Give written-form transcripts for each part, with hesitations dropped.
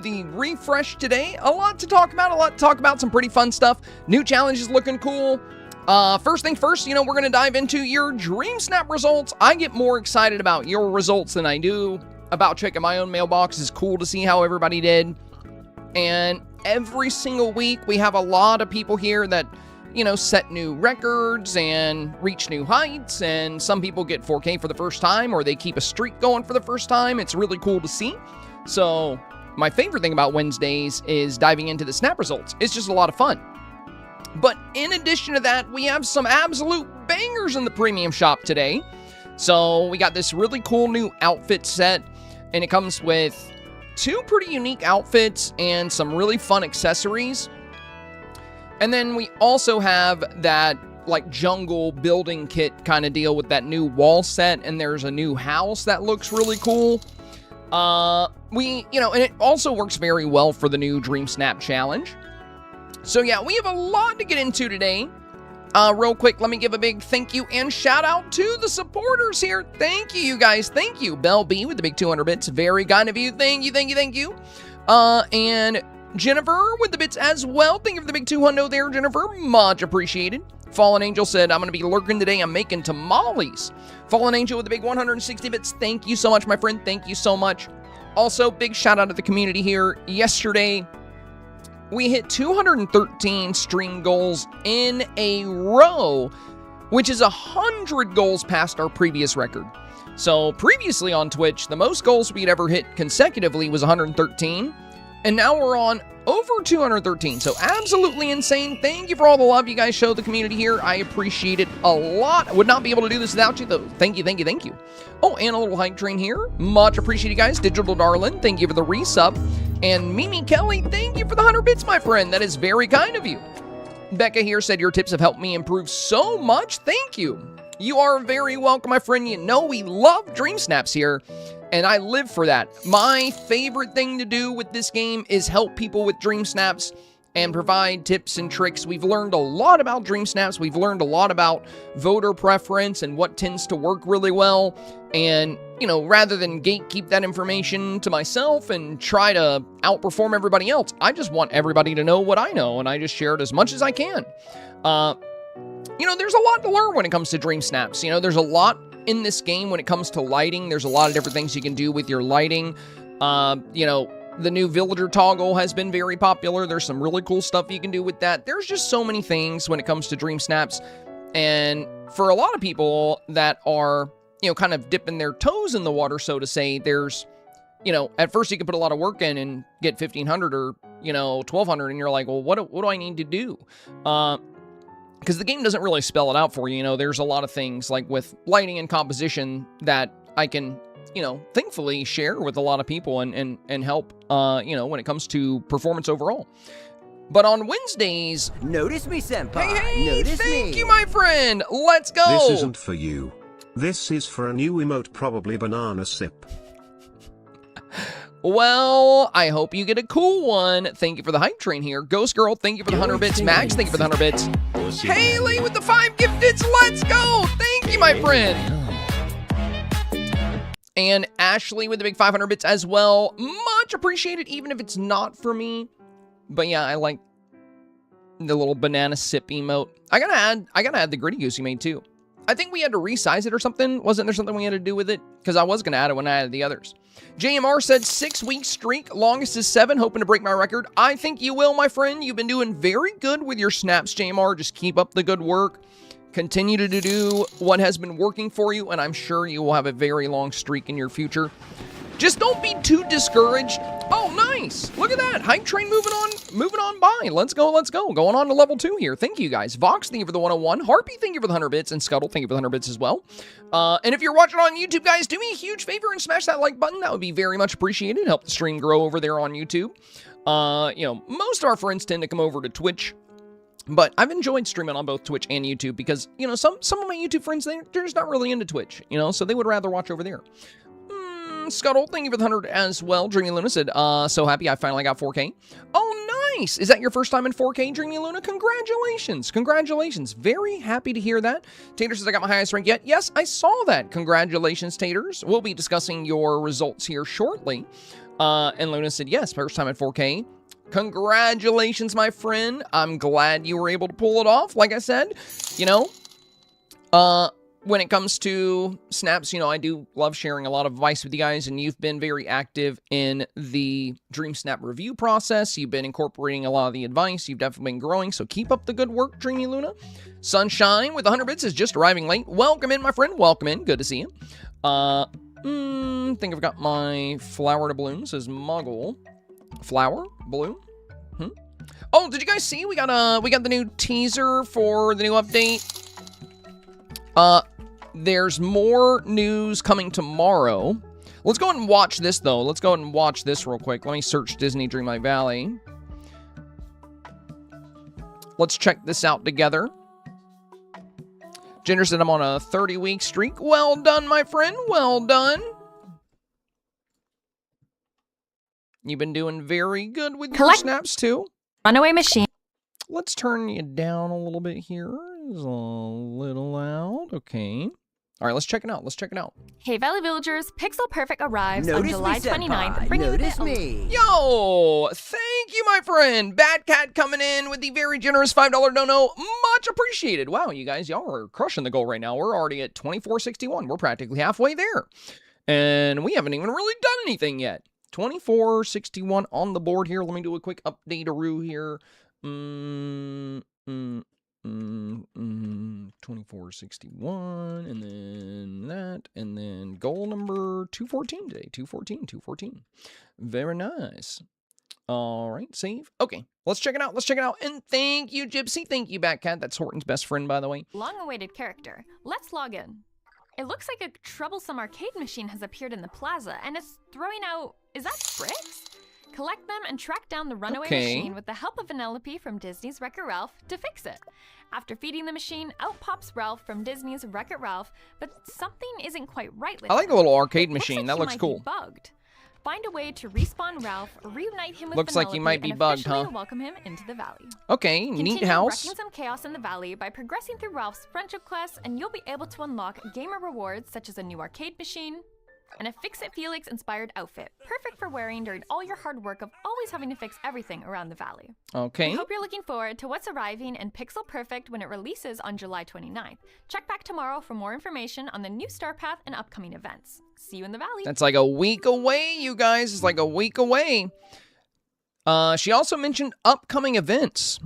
the refresh today. A lot to talk about, some pretty fun stuff. New challenges looking cool. First thing first, we're going to dive into your Dreamsnap results. I get more excited about your results than I do about checking my own mailbox. It's cool to see how everybody did. And every single week, we have a lot of people here that, set new records and reach new heights. And some people get 4K for the first time, or they keep a streak going for the first time. It's really cool to see. So my favorite thing about Wednesdays is diving into the snap results. It's just a lot of fun. But in addition to that, we have some absolute bangers in the premium shop today. So we got this really cool new outfit set, and it comes with 2 pretty unique outfits and some really fun accessories. And then we also have that like jungle building kit kind of deal with that new wall set, and there's a new house that looks really cool. And it also works very well for the new Dreamsnap challenge. So yeah, we have a lot to get into today. Real quick, let me give a big thank you and shout out to the supporters here. Thank you, you guys. Thank you. Bell B with the big 200 bits. Very kind of you. Thank you. And Jennifer with the bits as well. Thank you for the big 200 there, Jennifer. Much appreciated. Fallen Angel said, I'm going to be lurking today. I'm making tamales. Fallen Angel with the big 160 bits. Thank you so much, my friend. Thank you so much. Also, big shout out to the community here. Yesterday, we hit 213 stream goals in a row, which is 100 goals past our previous record. So previously on Twitch, the most goals we'd ever hit consecutively was 113, and now we're on over 213. So absolutely insane. Thank you for all the love you guys show the community here. I appreciate it a lot. I would not be able to do this without you, though. Thank you. Oh, and a little hype train here. Much appreciated, guys. Digital Darlin, thank you for the resub. And Mimi Kelly, thank you for the 100 bits, my friend. That is very kind of you. Becca here said your tips have helped me improve so much. Thank you. You are very welcome, my friend. You know we love Dreamsnaps here, and I live for that. My favorite thing to do with this game is help people with Dreamsnaps and provide tips and tricks. We've learned a lot about Dreamsnaps. We've learned a lot about voter preference and what tends to work really well. And, rather than gatekeep that information to myself and try to outperform everybody else, I just want everybody to know what I know, and I just share it as much as I can. There's a lot to learn when it comes to Dreamsnaps. There's a lot in this game when it comes to lighting. There's a lot of different things you can do with your lighting. The new villager toggle has been very popular. There's some really cool stuff you can do with that. There's just so many things when it comes to Dreamsnaps. And for a lot of people that are, kind of dipping their toes in the water, so to say, there's, at first you can put a lot of work in and get 1,500 or, 1,200, and you're like, well, what do I need to do? Because the game doesn't really spell it out for you. There's a lot of things like with lighting and composition that I can, thankfully share with a lot of people and help, when it comes to performance overall. But on Wednesdays... Notice me, Senpai. Hey, thank you, my friend. Let's go. This isn't for you. This is for a new emote, probably banana sip. Well, I hope you get a cool one. Thank you for the hype train here. Ghost Girl, thank you for the 100 bits. Max, thank you for the 100 bits. Haley with the 5 gifteds. Let's go. Thank you, my friend. And Ashley with the big 500 bits as well. Much appreciated, even if it's not for me. But yeah, I like the little banana sip emote. I gotta add the Gritty Goose you made too. I think we had to resize it or something. Wasn't there something we had to do with it? Because I was gonna add it when I added the others. JMR said 6-week streak, longest is 7, hoping to break my record. I think you will, my friend. You've been doing very good with your snaps, JMR. Just keep up the good work. Continue to do what has been working for you, and I'm sure you will have a very long streak in your future. Just don't be too discouraged. Oh, nice. Look at that. Hype train moving on by. Let's go. Going on to level 2 here. Thank you, guys. Vox, thank you for the 101. Harpy, thank you for the 100 bits. And Scuttle, thank you for the 100 bits as well. And if you're watching on YouTube, guys, do me a huge favor and smash that like button. That would be very much appreciated. Help the stream grow over there on YouTube. Most of our friends tend to come over to Twitch. But I've enjoyed streaming on both Twitch and YouTube because, some of my YouTube friends, they're just not really into Twitch, so they would rather watch over there. Scuttle, thank you for the 100 as well. Dreamy Luna said, so happy I finally got 4K. Oh, nice. Is that your first time in 4K, Dreamy Luna? Congratulations. Congratulations. Very happy to hear that. Tater says, I got my highest rank yet. Yes, I saw that. Congratulations, Taters. We'll be discussing your results here shortly. And Luna said, yes, first time at 4K. Congratulations, my friend. I'm glad you were able to pull it off. Like I said, you know, when it comes to snaps, you know, I do love sharing a lot of advice with you guys, and you've been very active in the Dreamsnap review process. You've been incorporating a lot of the advice. You've definitely been growing, so keep up the good work, Dreamy Luna. Sunshine with 100 bits is just arriving late. Welcome in, my friend. Welcome in. Good to see you. Think I've got my flower to bloom. Says Muggle. Flower? Bloom? Oh, did you guys see? We got the new teaser for the new update. There's more news coming tomorrow. Let's go ahead and watch this, though. Let's go ahead and watch this real quick. Let me search Disney Dreamlight Valley. Let's check this out together. Ginger said I'm on a 30-week streak. Well done, my friend. Well done. You've been doing very good with your snaps, too. Runaway machine. Let's turn you down a little bit here. It's a little loud. Okay. All right, let's check it out. Let's check it out. Hey, Valley Villagers, Pixel Perfect arrives Notice on July me, 29th. Senpai. Bringing Notice with it me. Yo, thank you, my friend. Bad Cat coming in with the very generous $5 dono. Much appreciated. Wow, you guys, y'all are crushing the goal right now. We're already at 2461. We're practically halfway there. And we haven't even really done anything yet. 2461 on the board here. Let me do a quick update-a-roo here. 2461, and then that, and then goal number 214 today. 214. Very nice. All right, save. Okay, let's check it out. Let's check it out. And thank you, Gypsy. Thank you, Batcat. That's Horton's best friend, by the way. Long-awaited character. Let's log in. It looks like a troublesome arcade machine has appeared in the plaza, and it's throwing out... Is that bricks? Collect them and track down the runaway machine with the help of Vanellope from Disney's Wreck-It Ralph to fix it. After feeding the machine, out pops Ralph from Disney's Wreck-It Ralph, but something isn't quite right with I like him. the little arcade machine. Like that looks cool. Bugged. Find a way to respawn Ralph, reunite him with Looks like he might be bugged, huh? Welcome him into the valley. Okay, neat house. Wrecking some chaos in the valley by progressing through Ralph's friendship quest, and you'll be able to unlock gamer rewards such as a new arcade machine and a Fix-It Felix-inspired outfit, perfect for wearing during all your hard work of always having to fix everything around the valley. Okay. I hope you're looking forward to what's arriving in Pixel Perfect when it releases on July 29th. Check back tomorrow for more information on the new StarPath and upcoming events. See you in the valley. That's like a week away, you guys. It's like a week away. She also mentioned upcoming events.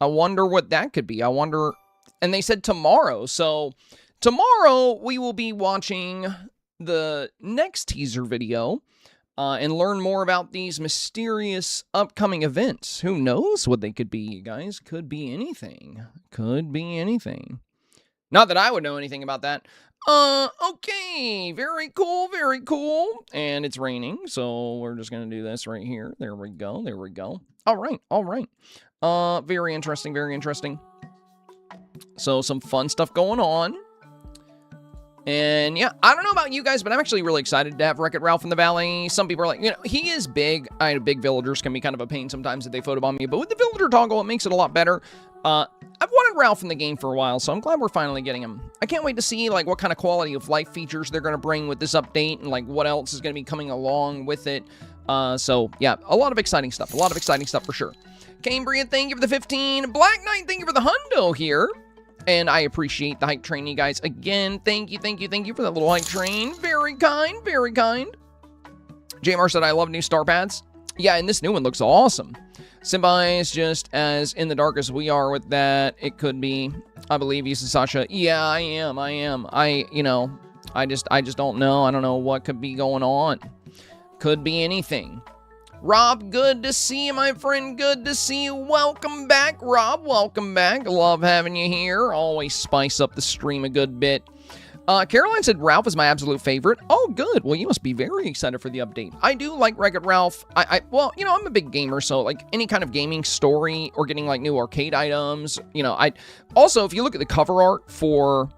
I wonder what that could be. I wonder... And they said tomorrow. So tomorrow we will be watching the next teaser video and learn more about these mysterious upcoming events. Who knows what they could be, you guys? Could be anything. Could be anything. Not that I would know anything about that. Okay. Very cool, very cool. And it's raining, so we're just going to do this right here. There we go, there we go. All right, all right. Very interesting, very interesting. So some fun stuff going on. And yeah, I don't know about you guys, but I'm actually really excited to have Wreck-It Ralph in the Valley. Some people are like, you know, he is big. Big villagers can be kind of a pain sometimes if they photobomb you, but with the villager toggle, it makes it a lot better. I've wanted Ralph in the game for a while, so I'm glad we're finally getting him. I can't wait to see like what kind of quality of life features they're going to bring with this update and like what else is going to be coming along with it. So yeah, a lot of exciting stuff. A lot of exciting stuff for sure. Cambria, thank you for the 15. Black Knight, thank you for the hundo here. And I appreciate the hype train, you guys. Again, thank you for that little hype train. Very kind, very kind. JMR said, I love new STARPATHs. Yeah, and this new one looks awesome. Senpai is just as in the dark as we are with that. It could be, I believe you said, Sasha. Yeah, I am. You know, I just don't know. I don't know what could be going on. Could be anything. Rob, good to see you, my friend. Good to see you. Welcome back, Rob. Welcome back. Love having you here. Always spice up the stream a good bit. Caroline said Ralph is my absolute favorite. Oh, good. Well, you must be very excited for the update. I do like Wreck-It Ralph. Well, you know, I'm a big gamer, so like any kind of gaming story or getting like new arcade items, you know, also, if you look at the cover art for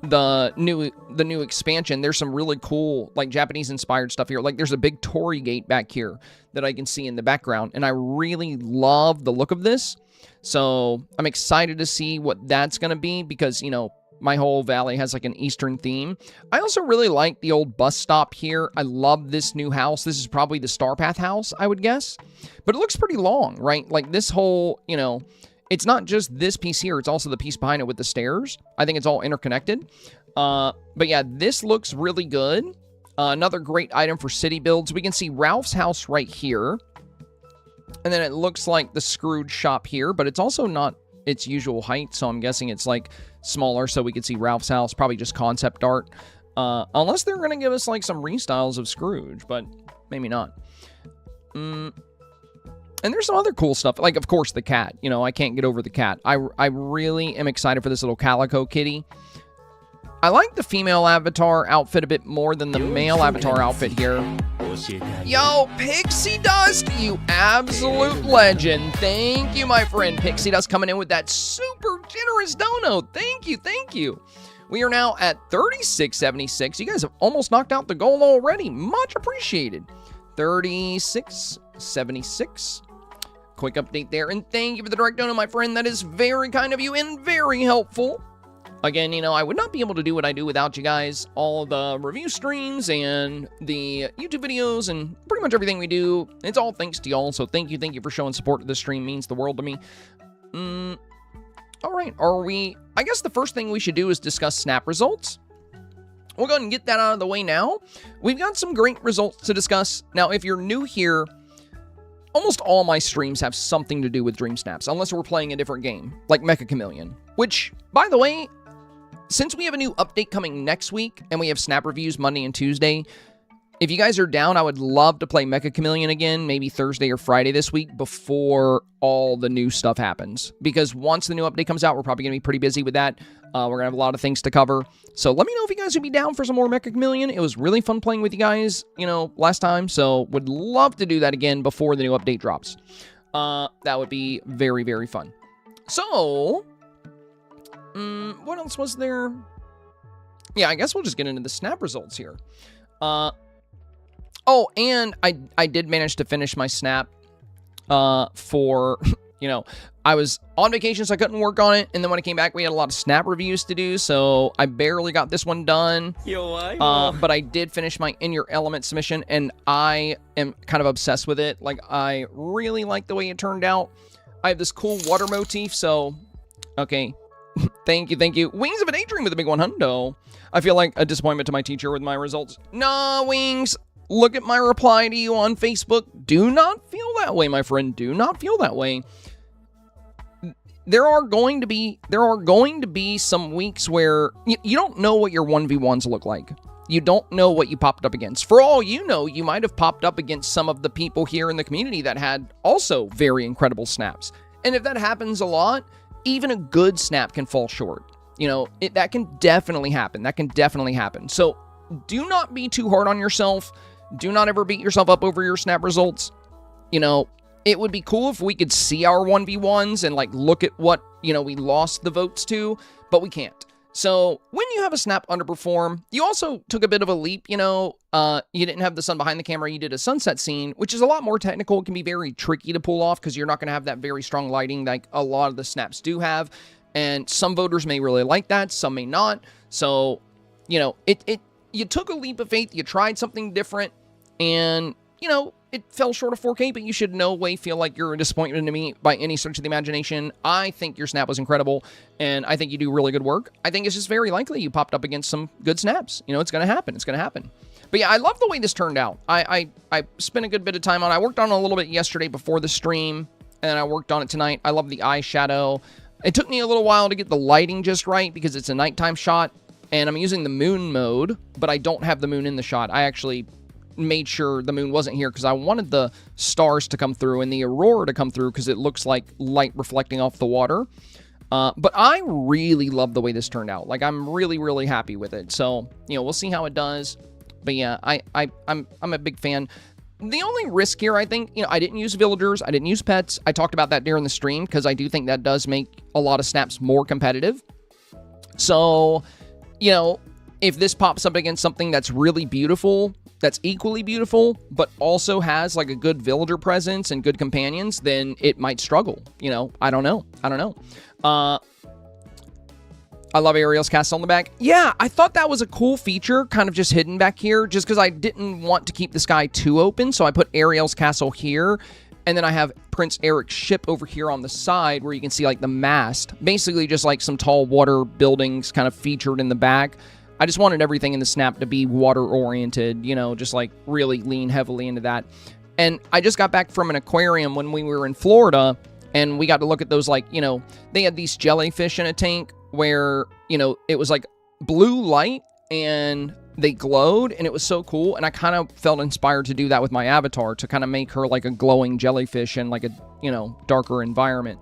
the new expansion, there's some really cool like Japanese inspired stuff here. Like there's a big torii gate back here that I can see in the background, and I really love the look of this. So I'm excited to see what that's going to be because, you know, my whole valley has like an Eastern theme. I also really like the old bus stop here. I love this new house. This is probably the STARPATH house, I would guess. But it looks pretty long, right? Like this whole, you know, it's not just this piece here. It's also the piece behind it with the stairs. I think it's all interconnected. But yeah, this looks really good. Another great item for city builds. We can see Ralph's house right here. And then it looks like the Scrooge shop here, but it's also not its usual height, so I'm guessing it's like smaller so we could see Ralph's house, probably just concept art. Unless they're going to give us like some restyles of Scrooge, but maybe not. And there's some other cool stuff, like of course the cat. You know, I can't get over the cat. I really am excited for this little calico kitty. I like the female avatar outfit a bit more than the male avatar outfit here. Yo, Pixie Dust, you absolute legend. Thank you, my friend. Pixie Dust coming in with that super generous dono. Thank you, thank you. We are now at 36.76. You guys have almost knocked out the goal already. Much appreciated. 36.76. Quick update there, and thank you for the direct dono, my friend. That is very kind of you and very helpful. Again, you know, I would not be able to do what I do without you guys. All of the review streams and the YouTube videos and pretty much everything we do, it's all thanks to y'all. So thank you for showing support to this stream. Means the world to me. All right, I guess the first thing we should do is discuss snap results. We'll go ahead and get that out of the way now. We've got some great results to discuss. Now, if you're new here, almost all my streams have something to do with Dreamsnaps, unless we're playing a different game, like Mecha Chameleon, which, by the way, since we have a new update coming next week, and we have Snap Reviews Monday and Tuesday, if you guys are down, I would love to play Mecha Chameleon again, maybe Thursday or Friday this week, before all the new stuff happens. Because once the new update comes out, we're probably going to be pretty busy with that. We're going to have a lot of things to cover. So let me know if you guys would be down for some more Mecha Chameleon. It was really fun playing with you guys, you know, last time. So would love to do that again before the new update drops. That would be very, very fun. So what else was there? Yeah, I guess we'll just get into the snap results here. Oh, and I did manage to finish my snap for, you know, I was on vacation, so I couldn't work on it. And then when I came back, we had a lot of snap reviews to do, so I barely got this one done. But I did finish my In Your Element submission, and I am kind of obsessed with it. Like, I really like the way it turned out. I have this cool water motif, so, okay. Thank you. Wings of a Daydream with a big 100. I feel like a disappointment to my teacher with my results. Nah, Wings. Look at my reply to you on Facebook. Do not feel that way, my friend. Do not feel that way. There are going to be some weeks where you don't know what your 1v1s look like. You don't know what you popped up against. For all you know, you might have popped up against some of the people here in the community that had also very incredible snaps. And if that happens a lot, even a good snap can fall short. You know, that can definitely happen. So do not be too hard on yourself. Do not ever beat yourself up over your snap results. You know, it would be cool if we could see our 1v1s and like look at what, you know, we lost the votes to, but we can't. So when you have a snap underperform, you also took a bit of a leap, you know, you didn't have the sun behind the camera, you did a sunset scene, which is a lot more technical. It can be very tricky to pull off because you're not going to have that very strong lighting like a lot of the snaps do have. And some voters may really like that, some may not. So, you know, you took a leap of faith, you tried something different, and, you know, it fell short of 4K, but you should no way feel like you're a disappointment to me by any stretch of the imagination. I think your snap was incredible, and I think you do really good work. I think it's just very likely you popped up against some good snaps. You know, it's going to happen. But yeah, I love the way this turned out. I spent a good bit of time on it. I worked on it a little bit yesterday before the stream, and I worked on it tonight. I love the eyeshadow. It took me a little while to get the lighting just right because it's a nighttime shot, and I'm using the moon mode, but I don't have the moon in the shot. I actually made sure the moon wasn't here because I wanted the stars to come through and the aurora to come through because it looks like light reflecting off the water. But I really love the way this turned out. Like, I'm really, really happy with it. So, you know, we'll see how it does. But yeah, I'm a big fan. The only risk here, I think, you know, I didn't use villagers. I didn't use pets. I talked about that during the stream because I do think that does make a lot of snaps more competitive. So, you know, if this pops up against something that's really beautiful, that's equally beautiful, but also has like a good villager presence and good companions, then it might struggle. You know, I don't know. I love Ariel's castle on the back. Yeah, I thought that was a cool feature, kind of just hidden back here, just because I didn't want to keep the sky too open, so I put Ariel's castle here, and then I have Prince Eric's ship over here on the side, where you can see, like, the mast. Basically, just, like, some tall water buildings kind of featured in the back. I just wanted everything in the Snap to be water-oriented, you know, just, like, really lean heavily into that. And I just got back from an aquarium when we were in Florida, and we got to look at those, like, you know, they had these jellyfish in a tank, where, you know, it was like blue light and they glowed and it was so cool. And I kind of felt inspired to do that with my avatar, to kind of make her like a glowing jellyfish in like a, you know, darker environment.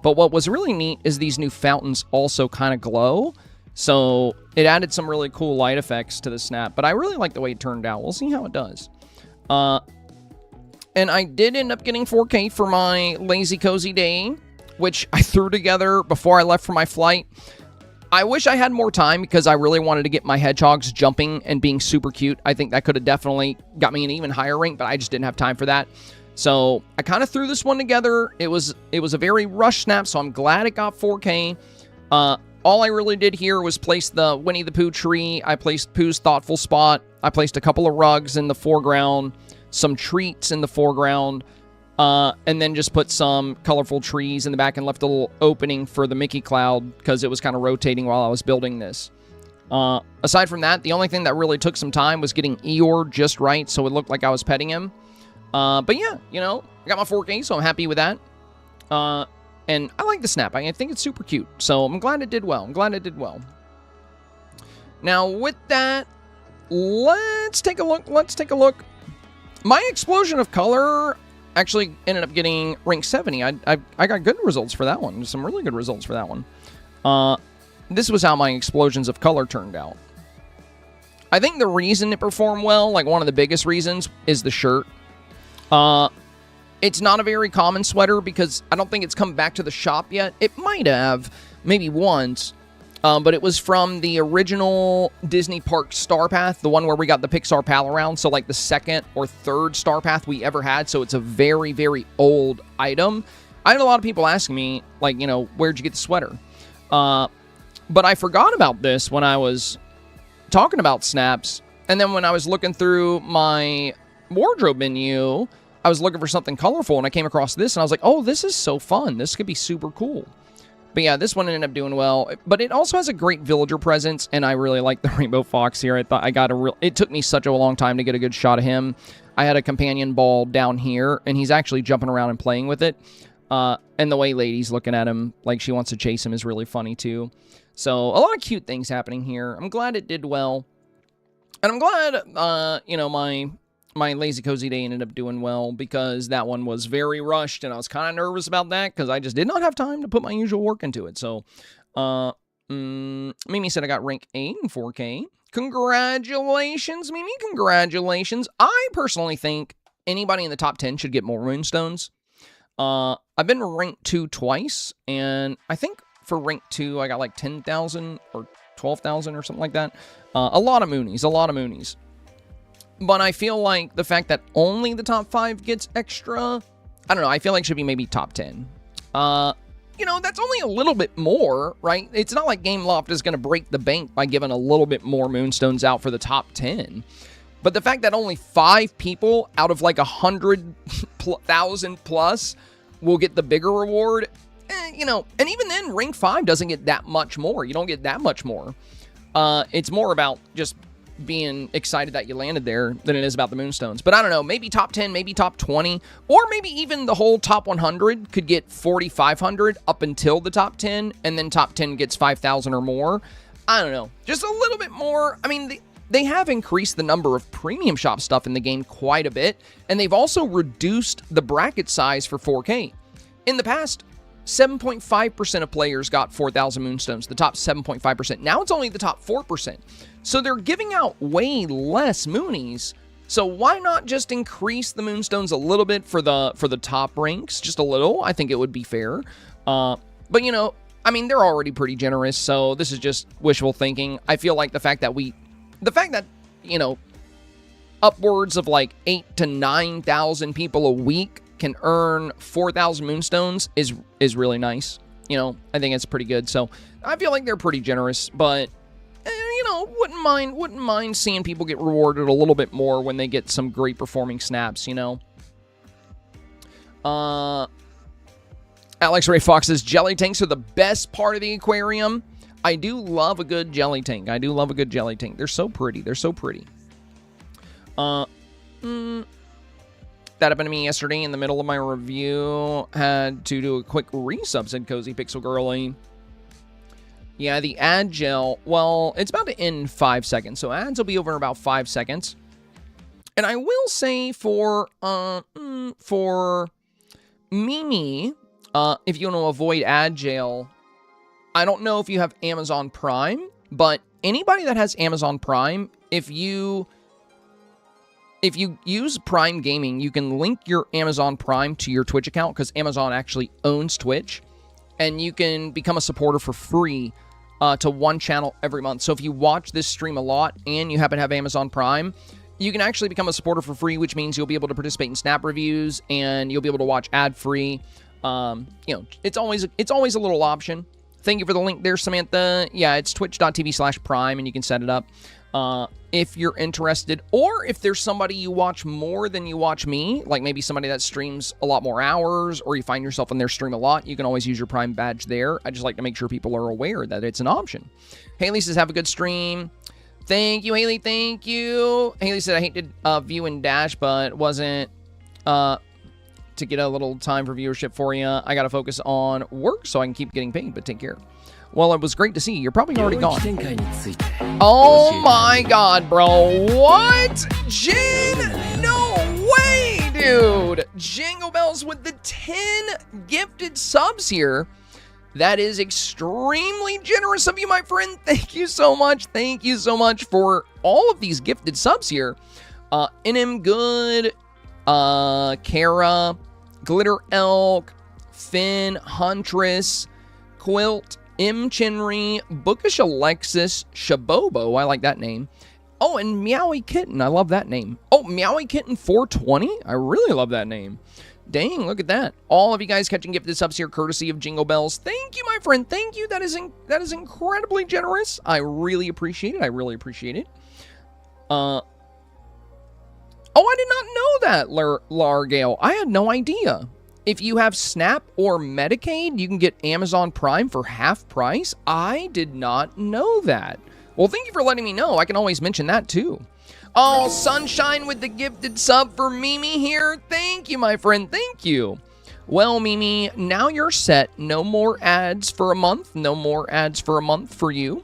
But what was really neat is these new fountains also kind of glow. So it added some really cool light effects to the Snap, but I really like the way it turned out. We'll see how it does. And I did end up getting 4K for my Lazy Cozy Day, which I threw together before I left for my flight. I wish I had more time because I really wanted to get my hedgehogs jumping and being super cute. I think that could have definitely got me an even higher rank, but I just didn't have time for that. So I kind of threw this one together. It was a very rushed Snap, so I'm glad it got 4K. All I really did here was place the Winnie the Pooh tree. I placed Pooh's thoughtful spot. I placed a couple of rugs in the foreground, some treats in the foreground, and then just put some colorful trees in the back and left a little opening for the Mickey Cloud because it was kind of rotating while I was building this. Aside from that, the only thing that really took some time was getting Eeyore just right so it looked like I was petting him. But yeah, you know, I got my 4K, so I'm happy with that. And I like the Snap. I think it's super cute, so I'm glad it did well. Now, with that, let's take a look. My explosion of color actually ended up getting rank 70. I got good results for that one. Some really good results for that one. This was how my explosions of color turned out. I think the reason it performed well, like one of the biggest reasons, is the shirt. It's not a very common sweater because I don't think it's come back to the shop yet. It might have, maybe once. But it was from the original Disney Park StarPath, the one where we got the Pixar Pal around. So like the second or third StarPath we ever had. So it's a very, very old item. I had a lot of people asking me, like, you know, where'd you get the sweater? But I forgot about this when I was talking about Snaps. And then when I was looking through my wardrobe menu, I was looking for something colorful and I came across this and I was like, oh, this is so fun. This could be super cool. But yeah, this one ended up doing well. But it also has a great villager presence, and I really like the Rainbow Fox here. I thought I got it took me such a long time to get a good shot of him. I had a companion ball down here, and he's actually jumping around and playing with it. And the way Lady's looking at him, like she wants to chase him, is really funny too. So a lot of cute things happening here. I'm glad it did well. And I'm glad, you know, my Lazy Cozy Day ended up doing well because that one was very rushed and I was kind of nervous about that because I just did not have time to put my usual work into it. So, Mimi said I got rank 8 in 4K. Congratulations, Mimi. Congratulations. I personally think anybody in the top 10 should get more Moonstones. I've been ranked 2 twice, and I think for rank 2, I got like 10,000 or 12,000 or something like that. A lot of Moonies. But I feel like the fact that only the top 5 gets extra, I don't know, I feel like it should be maybe top 10. You know, that's only a little bit more, right? It's not like Gameloft is going to break the bank by giving a little bit more Moonstones out for the top 10. But the fact that only 5 people out of like 100,000 plus will get the bigger reward, you know, and even then, rank 5 doesn't get that much more. You don't get that much more. It's more about just being excited that you landed there than it is about the Moonstones. But I don't know, maybe top 10, maybe top 20, or maybe even the whole top 100 could get 4,500 up until the top 10, and then top 10 gets 5,000 or more. I don't know, just a little bit more. I mean, they have increased the number of premium shop stuff in the game quite a bit, and they've also reduced the bracket size for 4K. In the past, 7.5% of players got 4,000 Moonstones, the top 7.5%. Now it's only the top 4%. So they're giving out way less Moonies. So why not just increase the Moonstones a little bit for the top ranks? Just a little. I think it would be fair. But, you know, I mean, they're already pretty generous, so this is just wishful thinking. I feel like the fact that, you know, upwards of like 8,000 to 9,000 people a week can earn 4,000 Moonstones is really nice. You know, I think it's pretty good. So I feel like they're pretty generous, but you know, wouldn't mind seeing people get rewarded a little bit more when they get some great performing snaps, you know. Alex Ray Fox says jelly tanks are the best part of the aquarium. I do love a good jelly tank. I do love a good jelly tank. They're so pretty. They're so pretty. That happened to me yesterday in the middle of my review. Had to do a quick resub, said Cozy Pixel Girly. Yeah, the ad gel, well, it's about to end in 5 seconds. So ads will be over in about 5 seconds. And I will say for Mimi, if you want to avoid ad gel, I don't know if you have Amazon Prime, but anybody that has Amazon Prime, if you use Prime Gaming, you can link your Amazon Prime to your Twitch account because Amazon actually owns Twitch, and you can become a supporter for free to one channel every month. So if you watch this stream a lot and you happen to have Amazon Prime, you can actually become a supporter for free, which means you'll be able to participate in Snap reviews and you'll be able to watch ad-free. You know, it's always a little option. Thank you for the link there, Samantha. Yeah, it's twitch.tv/prime, and you can set it up if you're interested. Or if there's somebody you watch more than you watch me, like maybe somebody that streams a lot more hours, or you find yourself in their stream a lot, you can always use your Prime badge there. I just like to make sure people are aware that it's an option. Haley says, have a good stream. Thank you, Haley. Thank you. Haley said, I hate to view and dash, but wasn't to get a little time for viewership for you. I got to focus on work so I can keep getting paid, but take care. Well, it was great to see you. You're probably already gone. Oh my god, bro. What? Jin? No way, dude. Jingle Bells with the 10 gifted subs here. That is extremely generous of you, my friend. Thank you so much. Thank you so much for all of these gifted subs here. NM Good, Kara, Glitter Elk, Finn, Huntress, Quilt, M. Chinry, Bookish Alexis, Shabobo, I like that name. Oh, and Meowie Kitten, I love that name. Oh, Meowie Kitten 420, I really love that name. Dang, look at that. All of you guys catching gifted subs here courtesy of Jingle Bells. Thank you, my friend. Thank you. That is incredibly generous. I really appreciate it. I really appreciate it. Oh, I did not know that, Largale. I had no idea. If you have Snap or Medicaid, you can get Amazon Prime for half price. I did not know that. Well, thank you for letting me know. I can always mention that too. Oh, Sunshine with the gifted sub for Mimi here. Thank you, my friend. Thank you. Well, Mimi, now you're set. No more ads for a month. No more ads for a month for you.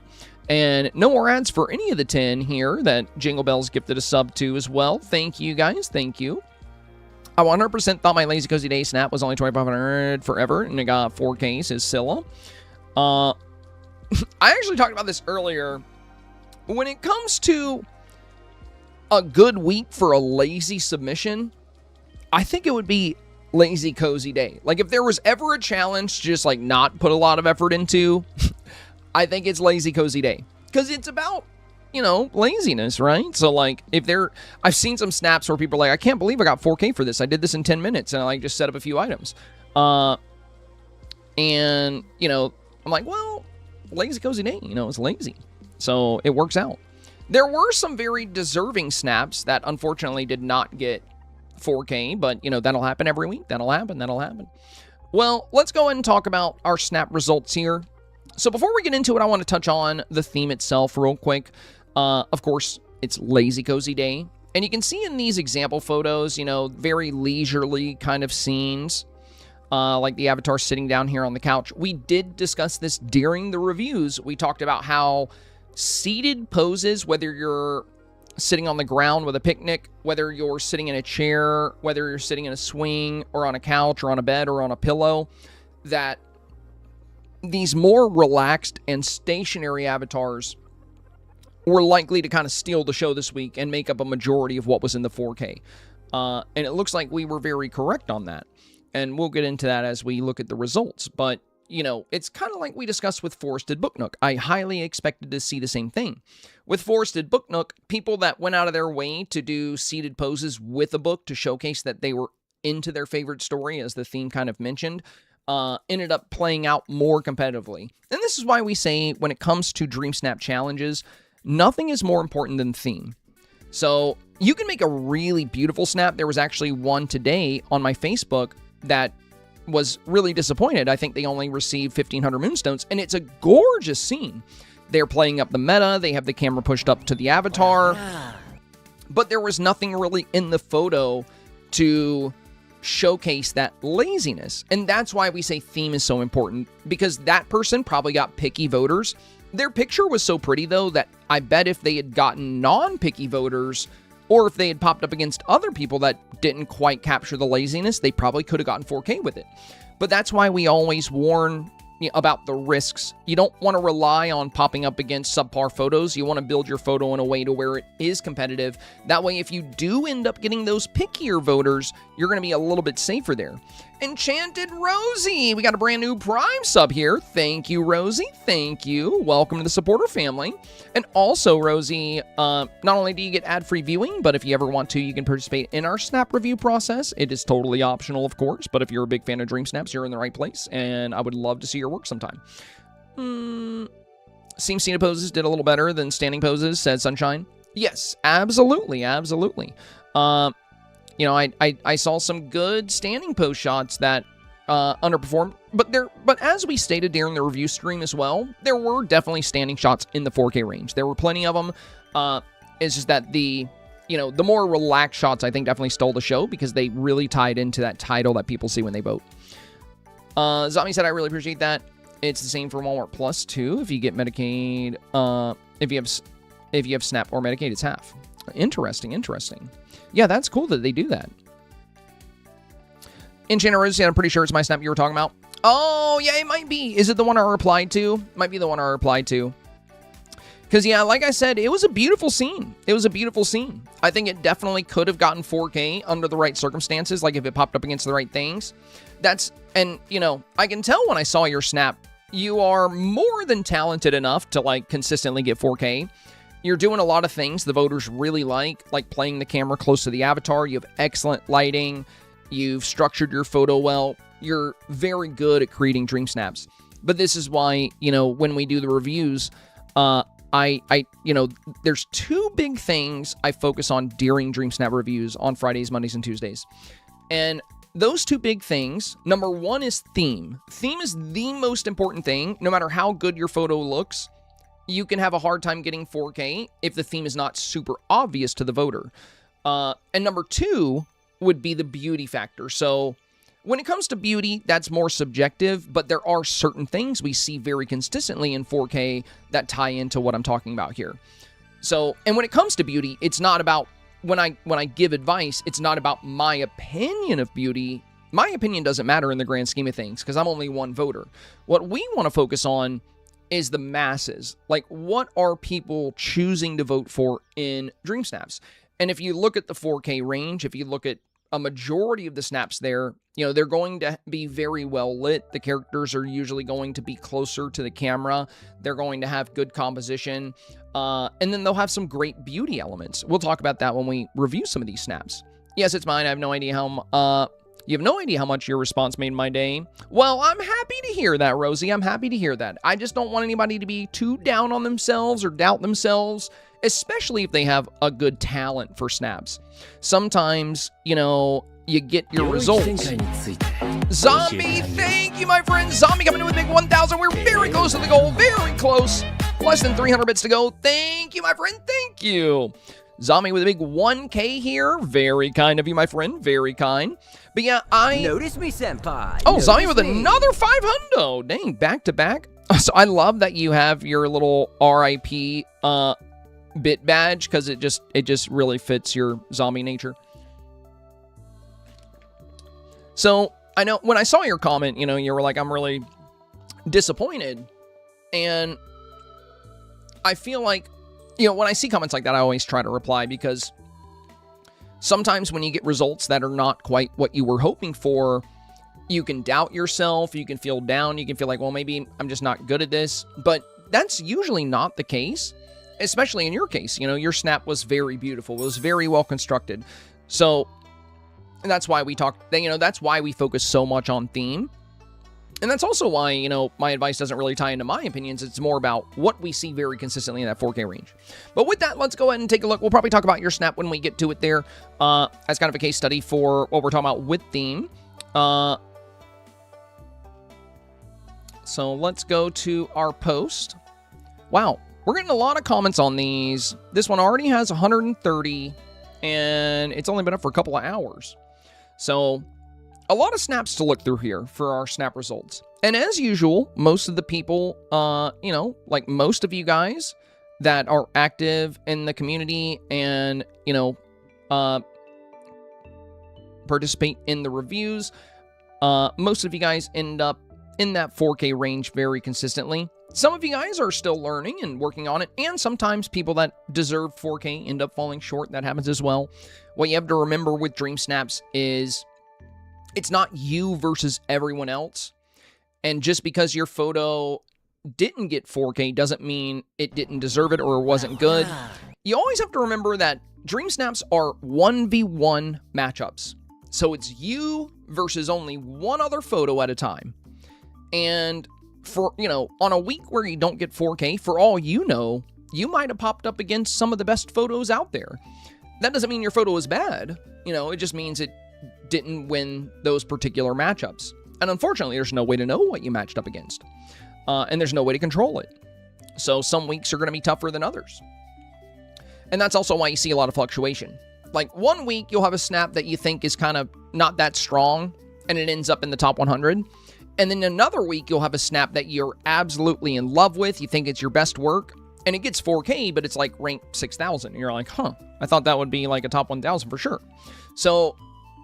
And no more ads for any of the 10 here that Jingle Bells gifted a sub to as well. Thank you, guys. Thank you. I 100% thought my Lazy Cozy Day snap was only 2,500 forever, and it got 4K, says Scylla. I actually talked about this earlier. When it comes to a good week for a lazy submission, I think it would be Lazy Cozy Day. Like, if there was ever a challenge to just, like, not put a lot of effort into, I think it's Lazy Cozy Day. Because it's about, you know, laziness, right? So, like, I've seen some snaps where people are like, I can't believe I got 4K for this. I did this in 10 minutes, and I, like, just set up a few items. And, you know, I'm like, well, Lazy Cozy Day, you know, it's lazy. So, it works out. There were some very deserving snaps that unfortunately did not get 4K, but, you know, that'll happen every week. That'll happen. Well, let's go ahead and talk about our snap results here. So before we get into it, I want to touch on the theme itself real quick. Of course, it's Lazy Cozy Day. And you can see in these example photos, you know, very leisurely kind of scenes, like the avatar sitting down here on the couch. We did discuss this during the reviews. We talked about how seated poses, whether you're sitting on the ground with a picnic, whether you're sitting in a chair, whether you're sitting in a swing or on a couch or on a bed or on a pillow, that these more relaxed and stationary avatars were likely to kind of steal the show this week and make up a majority of what was in the 4K. And it looks like we were very correct on that. And we'll get into that as we look at the results. But you know, it's kind of like we discussed with Forested Book Nook. I highly expected to see the same thing. With Forested Book Nook, people that went out of their way to do seated poses with a book to showcase that they were into their favorite story, as the theme kind of mentioned, ended up playing out more competitively. And this is why we say when it comes to Dreamsnap challenges, nothing is more important than theme. So you can make a really beautiful snap. There was actually one today on my Facebook that was really disappointed. I think they only received 1,500 moonstones, and it's a gorgeous scene. They're playing up the meta. They have the camera pushed up to the avatar. But there was nothing really in the photo to showcase that laziness. And that's why we say theme is so important, because that person probably got picky voters. Their picture was so pretty, though, that I bet if they had gotten non-picky voters, or if they had popped up against other people that didn't quite capture the laziness, they probably could have gotten 4K with it. But that's why we always warn about the risks. You don't want to rely on popping up against subpar photos. You want to build your photo in a way to where it is competitive. That way, if you do end up getting those pickier voters, you're going to be a little bit safer there. Enchanted Rosie, we got a brand new Prime sub here. Thank you, Rosie. Thank you. Welcome to the supporter family. And also, Rosie, not only do you get ad-free viewing, but if you ever want to, you can participate in our snap review process. It is totally optional, of course, but if you're a big fan of Dreamsnaps, you're in the right place, and I would love to see your work sometime. Seems Cena poses did a little better than standing poses, said Sunshine. Yes, absolutely, absolutely. You know, I saw some good standing pose shots that underperformed, but as we stated during the review stream as well, there were definitely standing shots in the 4K range. There were plenty of them. It's just that the more relaxed shots, I think, definitely stole the show because they really tied into that title that people see when they vote. Zombie said, I really appreciate that. It's the same for Walmart Plus too. If you get Medicaid, if you have Snap or Medicaid, it's half. Interesting, interesting. Yeah, that's cool that they do that. Enchanted Rosie, I'm pretty sure it's my snap you were talking about. Oh, yeah, it might be. Is it the one I replied to? Might be the one I replied to. Because, yeah, like I said, it was a beautiful scene. It was a beautiful scene. I think it definitely could have gotten 4K under the right circumstances, like if it popped up against the right things. And, you know, I can tell when I saw your snap, you are more than talented enough to, like, consistently get 4K. You're doing a lot of things the voters really like playing the camera close to the avatar. You have excellent lighting. You've structured your photo well. You're very good at creating dream snaps. But this is why, you know, when we do the reviews, there's two big things I focus on during Dreamsnap reviews on Fridays, Mondays, and Tuesdays. And those two big things, number one is theme. Theme is the most important thing. No matter how good your photo looks, you can have a hard time getting 4K if the theme is not super obvious to the voter. And number two would be the beauty factor. So when it comes to beauty, that's more subjective, but there are certain things we see very consistently in 4K that tie into what I'm talking about here. So, and when it comes to beauty, it's not about, when I give advice, it's not about my opinion of beauty. My opinion doesn't matter in the grand scheme of things because I'm only one voter. What we want to focus on is the masses. Like, what are people choosing to vote for in Dreamsnaps? And if you look at the 4K range, if you look at a majority of the snaps there, you know, they're going to be very well lit. The characters are usually going to be closer to the camera. They're going to have good composition. And then they'll have some great beauty elements. We'll talk about that when we review some of these snaps. Yes, it's mine. I have no idea how... You have no idea how much your response made my day. Well, I'm happy to hear that, Rosie. I'm happy to hear that. I just don't want anybody to be too down on themselves or doubt themselves, especially if they have a good talent for snaps. Sometimes, you know, you get your results. Zombie, thank you, my friend. Zombie coming in with a big 1,000. We're very close to the goal. Very close. Less than 300 bits to go. Thank you, my friend. Thank you. Zombie with a big 1K here. Very kind of you, my friend. Very kind. But yeah, Notice me, Senpai. Oh, Zombie with another 500. Dang, back to back. So I love that you have your little RIP bit badge because it just really fits your zombie nature. So I know when I saw your comment, you know, you were like, I'm really disappointed. And I feel like, you know, when I see comments like that, I always try to reply because sometimes when you get results that are not quite what you were hoping for, you can doubt yourself, you can feel down, you can feel like, well, maybe I'm just not good at this. But that's usually not the case, especially in your case. You know, your snap was very beautiful. It was very well constructed. So that's why we talk, you know, that's why we focus so much on theme. And that's also why, you know, my advice doesn't really tie into my opinions. It's more about what we see very consistently in that 4K range. But with that, let's go ahead and take a look. We'll probably talk about your snap when we get to it there. As kind of a case study for what we're talking about with theme. So let's go to our post. Wow, we're getting a lot of comments on these. This one already has 130, and it's only been up for a couple of hours. So a lot of snaps to look through here for our snap results. And as usual, most of the people, you know, like most of you guys that are active in the community and, you know, participate in the reviews, most of you guys end up in that 4K range very consistently. Some of you guys are still learning and working on it, and sometimes people that deserve 4K end up falling short. That happens as well. What you have to remember with Dreamsnaps is it's not you versus everyone else. And just because your photo didn't get 4K doesn't mean it didn't deserve it or wasn't good. You always have to remember that Dreamsnaps are 1v1 matchups. So it's you versus only one other photo at a time. And for, you know, on a week where you don't get 4K, for all you know, you might have popped up against some of the best photos out there. That doesn't mean your photo is bad. You know, it just means it didn't win those particular matchups. And unfortunately, there's no way to know what you matched up against. And there's no way to control it. So some weeks are going to be tougher than others. And that's also why you see a lot of fluctuation. Like one week, you'll have a snap that you think is kind of not that strong, and it ends up in the top 100. And then another week, you'll have a snap that you're absolutely in love with. You think it's your best work, and it gets 4K, but it's like ranked 6,000. And you're like, huh, I thought that would be like a top 1,000 for sure. So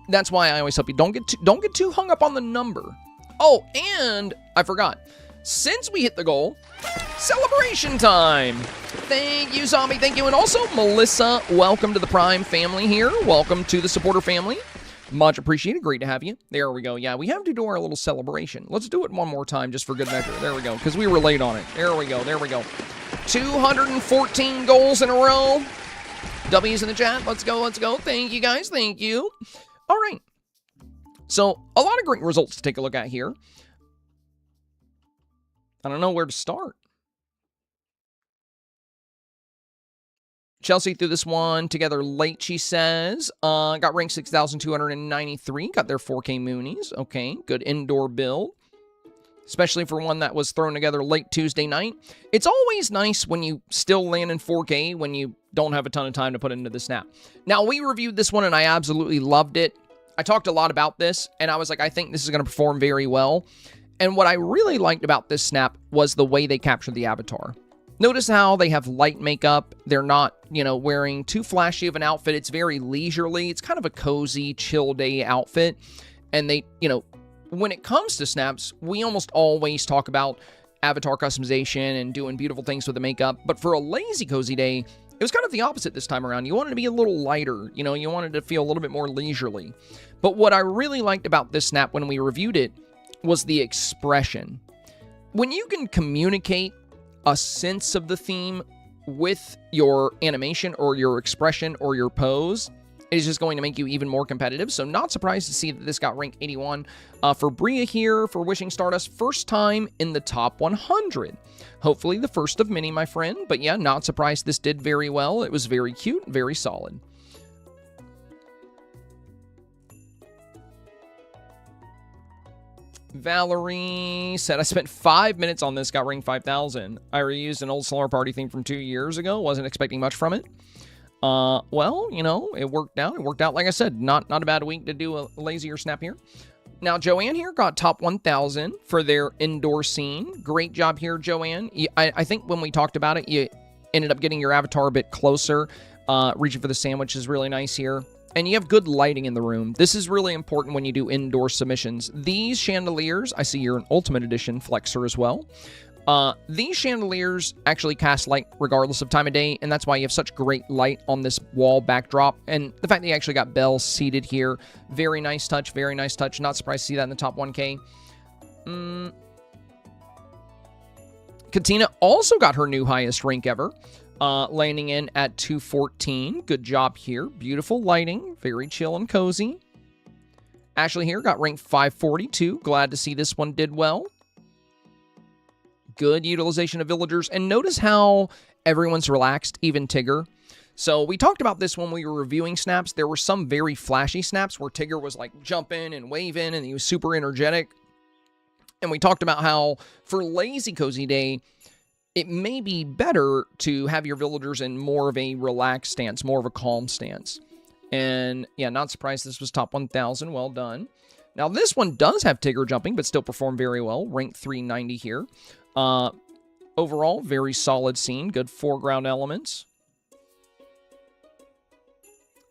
that's why I always help you. Don't get too hung up on the number. Oh, and I forgot. Since we hit the goal, celebration time. Thank you, Zombie. Thank you. And also, Melissa, welcome to the Prime family here. Welcome to the supporter family. Much appreciated. Great to have you. There we go. Yeah, we have to do our little celebration. Let's do it one more time just for good measure. There we go, because we were late on it. There we go. There we go. 214 goals in a row. W's in the chat. Let's go. Let's go. Thank you, guys. Thank you. All right. So, a lot of great results to take a look at here. I don't know where to start. Chelsea threw this one together late, she says. Got ranked 6,293. Got their 4K Moonies. Okay, good indoor build. Especially for one that was thrown together late Tuesday night. It's always nice when you still land in 4K when you don't have a ton of time to put into the snap. Now, we reviewed this one and I absolutely loved it. I talked a lot about this and I was like, I think this is going to perform very well. And what I really liked about this snap was the way they captured the avatar. Notice how they have light makeup. They're not, you know, wearing too flashy of an outfit. It's very leisurely. It's kind of a cozy, chill day outfit. And they, you know, when it comes to snaps, we almost always talk about avatar customization and doing beautiful things with the makeup. But for a lazy, cozy day, it was kind of the opposite this time around. You wanted to be a little lighter. You know, you wanted to feel a little bit more leisurely. But what I really liked about this snap when we reviewed it was the expression. When you can communicate a sense of the theme with your animation or your expression or your pose, it is just going to make you even more competitive. So not surprised to see that this got ranked 81. For Bria here, for Wishing Stardust, first time in the top 100. Hopefully the first of many, my friend. But yeah, not surprised this did very well. It was very cute, very solid. Valerie said, I spent 5 minutes on this, got ranked 5,000. I reused an old Solar Party theme from 2 years ago. Wasn't expecting much from it. Well, you know, it worked out. It worked out, like I said, not a bad week to do a lazier snap here. Now, Joanne here got top 1,000 for their indoor scene. Great job here, Joanne. I think when we talked about it, you ended up getting your avatar a bit closer. Reaching for the sandwich is really nice here. And you have good lighting in the room. This is really important when you do indoor submissions. These chandeliers, I see you're an Ultimate Edition flexer as well. These chandeliers actually cast light regardless of time of day, and that's why you have such great light on this wall backdrop. And the fact that you actually got Belle seated here, very nice touch, very nice touch. Not surprised to see that in the top 1K. Katina also got her new highest rank ever. Landing in at 214. Good job here. Beautiful lighting. Very chill and cozy. Ashley here got ranked 542. Glad to see this one did well. Good utilization of villagers. And notice how everyone's relaxed, even Tigger. So we talked about this when we were reviewing snaps. There were some very flashy snaps where Tigger was like jumping and waving and he was super energetic. And we talked about how for Lazy Cozy Day, it may be better to have your villagers in more of a relaxed stance, more of a calm stance. And yeah, not surprised this was top 1,000. Well done. Now this one does have Tigger jumping, but still performed very well. Ranked 390 here. Overall, very solid scene. Good foreground elements.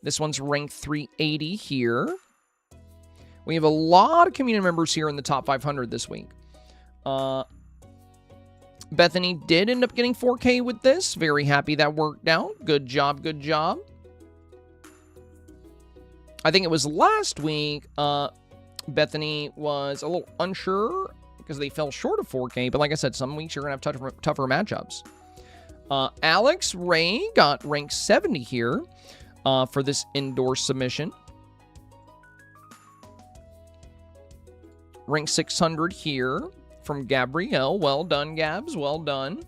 This one's ranked 380 here. We have a lot of community members here in the top 500 this week. Bethany did end up getting 4K with this. Very happy that worked out. Good job, good job. I think it was last week, Bethany was a little unsure because they fell short of 4K. But like I said, some weeks you're going to have tougher matchups. Alex Ray got ranked 70 here for this indoor submission. Rank 600 here from Gabrielle. Well done, Gabs. Well done.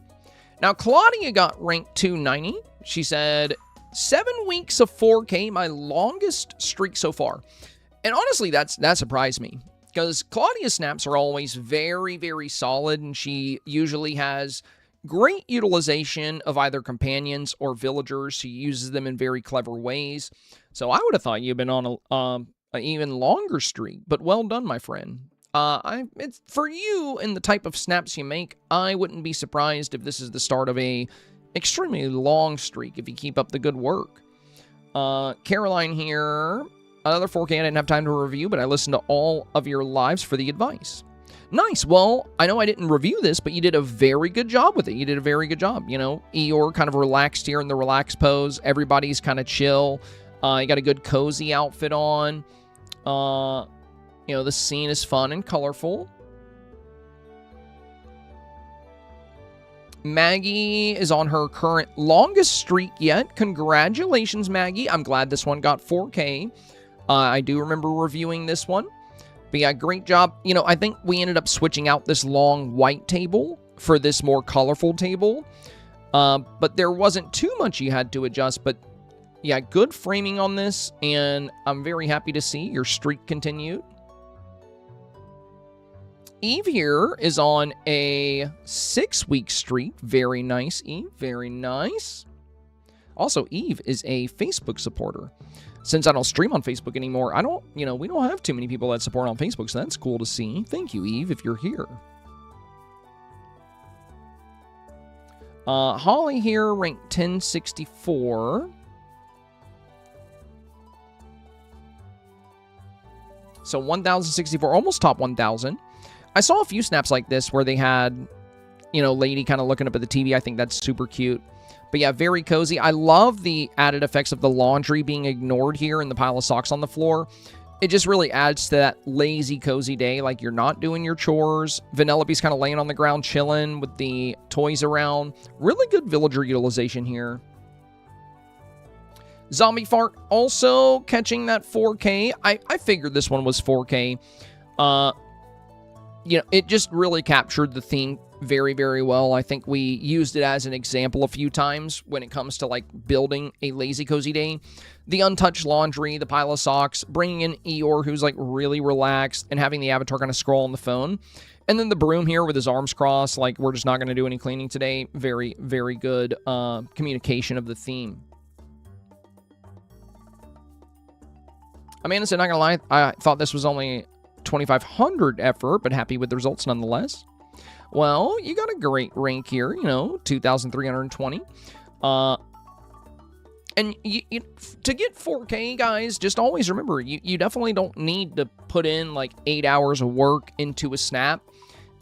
Now, Claudia got ranked 290. She said, 7 weeks of 4K, my longest streak so far. And honestly, that surprised me. Because Claudia's snaps are always very, very solid. And she usually has great utilization of either companions or villagers. She uses them in very clever ways. So I would have thought you'd been on an even longer streak. But well done, my friend. It's for you and the type of snaps you make, I wouldn't be surprised if this is the start of a extremely long streak if you keep up the good work. Caroline here, another 4K I didn't have time to review, but I listened to all of your lives for the advice. Nice. Well, I know I didn't review this, but you did a very good job with it. You did a very good job. You know, Eeyore kind of relaxed here in the relaxed pose. Everybody's kind of chill. You got a good cozy outfit on. You know, the scene is fun and colorful. Maggie is on her current longest streak yet. Congratulations, Maggie. I'm glad this one got 4K. I do remember reviewing this one. But yeah, great job. You know, I think we ended up switching out this long white table for this more colorful table. But there wasn't too much you had to adjust. But yeah, good framing on this. And I'm very happy to see your streak continued. Eve here is on a 6-week streak. Very nice, Eve. Very nice. Also, Eve is a Facebook supporter. Since I don't stream on Facebook anymore, we don't have too many people that support on Facebook, so that's cool to see. Thank you, Eve, if you're here. Holly here, ranked 1064. So 1,064, almost top 1,000. I saw a few snaps like this where they had, you know, lady kind of looking up at the TV. I think that's super cute. But yeah, very cozy. I love the added effects of the laundry being ignored here and the pile of socks on the floor. It just really adds to that lazy, cozy day. Like you're not doing your chores. Vanellope's kind of laying on the ground chilling with the toys around. Really good villager utilization here. Zombie Fart also catching that 4K. I figured this one was 4K. You know, it just really captured the theme very, very well. I think we used it as an example a few times when it comes to, like, building a lazy, cozy day. The untouched laundry, the pile of socks, bringing in Eeyore, who's, like, really relaxed, and having the avatar kind of scroll on the phone. And then the broom here with his arms crossed, like, we're just not going to do any cleaning today. Very, very good communication of the theme. Amanda said, not going to lie, I thought this was only 2,500 effort, but happy with the results nonetheless. Well, you got a great rank here, you know, 2,320. And to get 4K, guys, just always remember, you definitely don't need to put in like 8 hours of work into a snap.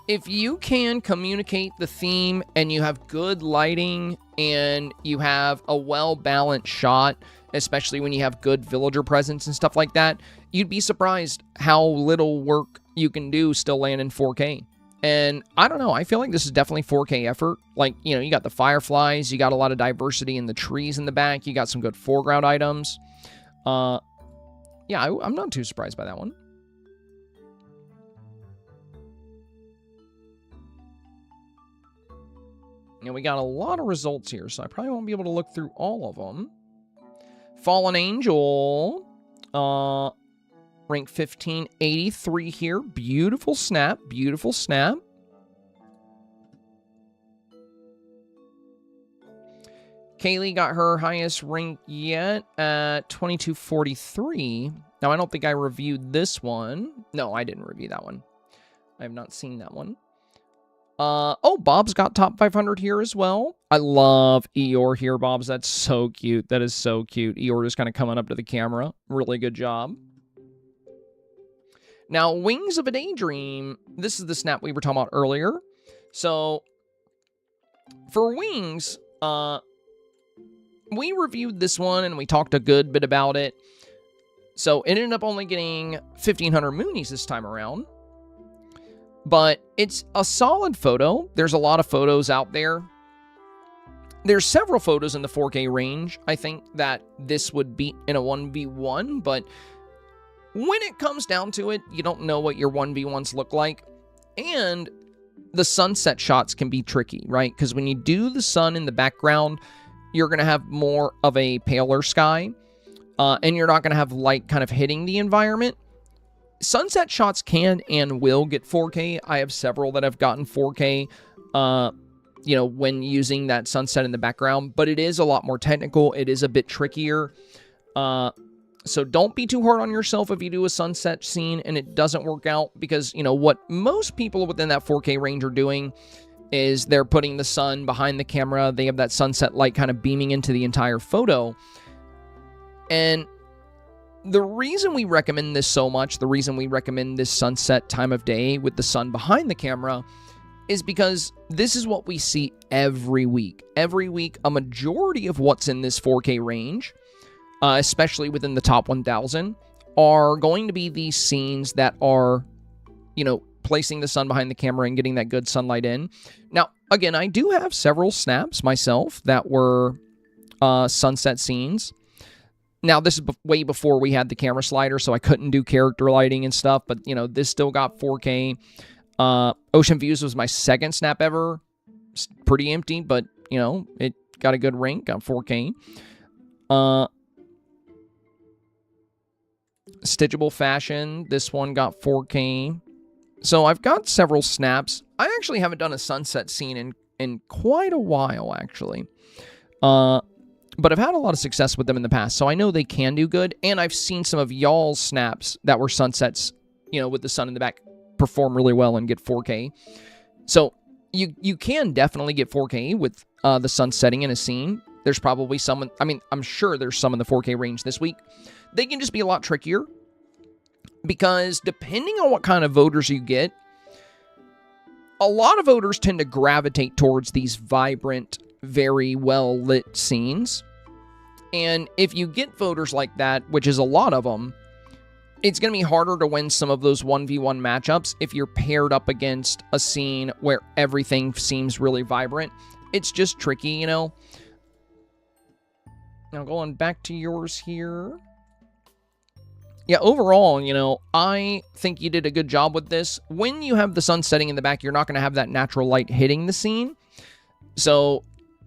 If you can communicate the theme and you have good lighting and you have a well-balanced shot, especially when you have good villager presence and stuff like that, you'd be surprised how little work you can do still land in 4K. And I don't know, I feel like this is definitely 4K effort. Like, you know, you got the fireflies, you got a lot of diversity in the trees in the back, you got some good foreground items. Yeah, I'm not too surprised by that one. And we got a lot of results here, so I probably won't be able to look through all of them. Fallen Angel, rank 1583 here. Beautiful snap, beautiful snap. Kaylee got her highest rank yet at 2243. Now, I don't think I reviewed this one. No, I didn't review that one. I have not seen that one. Oh, Bob's got top 500 here as well. I love Eeyore here, Bob's. That's so cute. That is so cute. Eeyore just kind of coming up to the camera. Really good job. Now, Wings of a Daydream. This is the snap we were talking about earlier. So, for Wings, we reviewed this one and we talked a good bit about it. So, it ended up only getting 1,500 Moonies this time around. But it's a solid photo. There's a lot of photos out there. There's several photos in the 4K range, I think, that this would beat in a 1v1. But when it comes down to it, you don't know what your 1v1s look like. And the sunset shots can be tricky, right? Because when you do the sun in the background, you're going to have more of a paler sky. And you're not going to have light kind of hitting the environment. Sunset shots can and will get 4K. I have several that have gotten 4K, you know, when using that sunset in the background. But it is a lot more technical. It is a bit trickier. So don't be too hard on yourself if you do a sunset scene and it doesn't work out. Because, you know, what most people within that 4K range are doing is they're putting the sun behind the camera. They have that sunset light kind of beaming into the entire photo. And the reason we recommend this so much, the reason we recommend this sunset time of day with the sun behind the camera, is because this is what we see every week. Every week, a majority of what's in this 4K range, especially within the top 1,000, are going to be these scenes that are, you know, placing the sun behind the camera and getting that good sunlight in. Now, again, I do have several snaps myself that were sunset scenes. Now, this is way before we had the camera slider, so I couldn't do character lighting and stuff, but, you know, this still got 4K. Ocean Views was my second snap ever. It's pretty empty, but, you know, it got a good rank, got 4K. Stitchable Fashion, this one got 4K. So I've got several snaps. I actually haven't done a sunset scene in quite a while, actually. But I've had a lot of success with them in the past, so I know they can do good. And I've seen some of y'all's snaps that were sunsets, you know, with the sun in the back, perform really well and get 4K. So you can definitely get 4K with the sun setting in a scene. There's probably some, I mean, I'm sure there's some in the 4K range this week. They can just be a lot trickier because depending on what kind of voters you get, a lot of voters tend to gravitate towards these vibrant, very well lit scenes. And if you get voters like that, which is a lot of them, it's going to be harder to win some of those 1v1 matchups if you're paired up against a scene where everything seems really vibrant. It's just tricky, you know. Now going back to yours here. Yeah, overall, you know, I think you did a good job with this. When you have the sun setting in the back, you're not going to have that natural light hitting the scene. So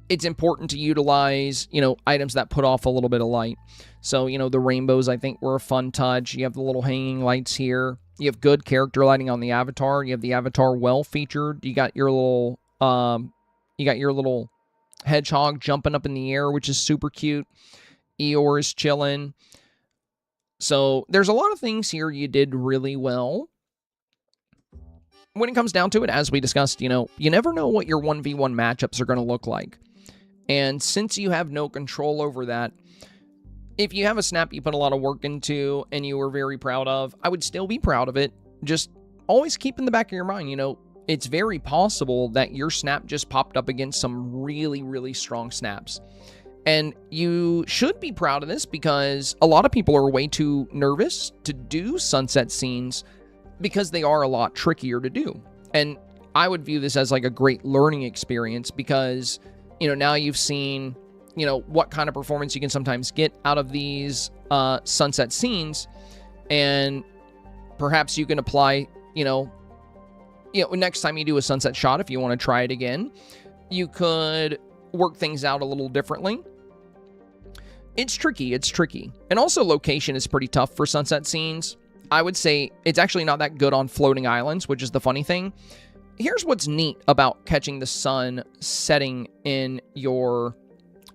it's important to utilize, you know, items that put off a little bit of light. So, you know, the rainbows, I think, were a fun touch. You have the little hanging lights here. You have good character lighting on the avatar. You have the avatar well featured. You got your little, hedgehog jumping up in the air, which is super cute. Eeyore is chilling. So there's a lot of things here you did really well. When it comes down to it, as we discussed, you know, you never know what your 1v1 matchups are going to look like. And since you have no control over that, if you have a snap you put a lot of work into and you were very proud of, I would still be proud of it. Just always keep in the back of your mind, you know, it's very possible that your snap just popped up against some really, really strong snaps. And you should be proud of this because a lot of people are way too nervous to do sunset scenes because they are a lot trickier to do. And I would view this as like a great learning experience because, you know, now you've seen, you know, what kind of performance you can sometimes get out of these sunset scenes. And perhaps you can apply, you know, next time you do a sunset shot, if you want to try it again, you could work things out a little differently. It's tricky. It's tricky. And also location is pretty tough for sunset scenes. I would say it's actually not that good on floating islands, which is the funny thing. Here's what's neat about catching the sun setting in your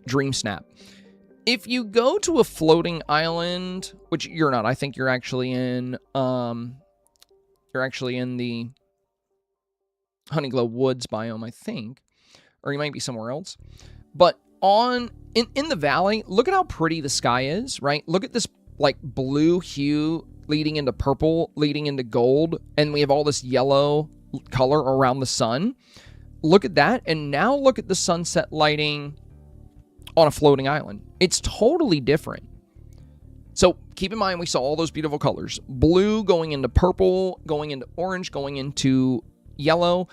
Dreamsnap. If you go to a floating island, which you're not, I think you're actually in the Honeyglow Woods biome, I think. Or you might be somewhere else. But in the valley, look at how pretty the sky is, right? Look at this like blue hue leading into purple, leading into gold, and we have all this yellow color around the sun. Look at that, and now look at the sunset lighting on a floating island. It's totally different. So keep in mind, we saw all those beautiful colors. Blue going into purple, going into orange, going into yellow.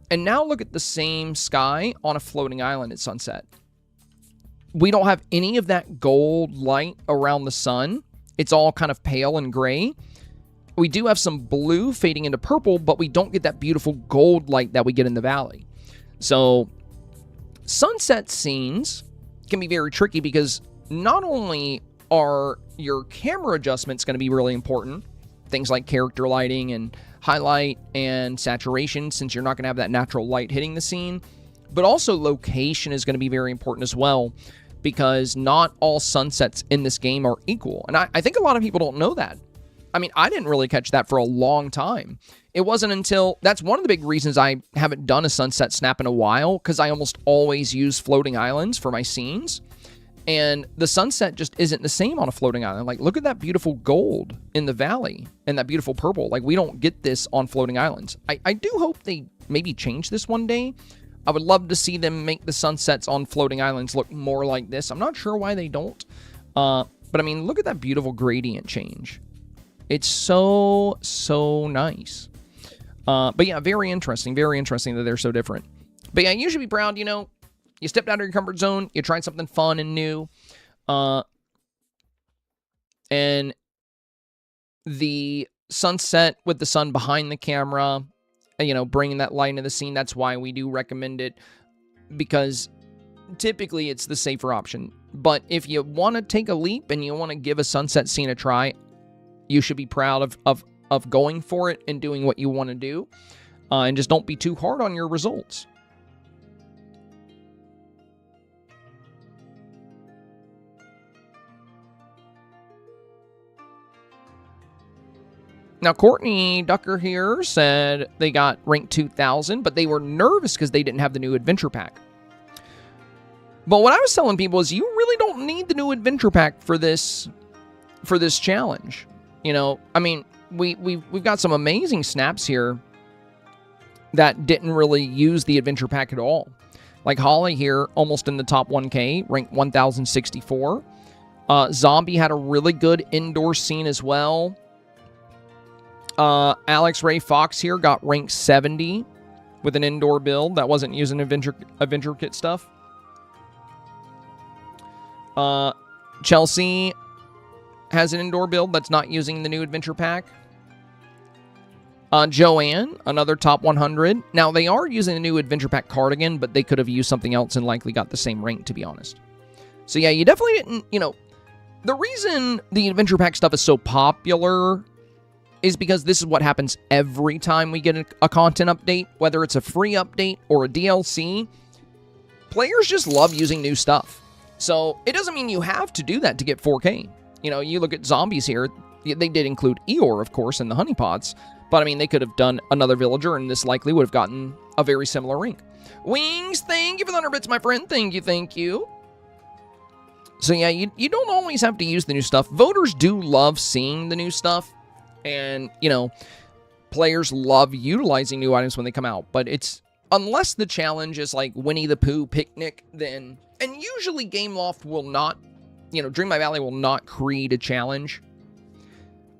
And now look at the same sky on a floating island at sunset. We don't have any of that gold light around the sun. It's all kind of pale and gray. We do have some blue fading into purple, but we don't get that beautiful gold light that we get in the valley. So sunset scenes can be very tricky because not only are your camera adjustments going to be really important, things like character lighting and highlight and saturation, since you're not going to have that natural light hitting the scene, but also location is going to be very important as well, because not all sunsets in this game are equal. And I think a lot of people don't know that. I mean, I didn't really catch that for a long time. It wasn't until, that's one of the big reasons I haven't done a sunset snap in a while, because I almost always use floating islands for my scenes. And the sunset just isn't the same on a floating island. Like, look at that beautiful gold in the valley and that beautiful purple. Like, we don't get this on floating islands. I do hope they maybe change this one day. I would love to see them make the sunsets on floating islands look more like this. I'm not sure why they don't. But I mean, look at that beautiful gradient change. It's so, so nice. But yeah, very interesting that they're so different. But yeah, you should be proud, you know. You stepped out of your comfort zone. You tried something fun and new. And the sunset with the sun behind the camera, you know, bringing that light into the scene, that's why we do recommend it. Because typically it's the safer option. But if you want to take a leap and you want to give a sunset scene a try, you should be proud of going for it and doing what you want to do. And just don't be too hard on your results. Now, Courtney Ducker here said they got ranked 2,000, but they were nervous because they didn't have the new adventure pack. But what I was telling people is you really don't need the new adventure pack for this challenge. You know, I mean, we've got some amazing snaps here that didn't really use the adventure pack at all. Like Holly here, almost in the top 1K, ranked 1,064. Zombie had a really good indoor scene as well. Alex Ray Fox here got ranked 70 with an indoor build that wasn't using adventure kit stuff. Chelsea has an indoor build that's not using the new adventure pack. Joanne, another top 100. Now, they are using the new adventure pack cardigan, but they could have used something else and likely got the same rank, to be honest. So yeah, you definitely didn't, you know, the reason the adventure pack stuff is so popular is because this is what happens every time we get a content update, whether it's a free update or a DLC. Players just love using new stuff. So it doesn't mean you have to do that to get 4K. You know, you look at zombies here, they did include Eeyore, of course, in the honeypots, but I mean, they could have done another villager, and this likely would have gotten a very similar rank. Wings, thank you for the 100 bits, my friend. Thank you, thank you. So yeah, you don't always have to use the new stuff. Voters do love seeing the new stuff. And, you know, players love utilizing new items when they come out. But it's, unless the challenge is like Winnie the Pooh Picnic, then, and usually Gameloft will not, you know, Dreamlight Valley will not create a challenge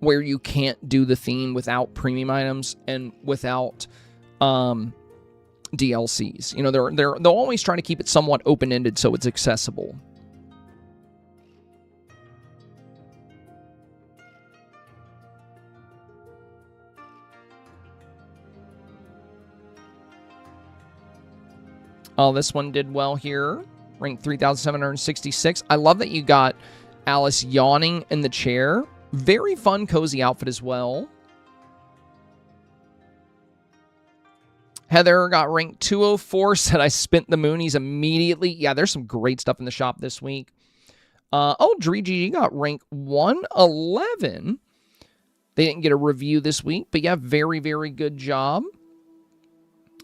where you can't do the theme without premium items and without DLCs. You know, they'll always try to keep it somewhat open-ended so it's accessible. Oh, this one did well here. Ranked 3,766. I love that you got Alice yawning in the chair. Very fun, cozy outfit as well. Heather got ranked 204, said I spent the Moonies immediately. Yeah, there's some great stuff in the shop this week. DreeGG got ranked 111. They didn't get a review this week, but yeah, very, very good job.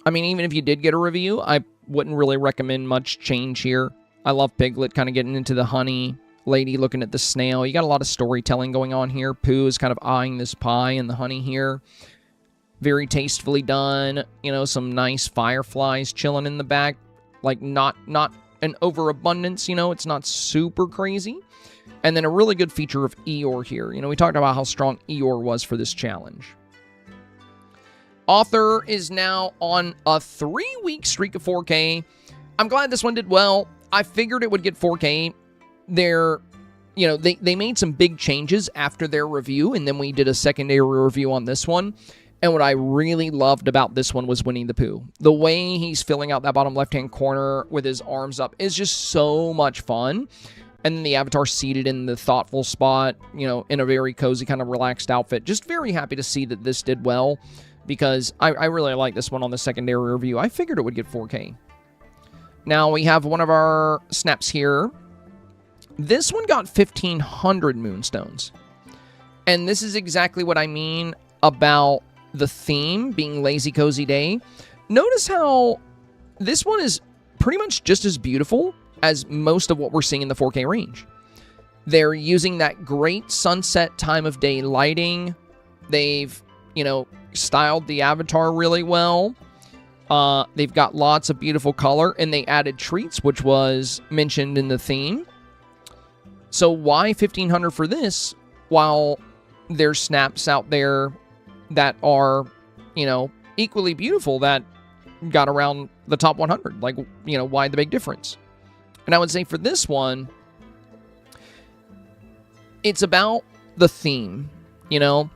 I mean, even if you did get a review, I wouldn't really recommend much change here. I love Piglet kind of getting into the honey. Lady looking at the snail. You got a lot of storytelling going on here. Pooh is kind of eyeing this pie and the honey here. Very tastefully done. You know, some nice fireflies chilling in the back. Like, not an overabundance, you know. It's not super crazy. And then a really good feature of Eeyore here. You know, we talked about how strong Eeyore was for this challenge. Author is now on a 3-week streak of 4K. I'm glad this one did well. I figured it would get 4K. They made some big changes after their review, and then we did a secondary review on this one. And what I really loved about this one was Winnie the Pooh. The way he's filling out that bottom left-hand corner with his arms up is just so much fun. And then the avatar seated in the thoughtful spot, you know, in a very cozy, kind of relaxed outfit. Just very happy to see that this did well, because I really like this one on the secondary review. I figured it would get 4K. Now we have one of our snaps here. This one got 1,500 moonstones. And this is exactly what I mean about the theme being Lazy Cozy Day. Notice how this one is pretty much just as beautiful as most of what we're seeing in the 4K range. They're using that great sunset time of day lighting. They've, you know, styled the avatar really well. They've got lots of beautiful color, and they added treats, which was mentioned in the theme. So why 1,500 for this, while there's snaps out there that are, you know, equally beautiful that got around the top 100? Like, you know, why the big difference? And I would say for this one, it's about the theme, you know.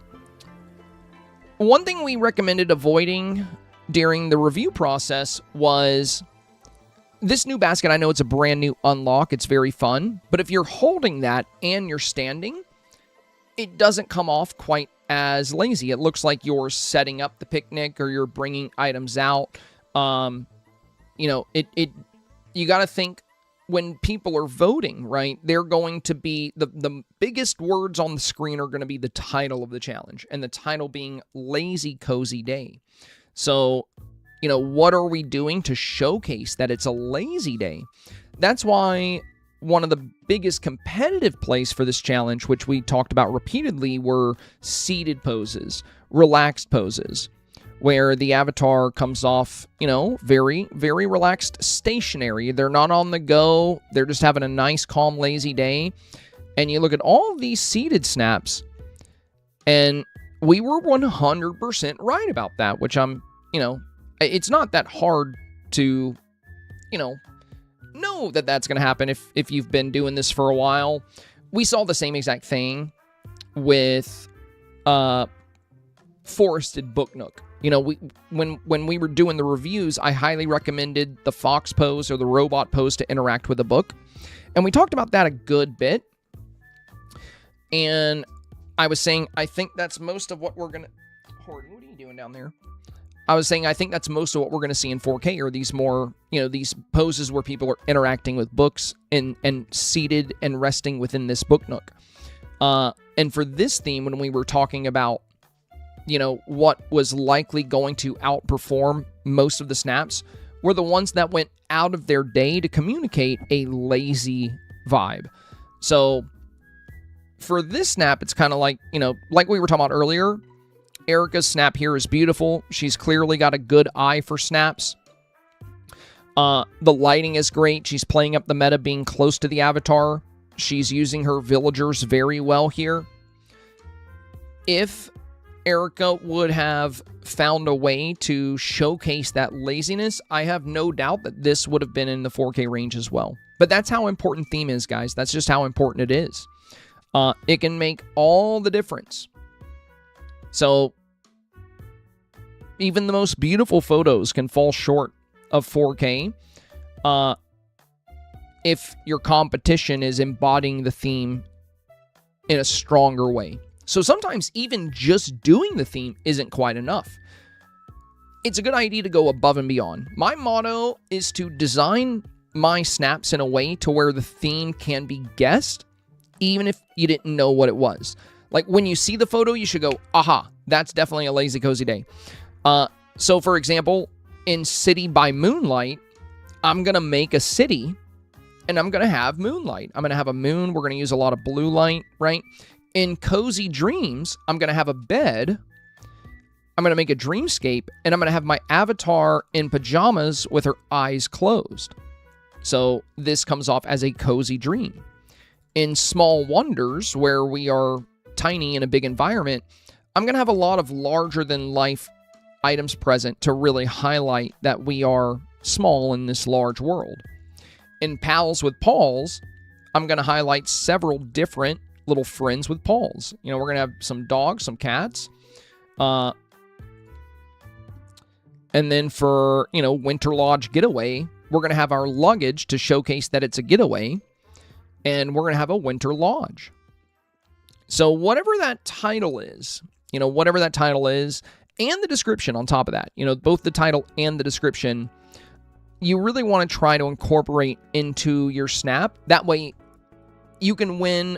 One thing we recommended avoiding during the review process was this new basket. I know it's a brand new unlock. It's very fun. But if you're holding that and you're standing, it doesn't come off quite as lazy. It looks like you're setting up the picnic or you're bringing items out. You know, you got to think when people are voting, right? They're going to be, the biggest words on the screen are going to be the title of the challenge, and the title being Lazy Cozy Day. So, you know, what are we doing to showcase that it's a lazy day? That's why one of the biggest competitive plays for this challenge, which we talked about repeatedly, were seated poses, relaxed poses, where the avatar comes off, you know, very, very relaxed, stationary. They're not on the go. They're just having a nice, calm, lazy day. And you look at all of these seated snaps, and we were 100% right about that, which I'm, you know, it's not that hard to, you know that that's going to happen if you've been doing this for a while. We saw the same exact thing with Forested Book Nook. You know, when we were doing the reviews, I highly recommended the fox pose or the robot pose to interact with a book. And we talked about that a good bit. And I was saying, I think that's most of what we're going to... Horton, what are you doing down there? I was saying, I think that's most of what we're going to see in 4K are these more, you know, these poses where people are interacting with books and seated and resting within this book nook. And for this theme, when we were talking about, you know, what was likely going to outperform most of the snaps, were the ones that went out of their day to communicate a lazy vibe. So for this snap, it's kind of like, you know, like we were talking about earlier, Erica's snap here is beautiful. She's clearly got a good eye for snaps. The lighting is great. She's playing up the meta being close to the avatar. She's using her villagers very well here. If Erica would have found a way to showcase that laziness, I have no doubt that this would have been in the 4K range as well. But that's how important theme is, guys. That's just how important it is. It can make all the difference. So, even the most beautiful photos can fall short of 4K if your competition is embodying the theme in a stronger way. So sometimes even just doing the theme isn't quite enough. It's a good idea to go above and beyond. My motto is to design my snaps in a way to where the theme can be guessed, even if you didn't know what it was. Like when you see the photo, you should go, aha, that's definitely a lazy cozy day. So for example, in City by Moonlight, I'm going to make a city and I'm going to have moonlight. I'm going to have a moon. We're going to use a lot of blue light, right? In Cozy Dreams, I'm going to have a bed. I'm going to make a dreamscape, and I'm going to have my avatar in pajamas with her eyes closed. So this comes off as a cozy dream. In Small Wonders, where we are tiny in a big environment, I'm going to have a lot of larger-than-life items present to really highlight that we are small in this large world. In Pals with Paws, I'm going to highlight several different little friends with paws. You know, we're going to have some dogs, some cats. And then for, you know, Winter Lodge Getaway, we're going to have our luggage to showcase that it's a getaway. And we're going to have a Winter Lodge. So whatever that title is, you know, whatever that title is, and the description on top of that, you know, both the title and the description, you really want to try to incorporate into your snap. That way you can win.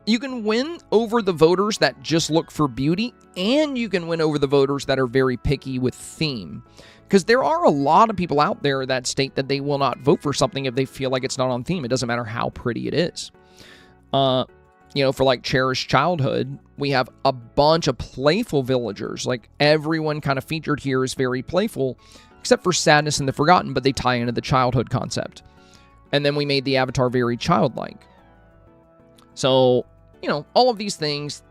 You can win over the voters that just look for beauty, and you can win over the voters that are very picky with theme. Because there are a lot of people out there that state that they will not vote for something if they feel like it's not on theme. It doesn't matter how pretty it is. You know, for like Cherished Childhood, we have a bunch of playful villagers. Like everyone kind of featured here is very playful, except for Sadness and the Forgotten, but they tie into the childhood concept. And then we made the avatar very childlike. So, you know, all of these things,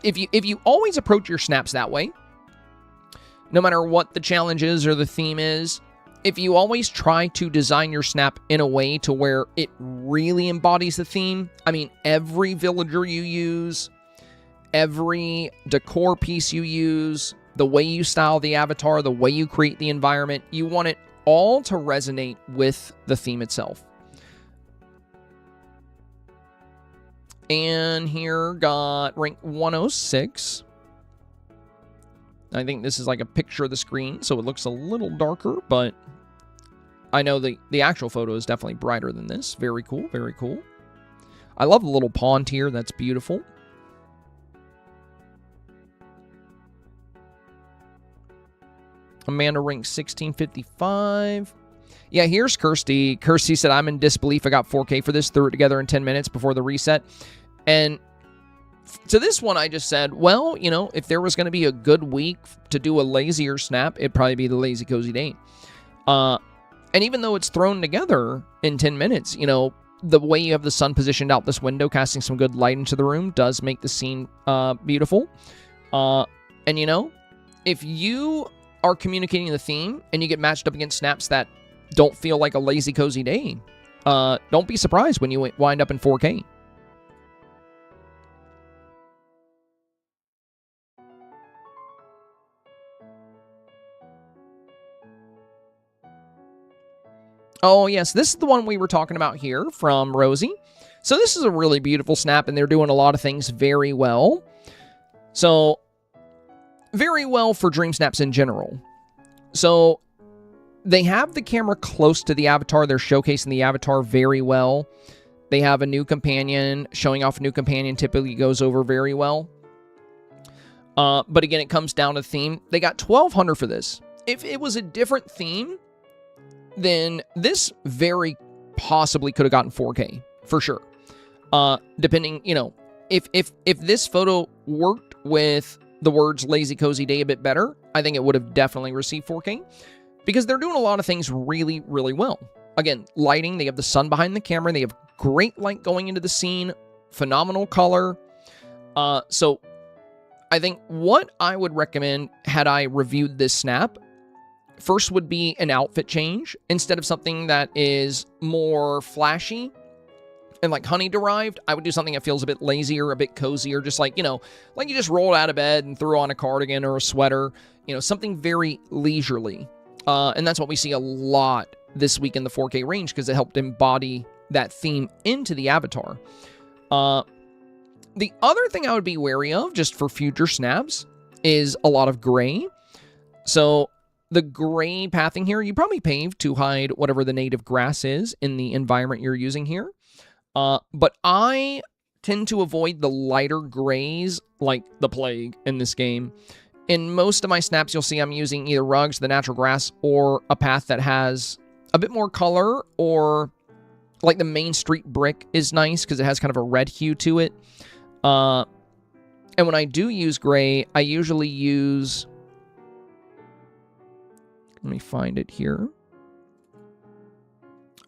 if you always approach your snaps that way, no matter what the challenge is or the theme is, if you always try to design your snap in a way to where it really embodies the theme, I mean, every villager you use, every decor piece you use, the way you style the avatar, the way you create the environment, you want it all to resonate with the theme itself. And here got rank 106. I think this is like a picture of the screen, so it looks a little darker, but I know the actual photo is definitely brighter than this. Very cool, very cool. I love the little pond here. That's beautiful. Amanda ranked 1655. Yeah, here's Kirsty. Kirsty said, I'm in disbelief. I got 4K for this. Threw it together in 10 minutes before the reset. And to this one, I just said, well, you know, if there was going to be a good week to do a lazier snap, it'd probably be the Lazy Cozy Day. And even though it's thrown together in 10 minutes, you know, the way you have the sun positioned out this window, casting some good light into the room, does make the scene beautiful. And, you know, if you are communicating the theme and you get matched up against snaps that don't feel like a Lazy Cozy Day, don't be surprised when you wind up in 4K. Oh, yes, this is the one we were talking about here from Rosie. So this is a really beautiful snap, and they're doing a lot of things very well. So, very well for Dream Snaps in general. So, they have the camera close to the avatar. They're showcasing the avatar very well. They have a new companion. Showing off a new companion typically goes over very well. But again, it comes down to theme. They got 1,200 for this. If it was a different theme, then this very possibly could have gotten 4K, for sure. Depending, you know, if this photo worked with the words Lazy Cozy Day a bit better, I think it would have definitely received 4K, because they're doing a lot of things really, really well. Again, lighting, they have the sun behind the camera, they have great light going into the scene, phenomenal color. So I think what I would recommend had I reviewed this snap, first would be an outfit change. Instead of something that is more flashy and like honey derived, I would do something that feels a bit lazier, a bit cozier, just like, you know, like you just rolled out of bed and threw on a cardigan or a sweater, you know, something very leisurely. And that's what we see a lot this week in the 4K range because it helped embody that theme into the avatar. The other thing I would be wary of, just for future snaps, is a lot of gray. So the gray pathing here, you probably paved to hide whatever the native grass is in the environment you're using here. But I tend to avoid the lighter grays like the plague in this game. In most of my snaps, you'll see I'm using either rugs, the natural grass, or a path that has a bit more color, or like the main street brick is nice because it has kind of a red hue to it. And when I do use gray, I usually use... Let me find it here.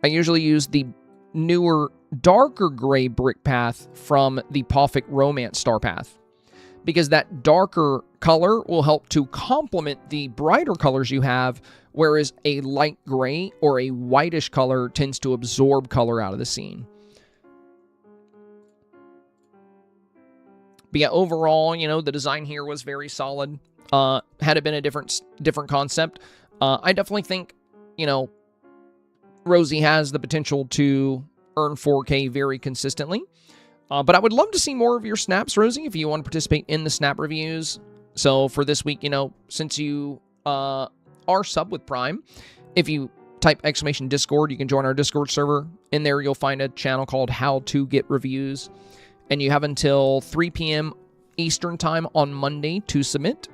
I usually use the newer, darker gray brick path from the Perfect Romance StarPath, because that darker color will help to complement the brighter colors you have, whereas a light gray or a whitish color tends to absorb color out of the scene. But yeah, overall, you know, the design here was very solid. Had it been a different concept, I definitely think, you know, Rosie has the potential to earn 4K very consistently. But I would love to see more of your snaps, Rosie, if you want to participate in the snap reviews. So for this week, you know, since you are sub with Prime, if you type !Discord, you can join our Discord server. In there, you'll find a channel called How to Get Reviews. And you have until 3 p.m. Eastern Time on Monday to submit.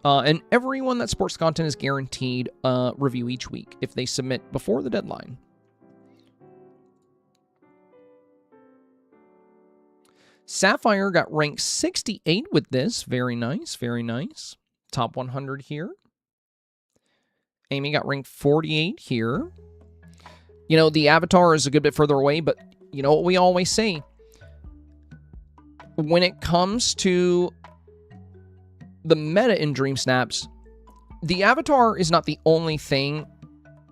And everyone that supports content is guaranteed a review each week if they submit before the deadline. Sapphire got ranked 68 with this. Very nice, very nice. Top 100 here. Amy got ranked 48 here. You know, the avatar is a good bit further away, but you know what we always say? When it comes to the meta in Dreamsnaps, the avatar is not the only thing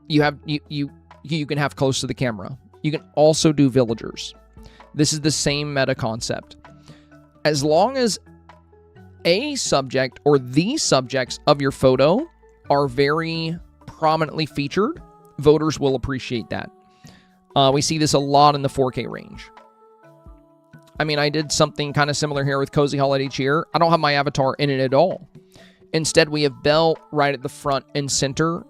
you can have close to the camera. You can also do villagers. This is the same meta concept. As long as a subject or the subjects of your photo are very prominently featured, voters will appreciate that. We see this a lot in the 4K range. I mean, I did something kind of similar here with Cozy Holiday Cheer. I don't have my avatar in it at all. Instead, we have Belle right at the front and center,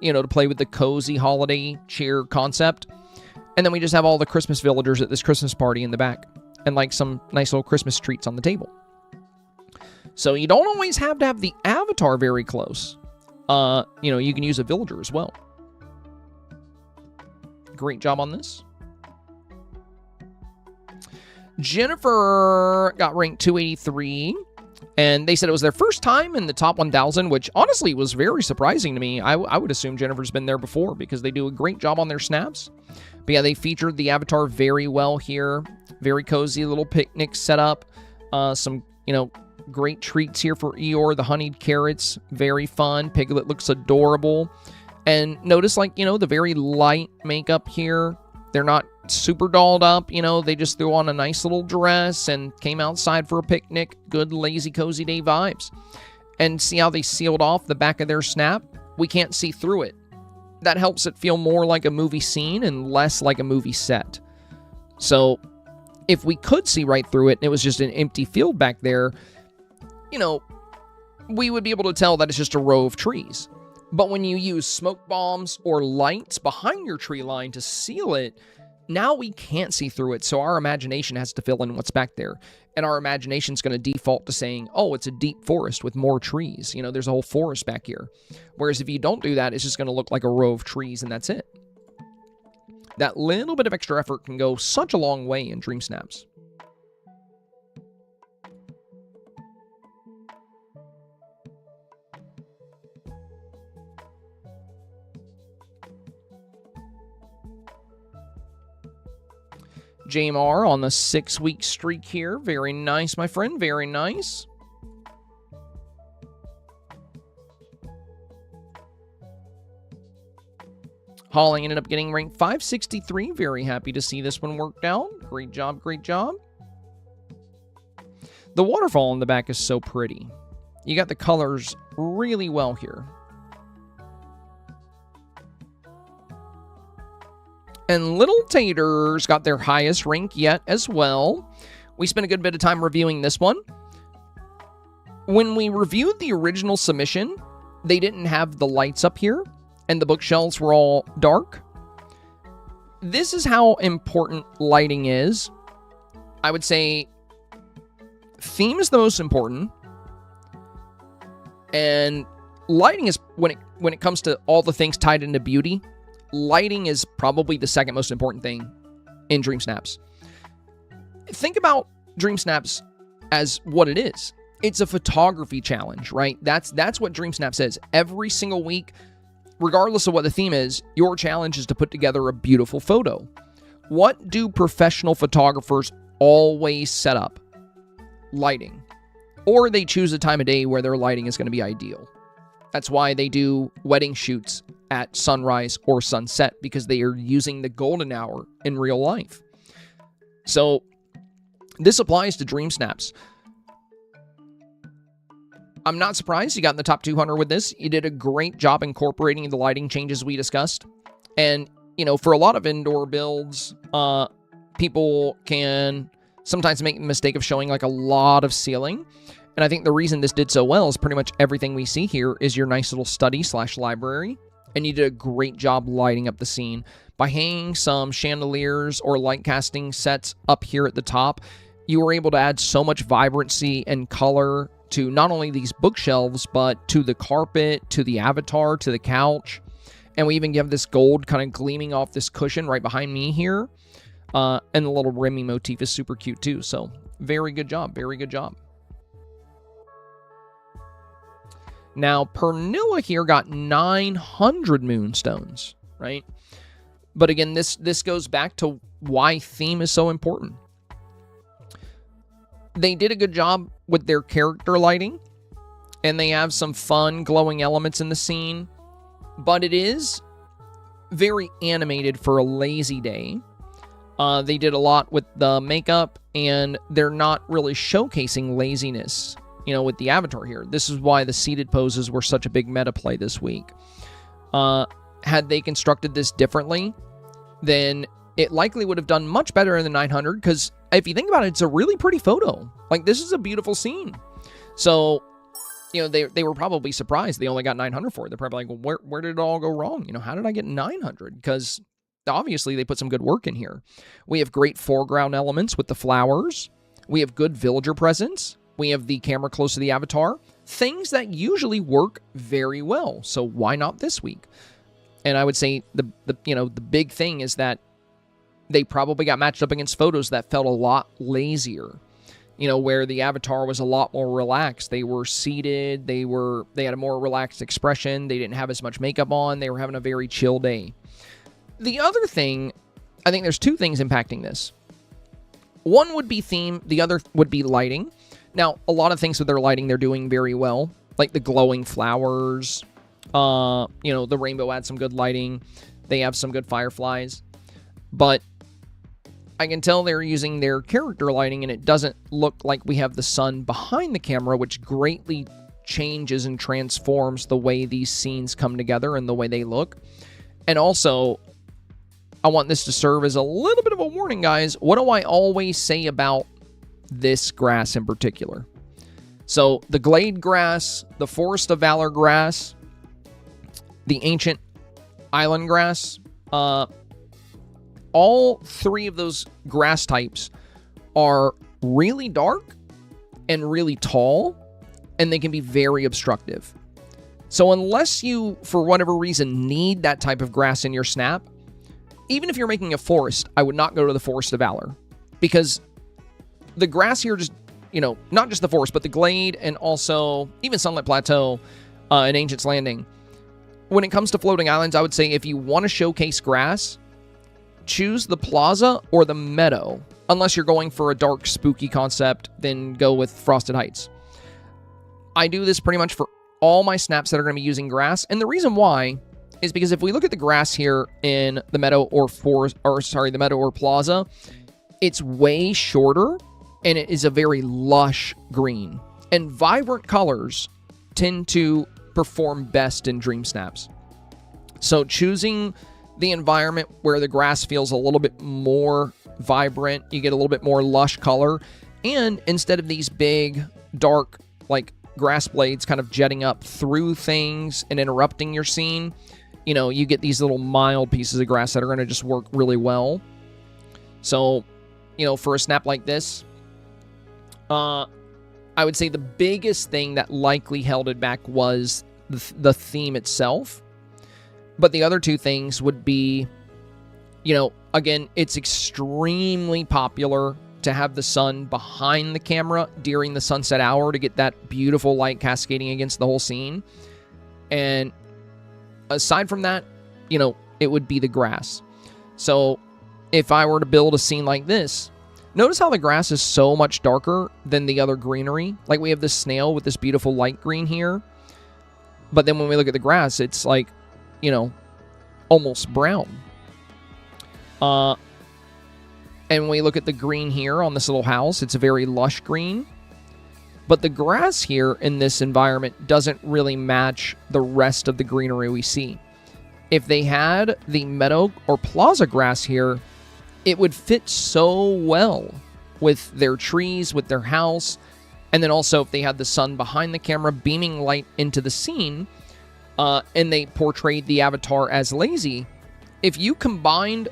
you know, to play with the Cozy Holiday Cheer concept. And then we just have all the Christmas villagers at this Christmas party in the back, and like some nice little Christmas treats on the table. So you don't always have to have the avatar very close. You know, you can use a villager as well. Great job on this. Jennifer got ranked 283, and they said it was their first time in the top 1,000, which honestly was very surprising to me. I would assume Jennifer's been there before because they do a great job on their snaps. But yeah, they featured the avatar very well here. Very cozy little picnic setup. Some, you know, great treats here for Eeyore. The honeyed carrots, very fun. Piglet looks adorable. And notice, like, you know, the very light makeup here. They're not super dolled up, you know, they just threw on a nice little dress and came outside for a picnic. Good, lazy, cozy day vibes. And see how they sealed off the back of their snap? We can't see through it. That helps it feel more like a movie scene and less like a movie set. So, if we could see right through it and it was just an empty field back there, you know, we would be able to tell that it's just a row of trees. But when you use smoke bombs or lights behind your tree line to seal it, now we can't see through it, so our imagination has to fill in what's back there. And our imagination's going to default to saying, oh, it's a deep forest with more trees. You know, there's a whole forest back here. Whereas if you don't do that, it's just going to look like a row of trees, and that's it. That little bit of extra effort can go such a long way in Dreamsnaps. JMR on the 6-week streak here. Very nice, my friend. Very nice. Holly ended up getting ranked 563. Very happy to see this one worked out. Great job, great job. The waterfall in the back is so pretty. You got the colors really well here. And Little Taters got their highest rank yet as well. We spent a good bit of time reviewing this one. When we reviewed the original submission, they didn't have the lights up here, and the bookshelves were all dark. This is how important lighting is. I would say theme is the most important, and lighting is, when it comes to all the things tied into beauty, lighting is probably the second most important thing in Dreamsnaps. Think about Dreamsnaps as what it is. It's a photography challenge, right? That's what Dreamsnaps is. Every single week, regardless of what the theme is, your challenge is to put together a beautiful photo. What do professional photographers always set up? Lighting. Or they choose a time of day where their lighting is going to be ideal. That's why they do wedding shoots at sunrise or sunset, because they are using the golden hour in real life. So this applies to Dreamsnaps. I'm not surprised you got in the top 200 with this. You did a great job incorporating the lighting changes we discussed. And, you know, for a lot of indoor builds, people can sometimes make the mistake of showing like a lot of ceiling. And I think the reason this did so well is pretty much everything we see here is your nice little study/library. And you did a great job lighting up the scene by hanging some chandeliers or light casting sets up here at the top. You were able to add so much vibrancy and color to not only these bookshelves, but to the carpet, to the avatar, to the couch. And we even have this gold kind of gleaming off this cushion right behind me here. And the little Remy motif is super cute too. So very good job. Very good job. Now, Pernilla here got 900 moonstones, right? But again, this goes back to why theme is so important. They did a good job with their character lighting, and they have some fun glowing elements in the scene, but it is very animated for a lazy day. They did a lot with the makeup, and they're not really showcasing laziness, you know, with the avatar here. This is why the seated poses were such a big meta play this week. Had they constructed this differently, then it likely would have done much better in the 900, because if you think about it, it's a really pretty photo. Like, this is a beautiful scene. So, you know, they were probably surprised they only got 900 for it. They're probably like, well, where did it all go wrong? You know, how did I get 900? Because obviously they put some good work in here. We have great foreground elements with the flowers. We have good villager presence. We have the camera close to the avatar. Things that usually work very well. So why not this week? And I would say the big thing is that they probably got matched up against photos that felt a lot lazier. You know, where the avatar was a lot more relaxed. They were seated. They had a more relaxed expression. They didn't have as much makeup on. They were having a very chill day. The other thing, I think there's two things impacting this. One would be theme. The other would be lighting. Now, a lot of things with their lighting, they're doing very well. Like the glowing flowers. You know, the rainbow adds some good lighting. They have some good fireflies. But I can tell they're using their character lighting, and it doesn't look like we have the sun behind the camera, which greatly changes and transforms the way these scenes come together and the way they look. And also, I want this to serve as a little bit of a warning, guys. What do I always say about this grass in particular? So, the Glade grass, the Forest of Valor grass, the Ancient Island grass, all three of those grass types are really dark and really tall, and they can be very obstructive. So unless you, for whatever reason, need that type of grass in your snap, even if you're making a forest, I would not go to the Forest of Valor, because the grass here just, you know, not just the forest, but the Glade and also even Sunlit Plateau and Ancient's Landing. When it comes to floating islands, I would say if you want to showcase grass, choose the plaza or the meadow. Unless you're going for a dark, spooky concept, then go with Frosted Heights. I do this pretty much for all my snaps that are going to be using grass. And the reason why is because if we look at the grass here in the meadow or the meadow or plaza, it's way shorter and it is a very lush green. And vibrant colors tend to perform best in Dreamsnaps. So choosing the environment where the grass feels a little bit more vibrant. You get a little bit more lush color. And instead of these big, dark, like grass blades kind of jetting up through things and interrupting your scene, you know, you get these little mild pieces of grass that are going to just work really well. So, you know, for a snap like this, I would say the biggest thing that likely held it back was the theme itself. But the other two things would be, you know, again, it's extremely popular to have the sun behind the camera during the sunset hour to get that beautiful light cascading against the whole scene. And aside from that, you know, it would be the grass. So if I were to build a scene like this, notice how the grass is so much darker than the other greenery. Like we have this snail with this beautiful light green here. But then when we look at the grass, it's like, you know, almost brown. And when we look at the green here on this little house, it's a very lush green. But the grass here in this environment doesn't really match the rest of the greenery we see. If they had the meadow or plaza grass here, it would fit so well with their trees, with their house. And then also if they had the sun behind the camera beaming light into the scene, and they portrayed the avatar as lazy, if you combined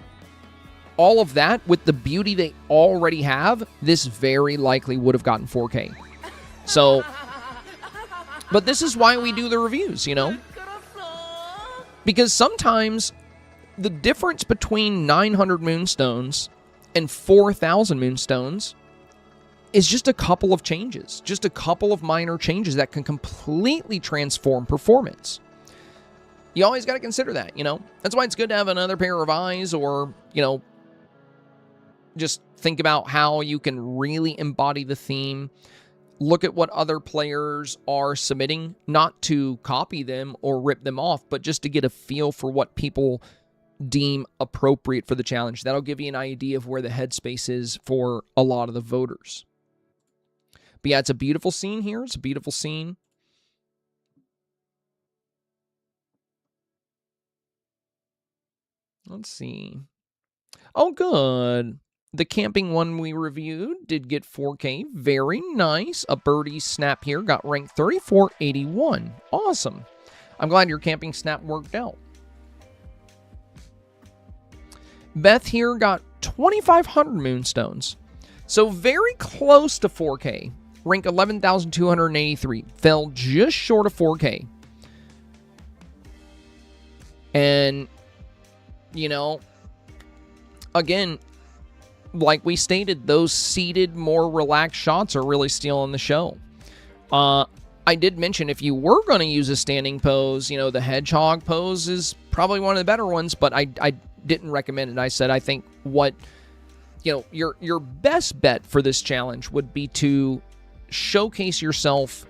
all of that with the beauty they already have, this very likely would have gotten 4K. So, but this is why we do the reviews, you know? Because sometimes the difference between 900 moonstones and 4,000 moonstones is just a couple of changes, just a couple of minor changes that can completely transform performance. You always got to consider that, you know? That's why it's good to have another pair of eyes, or, you know, just think about how you can really embody the theme. Look at what other players are submitting, not to copy them or rip them off, but just to get a feel for what people deem appropriate for the challenge. That'll give you an idea of where the headspace is for a lot of the voters. But yeah, it's a beautiful scene here. It's a beautiful scene. Let's see. Oh, good. The camping one we reviewed did get 4K. Very nice. A birdie snap here got ranked 3481. Awesome. I'm glad your camping snap worked out. Beth here got 2,500 moonstones. So very close to 4K. Rank 11,283. Fell just short of 4K. And, you know, again, like we stated, those seated, more relaxed shots are really stealing the show. I did mention if you were going to use a standing pose, you know, the hedgehog pose is probably one of the better ones, but I didn't recommend it. I said I think what, you know, your best bet for this challenge would be to showcase yourself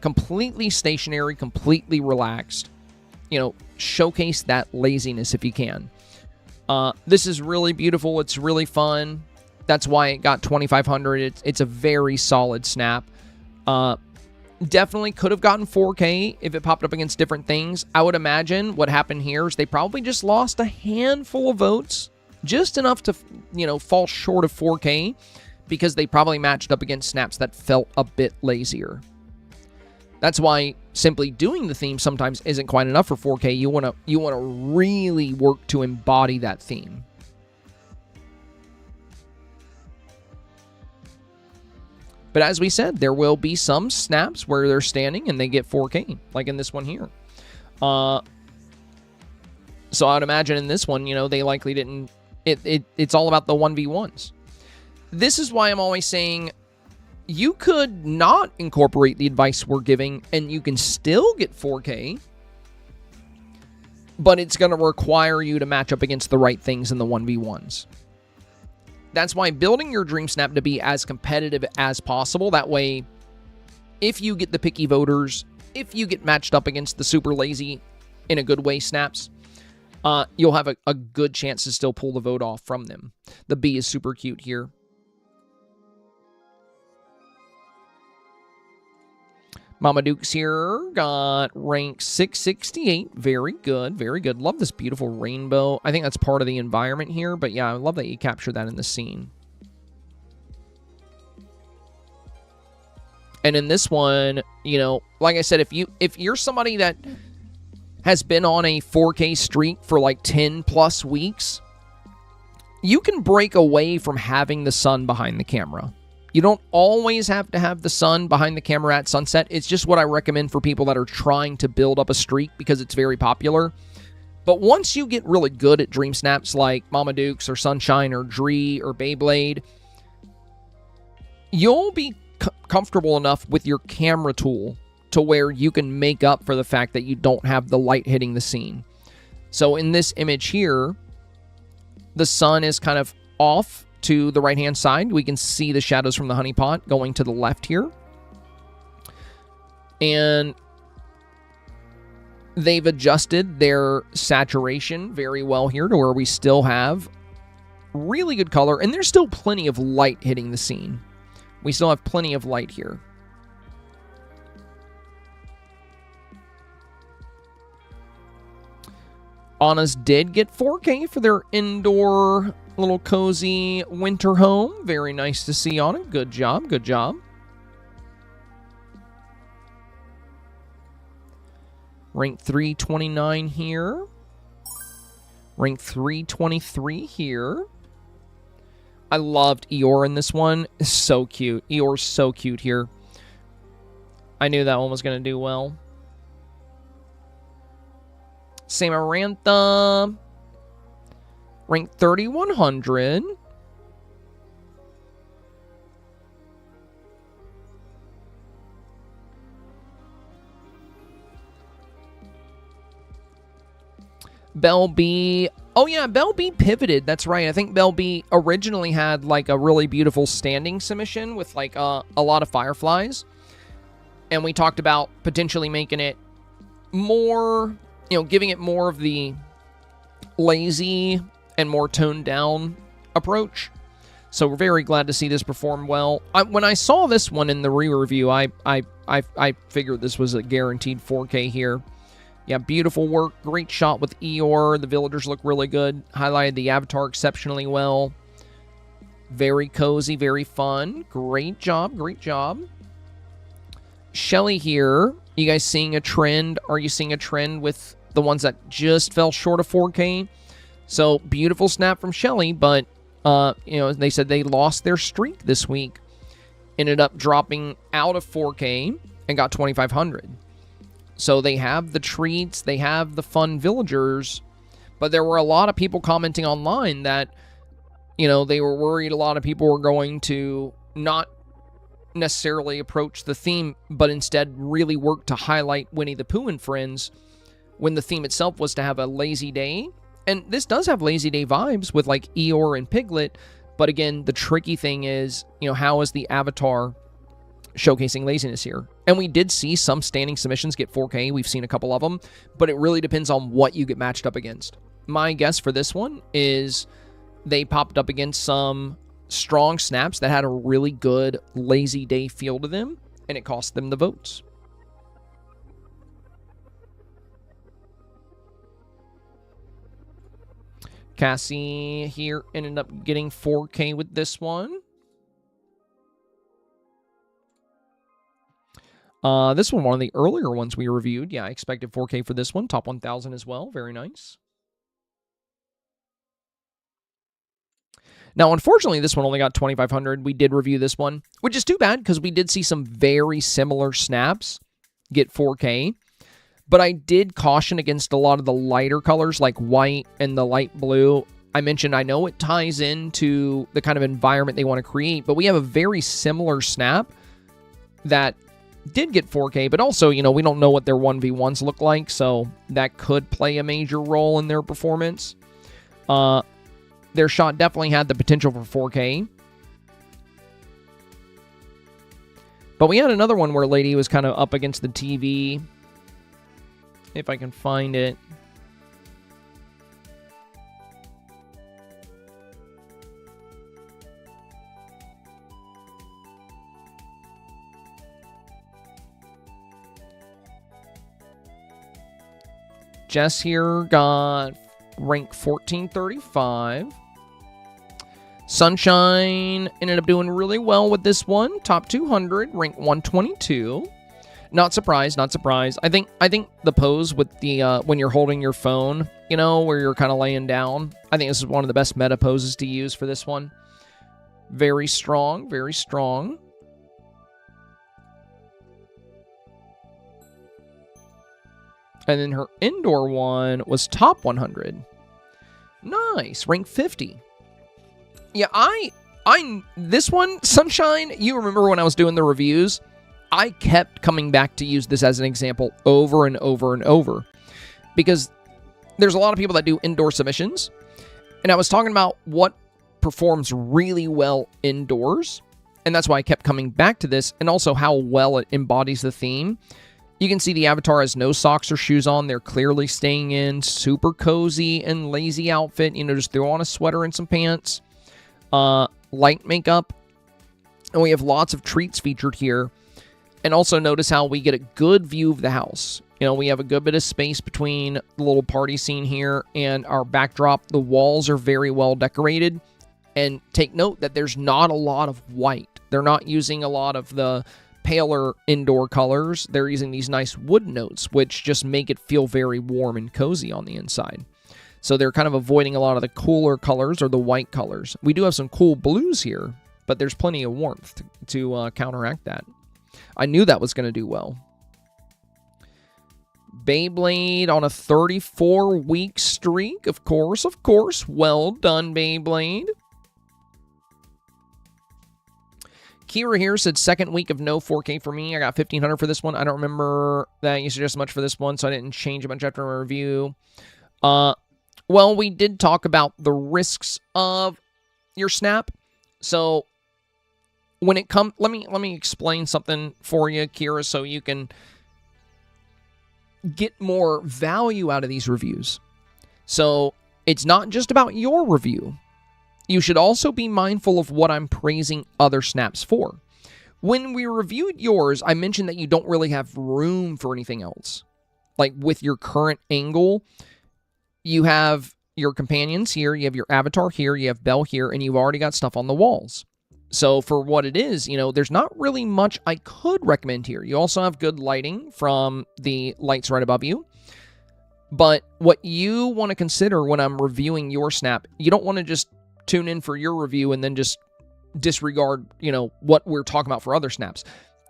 completely stationary, completely relaxed. You know, showcase that laziness if you can. This is really beautiful. It's really fun. That's why it got 2,500. It's a very solid snap. Definitely could have gotten 4K if it popped up against different things. I would imagine what happened here is they probably just lost a handful of votes, just enough to, you know, fall short of 4K, because they probably matched up against snaps that felt a bit lazier. That's why simply doing the theme sometimes isn't quite enough for 4K. You want to really work to embody that theme. But as we said, there will be some snaps where they're standing and they get 4K, like in this one here. So I would imagine in this one, you know, they likely didn't. It's all about the 1v1s. This is why I'm always saying you could not incorporate the advice we're giving and you can still get 4K, but it's going to require you to match up against the right things in the 1v1s. That's why building your Dream Snap to be as competitive as possible. That way, if you get the picky voters, if you get matched up against the super lazy, in a good way, snaps, you'll have a good chance to still pull the vote off from them. The bee is super cute here. Mama Duke's here, got rank 668. Very good, very good. Love this beautiful rainbow. I think that's part of the environment here, but yeah, I love that you captured that in the scene. And in this one, you know, like I said, if you're somebody that has been on a 4K streak for like 10 plus weeks, you can break away from having the sun behind the camera. You don't always have to have the sun behind the camera at sunset. It's just what I recommend for people that are trying to build up a streak because it's very popular. But once you get really good at dream snaps like Mama Duke's or Sunshine or Dree or Beyblade, you'll be comfortable enough with your camera tool to where you can make up for the fact that you don't have the light hitting the scene. So in this image here, the sun is kind of off to the right-hand side. We can see the shadows from the honey pot going to the left here. And they've adjusted their saturation very well here to where we still have really good color, and there's still plenty of light hitting the scene. We still have plenty of light here. Anna's did get 4K for their indoor little cozy winter home. Very nice to see, Anna. Good job, good job. Rank 329 here. Rank 323 here. I loved Eeyore in this one. So cute. Eeyore's so cute here. I knew that one was going to do well. Samarantha. Rank 3100. Bell B. Oh yeah, Bell B pivoted. That's right. I think Bell B originally had like a really beautiful standing submission with like a lot of fireflies. And we talked about potentially making it more, you know, giving it more of the lazy and more toned down approach. So we're very glad to see this perform well. When I saw this one in the re-review, I figured this was a guaranteed 4K here. Yeah, beautiful work. Great shot with Eeyore. The villagers look really good. Highlighted the avatar exceptionally well. Very cozy, very fun. Great job, great job. Shelly here. You guys seeing a trend? Are you seeing a trend with the ones that just fell short of 4K? So, beautiful snap from Shelly, but, you know, they said they lost their streak this week. Ended up dropping out of 4K and got 2,500. So they have the treats, they have the fun villagers, but there were a lot of people commenting online that, you know, they were worried a lot of people were going to not necessarily approach the theme, but instead really work to highlight Winnie the Pooh and Friends when the theme itself was to have a lazy day. And this does have lazy day vibes with like Eeyore and Piglet, but again, the tricky thing is, you know, how is the avatar showcasing laziness here? And we did see some standing submissions get 4K. We've seen a couple of them, but it really depends on what you get matched up against. My guess for this one is they popped up against some strong snaps that had a really good lazy day feel to them, and it cost them the votes. Cassie here ended up getting 4K with this one. This one of the earlier ones we reviewed. Yeah, I expected 4K for this one. Top 1,000 as well. Very nice. Now, unfortunately, this one only got 2,500. We did review this one, which is too bad because we did see some very similar snaps get 4K. But I did caution against a lot of the lighter colors like white and the light blue. I mentioned I know it ties into the kind of environment they want to create, but we have a very similar snap that did get 4K, but also, you know, we don't know what their 1v1s look like, so that could play a major role in their performance. Their shot definitely had the potential for 4K. But we had another one where Lady was kind of up against the TV. If I can find it. Jess here got rank 1435. Sunshine ended up doing really well with this one. Top 200, rank 122. Not surprised, not surprised. I think the pose with the when you're holding your phone, you know, where you're kind of laying down, I think this is one of the best meta poses to use for this one. Very strong, very strong. And then her indoor one was top 100. Nice, rank 50. Yeah, this one, Sunshine, you remember when I was doing the reviews, I kept coming back to use this as an example over and over and over. Because there's a lot of people that do indoor submissions, and I was talking about what performs really well indoors, and that's why I kept coming back to this, and also how well it embodies the theme. You can see the avatar has no socks or shoes on. They're clearly staying in. Super cozy and lazy outfit. You know, just throw on a sweater and some pants. Light makeup. And we have lots of treats featured here. And also notice how we get a good view of the house. You know, we have a good bit of space between the little party scene here and our backdrop. The walls are very well decorated. And take note that there's not a lot of white. They're not using a lot of the paler indoor colors. They're using these nice wood notes, which just make it feel very warm and cozy on the inside. So they're kind of avoiding a lot of the cooler colors or the white colors. We do have some cool blues here, but there's plenty of warmth to counteract that. I knew that was going to do well. Beyblade on a 34-week streak. Of course, of course. Well done, Beyblade. Kira here said second week of no 4K for me. I got 1,500 for this one. I don't remember that you suggested much for this one, so I didn't change a bunch after my review. Well, we did talk about the risks of your snap. So when it comes, let me explain something for you, Kira, so you can get more value out of these reviews. So it's not just about your review. You should also be mindful of what I'm praising other snaps for. When we reviewed yours, I mentioned that you don't really have room for anything else. Like with your current angle, you have your companions here, you have your avatar here, you have Belle here, and you've already got stuff on the walls. So for what it is, you know, there's not really much I could recommend here. You also have good lighting from the lights right above you. But what you want to consider when I'm reviewing your snap, you don't want to just tune in for your review and then just disregard, you know, what we're talking about for other snaps.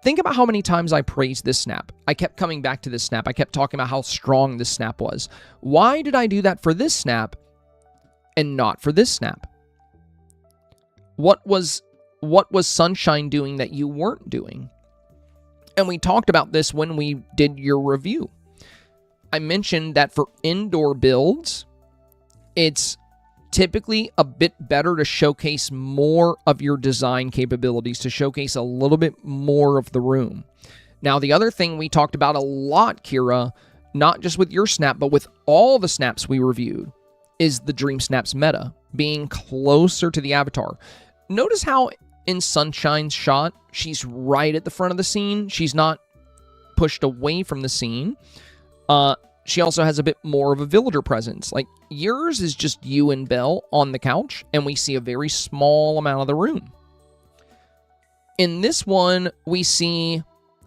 Think about how many times I praised this snap. I kept coming back to this snap. I kept talking about how strong this snap was. Why did I do that for this snap and not for this snap? What was Sunshine doing that you weren't doing? And we talked about this when we did your review. I mentioned that for indoor builds, it's typically a bit better to showcase more of your design capabilities, to showcase a little bit more of the room. Now, the other thing we talked about a lot, Kira, not just with your snap, but with all the snaps we reviewed, is the Dreamsnaps meta, being closer to the avatar. Notice how in Sunshine's shot, she's right at the front of the scene. She's not pushed away from the scene. She also has a bit more of a villager presence. Like, yours is just you and Belle on the couch, and we see a very small amount of the room. In this one, we see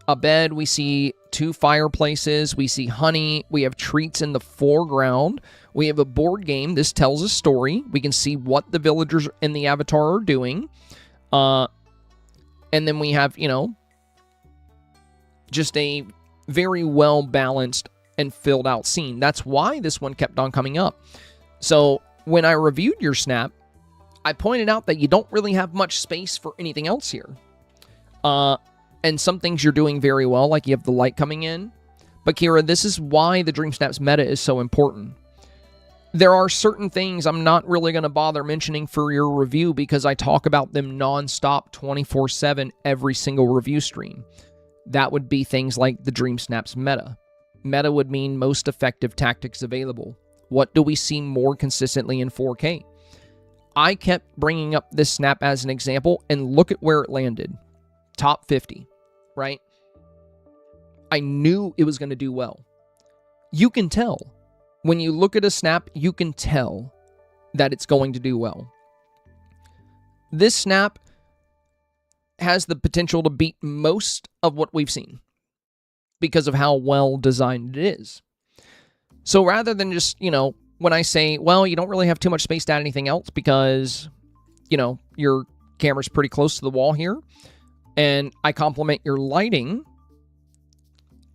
a bed, we see 2 fireplaces, we see honey, we have treats in the foreground, we have a board game. This tells a story. We can see what the villagers in the avatar are doing. And then we have, you know, just a very well-balanced and filled out scene. That's why this one kept on coming up. So when I reviewed your snap, I pointed out that you don't really have much space for anything else here. And some things you're doing very well, like you have the light coming in. But Kira, this is why the Dreamsnaps meta is so important. There are certain things I'm not really going to bother mentioning for your review because I talk about them nonstop 24/7 every single review stream. That would be things like the Dreamsnaps meta. Meta would mean most effective tactics available. What do we see more consistently in 4K? I kept bringing up this snap as an example, and look at where it landed. Top 50, right? I knew it was going to do well. You can tell. when you look at a snap, you can tell that it's going to do well. This snap has the potential to beat most of what we've seen because of how well designed it is. So rather than just, when I say, well, you don't really have too much space to add anything else because, your camera's pretty close to the wall here, and I compliment your lighting,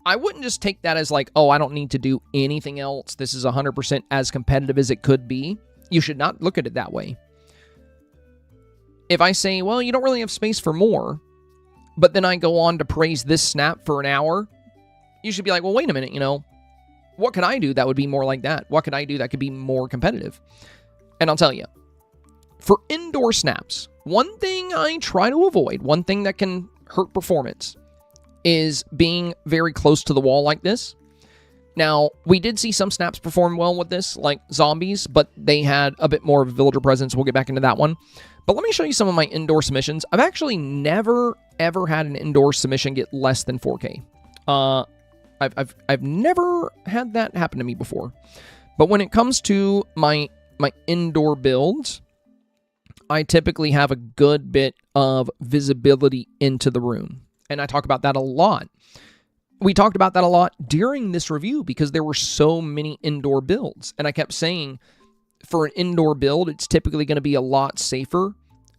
I wouldn't just take that as like, oh, I don't need to do anything else. This is 100% as competitive as it could be. You should not look at it that way. If I say, well, you don't really have space for more, but then I go on to praise this snap for an hour, you should be like, well, wait a minute, what could I do that would be more like that? What could I do that could be more competitive? And I'll tell you, for indoor snaps, one thing I try to avoid, one thing that can hurt performance, is being very close to the wall like this. Now, we did see some snaps perform well with this, like zombies, but they had a bit more of a villager presence. We'll get back into that one. But let me show you some of my indoor submissions. I've actually never, ever had an indoor submission get less than 4K. I've never had that happen to me before. But when it comes to my indoor builds, I typically have a good bit of visibility into the room. And I talk about that a lot. We talked about that a lot during this review because there were so many indoor builds. And I kept saying, for an indoor build, it's typically going to be a lot safer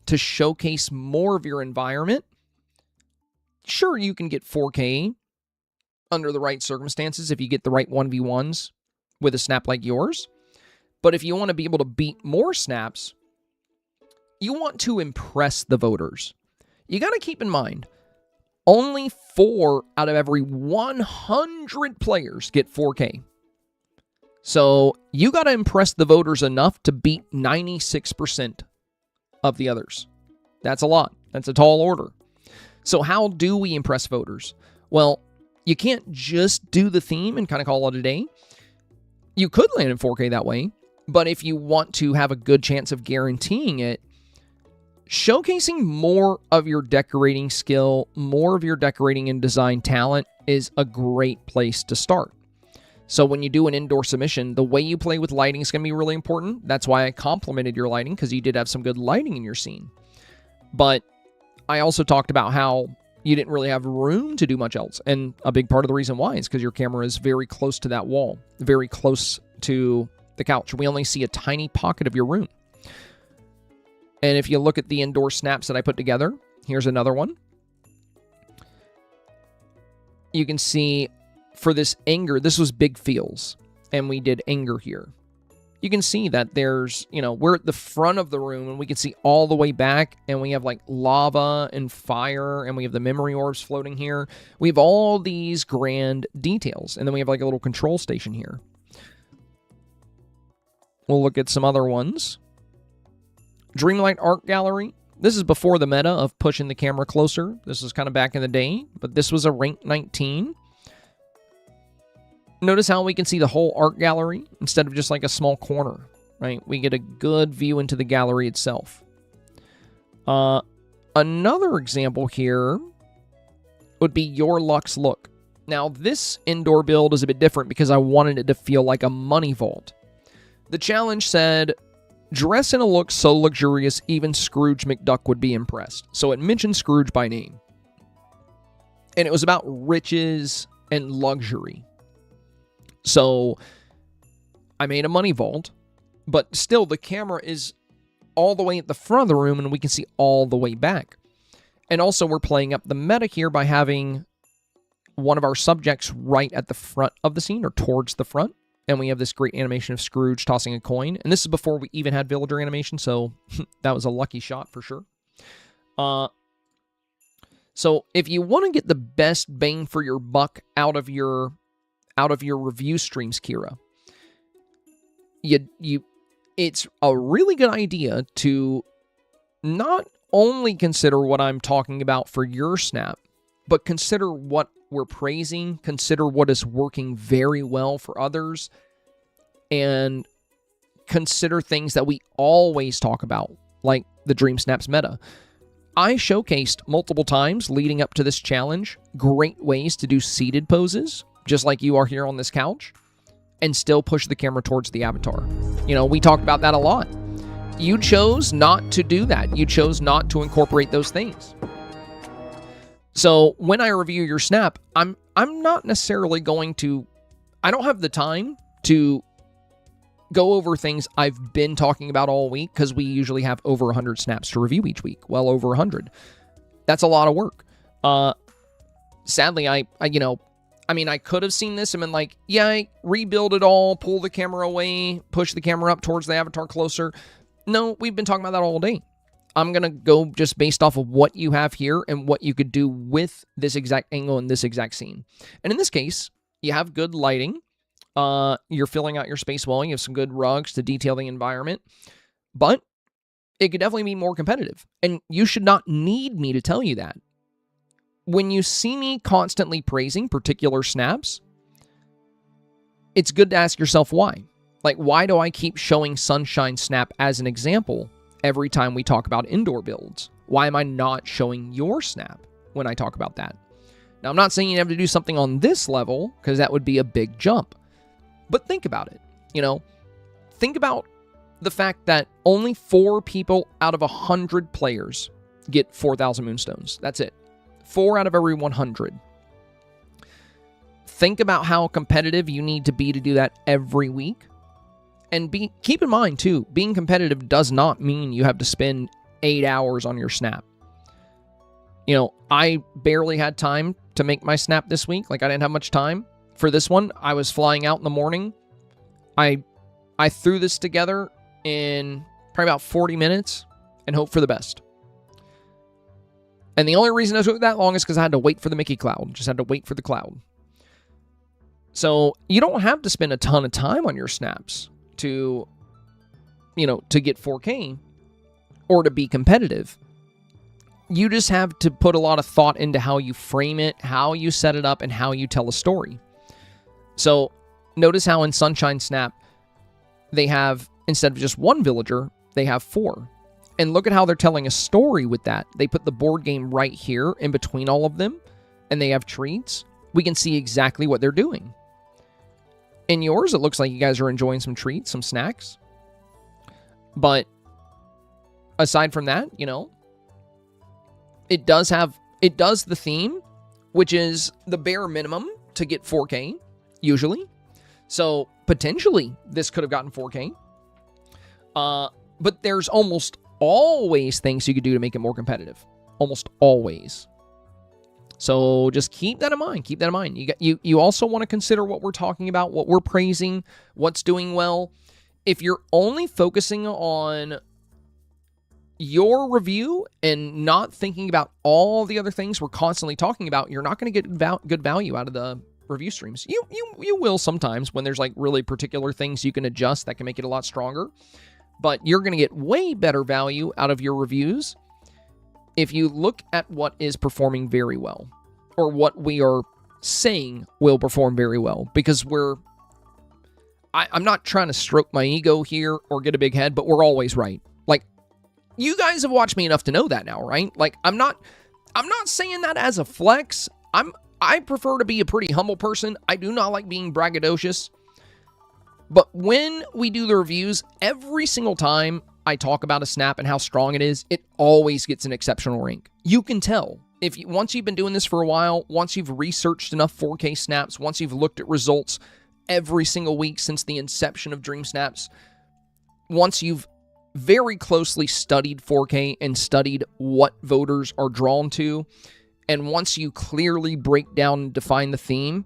to showcase more of your environment. Sure, you can get 4K under the right circumstances if you get the right 1v1s with a snap like yours. But if you want to be able to beat more snaps, you want to impress the voters. You got to keep in mind, only 4 out of every 100 players get 4K. So you got to impress the voters enough to beat 96% of the others. That's a lot. That's a tall order. So how do we impress voters? Well, you can't just do the theme and kind of call it a day. You could land in 4K that way, but if you want to have a good chance of guaranteeing it, showcasing more of your decorating skill, more of your decorating and design talent is a great place to start. So when you do an indoor submission, the way you play with lighting is going to be really important. That's why I complimented your lighting, because you did have some good lighting in your scene. But I also talked about how you didn't really have room to do much else. And a big part of the reason why is because your camera is very close to that wall, very close to the couch. We only see a tiny pocket of your room. And if you look at the indoor snaps that I put together, here's another one. You can see for this anger, this was big feels, and we did anger here. You can see that there's, we're at the front of the room, and we can see all the way back, and we have like lava and fire, and we have the memory orbs floating here. We have all these grand details, and then we have like a little control station here. We'll look at some other ones. Dreamlight Art Gallery. This is before the meta of pushing the camera closer. This is kind of back in the day, but this was a rank 19. Notice how we can see the whole art gallery instead of just like a small corner, right? We get a good view into the gallery itself. Another example here would be Your Luck's Look. Now, this indoor build is a bit different because I wanted it to feel like a money vault. The challenge said, dress in a look so luxurious even Scrooge McDuck would be impressed. So it mentioned Scrooge by name. And it was about riches and luxury. So I made a money vault, but still the camera is all the way at the front of the room and we can see all the way back. And also we're playing up the meta here by having one of our subjects right at the front of the scene or towards the front. And we have this great animation of Scrooge tossing a coin. And this is before we even had villager animation, so that was a lucky shot for sure. So if you want to get the best bang for your buck out of your review streams, Kira, it's a really good idea to not only consider what I'm talking about for your snap, but consider what we're praising, consider what is working very well for others, and consider things that we always talk about, like the Dreamsnaps meta. I showcased multiple times leading up to this challenge great ways to do seated poses, just like you are here on this couch. and still push the camera towards the avatar. You know, we talked about that a lot. You chose not to do that. You chose not to incorporate those things. So when I review your snap, I'm not necessarily going to, I don't have the time to go over things I've been talking about all week, because we usually have over 100 snaps to review each week. Well over 100. That's a lot of work. Sadly, I could have seen this and been like, yeah, I rebuild it all, pull the camera away, push the camera up towards the avatar closer. No, we've been talking about that all day. I'm going to go just based off of what you have here and what you could do with this exact angle in this exact scene. And in this case, you have good lighting. You're filling out your space well. You have some good rugs to detail the environment. But it could definitely be more competitive. And you should not need me to tell you that. When you see me constantly praising particular snaps, it's good to ask yourself why. Like, why do I keep showing Sunshine Snap as an example every time we talk about indoor builds? Why am I not showing your snap when I talk about that? Now, I'm not saying you have to do something on this level, because that would be a big jump. But think about it. You know, think about the fact that only 4 people out of 100 players get 4,000 Moonstones. That's it. 4 out of every 100. Think about how competitive you need to be to do that every week. And keep in mind, too, being competitive does not mean you have to spend 8 hours on your snap. You know, I barely had time to make my snap this week. Like, I didn't have much time for this one. I was flying out in the morning. I threw this together in probably about 40 minutes and hoped for the best. And the only reason it took that long is because I had to wait for the Mickey cloud. Just had to wait for the cloud. So you don't have to spend a ton of time on your snaps to get 4K or to be competitive. You just have to put a lot of thought into how you frame it, how you set it up, and how you tell a story. So notice how in Sunshine Snap, they have, instead of just 1 villager, they have 4. And look at how they're telling a story with that. They put the board game right here in between all of them, and they have treats. We can see exactly what they're doing. In yours, it looks like you guys are enjoying some treats, some snacks. But aside from that, you know, it does the theme, which is the bare minimum to get 4K, usually. So potentially this could have gotten 4K. But there's almost always things you could do to make it more competitive. Almost always. So just keep that in mind. Keep that in mind. You also want to consider what we're talking about, what we're praising, what's doing well. If you're only focusing on your review and not thinking about all the other things we're constantly talking about, you're not going to get good value out of the review streams. You will sometimes when there's like really particular things you can adjust that can make it a lot stronger. But you're going to get way better value out of your reviews if you look at what is performing very well, or what we are saying will perform very well, because I'm not trying to stroke my ego here or get a big head, but we're always right. Like, you guys have watched me enough to know that now, right? Like, I'm not saying that as a flex. I prefer to be a pretty humble person. I do not like being braggadocious. But when we do the reviews, every single time I talk about a snap and how strong it is, it always gets an exceptional rank. You can tell. Once you've been doing this for a while, once you've researched enough 4K snaps, once you've looked at results every single week since the inception of Dreamsnaps, once you've very closely studied 4K and studied what voters are drawn to, and once you clearly break down and define the theme,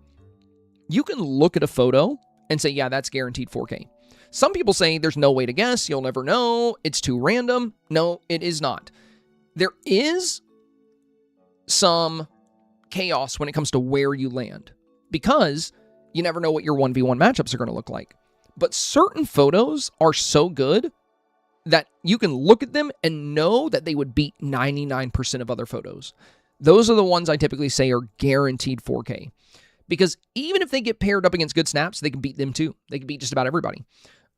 you can look at a photo and say, yeah, that's guaranteed 4K. Some people say there's no way to guess, you'll never know, it's too random. No, it is not. There is some chaos when it comes to where you land, because you never know what your 1v1 matchups are going to look like. But certain photos are so good that you can look at them and know that they would beat 99% of other photos. Those are the ones I typically say are guaranteed 4K. Because even if they get paired up against good snaps, they can beat them too. They can beat just about everybody.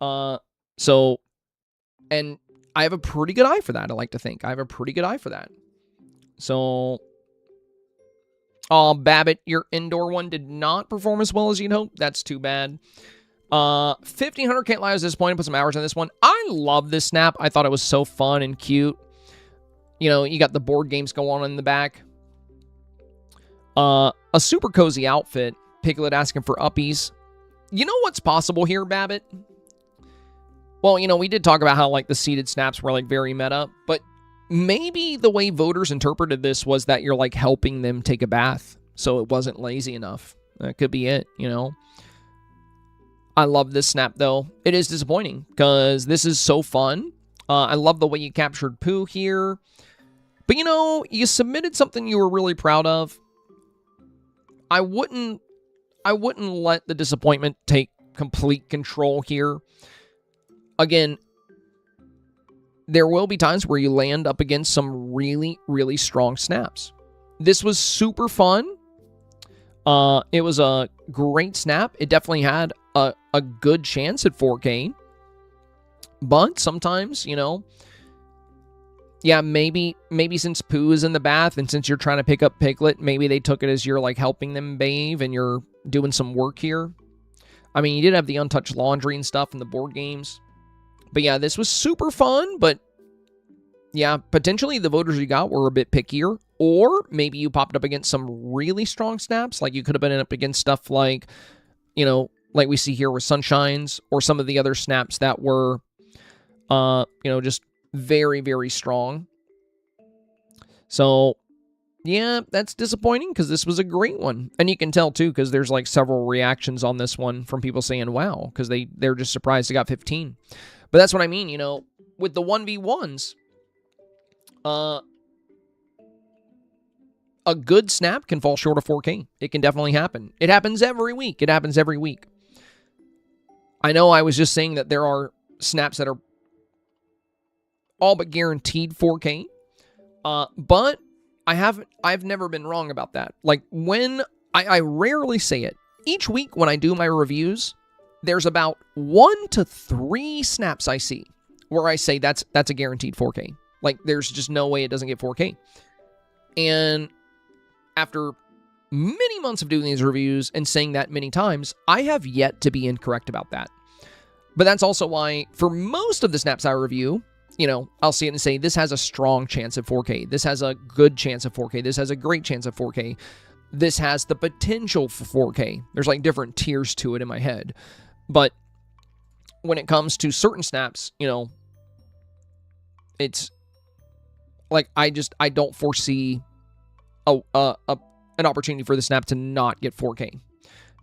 And I have a pretty good eye for that, I like to think. I have a pretty good eye for that. So, Babbitt, your indoor one did not perform as well as you'd hope. That's too bad. 1500 I was disappointed. Put some hours on this one. I love this snap. I thought it was so fun and cute. You know, you got the board games go on in the back. A super cozy outfit. Piglet asking for uppies. You know what's possible here, Babbitt? Well, you know, we did talk about how, like, the seated snaps were, like, very meta, but maybe the way voters interpreted this was that you're, like, helping them take a bath, so it wasn't lazy enough. That could be it, you know? I love this snap, though. It is disappointing, because this is so fun. I love the way you captured Pooh here. But, you know, you submitted something you were really proud of. I wouldn't let the disappointment take complete control here. Again, there will be times where you land up against some really, really strong snaps. This was super fun. It was a great snap. It definitely had a good chance at 4K. But sometimes, you know, yeah, maybe since Pooh is in the bath and since you're trying to pick up Piglet, maybe they took it as you're, like, helping them bathe and you're doing some work here. I mean, you did have the untouched laundry and stuff in the board games. But yeah, this was super fun, but yeah, potentially the voters you got were a bit pickier, or maybe you popped up against some really strong snaps, like you could have been up against stuff like, you know, like we see here with Sunshines, or some of the other snaps that were, you know, just very, very strong. So, yeah, that's disappointing, because this was a great one. And you can tell, too, because there's, like, several reactions on this one from people saying, wow, because they're just surprised they got 15. But that's what I mean, you know, with the 1v1s, a good snap can fall short of 4K. It can definitely happen. It happens every week. It happens every week. I know I was just saying that there are snaps that are all but guaranteed 4K, but I've never been wrong about that. Like, when I rarely say it. Each week when I do my reviews, there's about 1 to 3 snaps I see where I say that's a guaranteed 4K. Like, there's just no way it doesn't get 4K. And after many months of doing these reviews and saying that many times, I have yet to be incorrect about that. But that's also why, for most of the snaps I review, you know, I'll see it and say, this has a strong chance of 4K. This has a good chance of 4K. This has a great chance of 4K. This has the potential for 4K. There's, like, different tiers to it in my head. But when it comes to certain snaps, you know, it's like, I don't foresee an opportunity for the snap to not get 4K,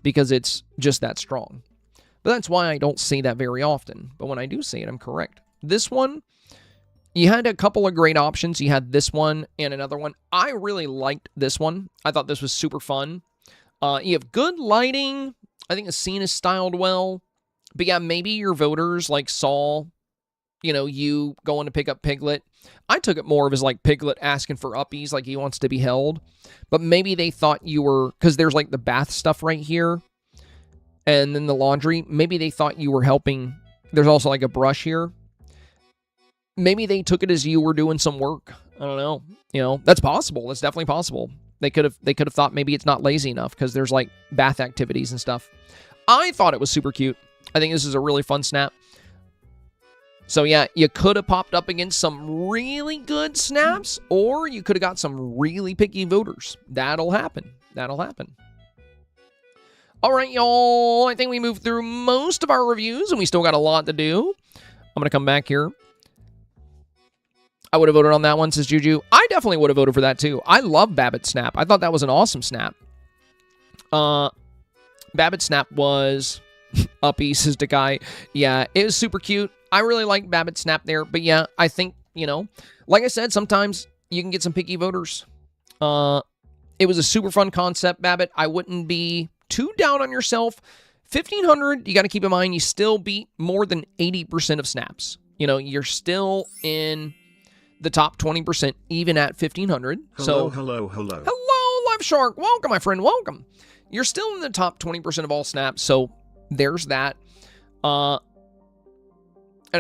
because it's just that strong. But that's why I don't say that very often. But when I do say it, I'm correct. This one, you had a couple of great options. You had this one and another one. I really liked this one. I thought this was super fun. You have good lighting. I think the scene is styled well. But yeah, maybe your voters, like, saw, you know, you going to pick up Piglet. I took it more of as, like, Piglet asking for uppies, like he wants to be held. But maybe they thought you were, because there's, like, the bath stuff right here, and then the laundry. Maybe they thought you were helping. There's also, like, a brush here. Maybe they took it as you were doing some work. I don't know. You know, that's possible. That's definitely possible. They could have thought maybe it's not lazy enough because there's, like, bath activities and stuff. I thought it was super cute. I think this is a really fun snap. So yeah, you could have popped up against some really good snaps, or you could have got some really picky voters. That'll happen. That'll happen. All right, y'all. I think we moved through most of our reviews, and we still got a lot to do. I'm going to come back here. I would have voted on that one, says Juju. I definitely would have voted for that, too. I love Babbitt's snap. I thought that was an awesome snap. Babbitt's snap was... Uppy, says the guy. Yeah, it was super cute. I really like Babbitt's snap there. But yeah, I think, you know, like I said, sometimes you can get some picky voters. It was a super fun concept, Babbitt. I wouldn't be too down on yourself. 1,500, you got to keep in mind, you still beat more than 80% of snaps. You know, you're still in the top 20%, even at 1,500. Hello. Hello, Live Shark. Welcome, my friend. Welcome. You're still in the top 20% of all snaps, so there's that. And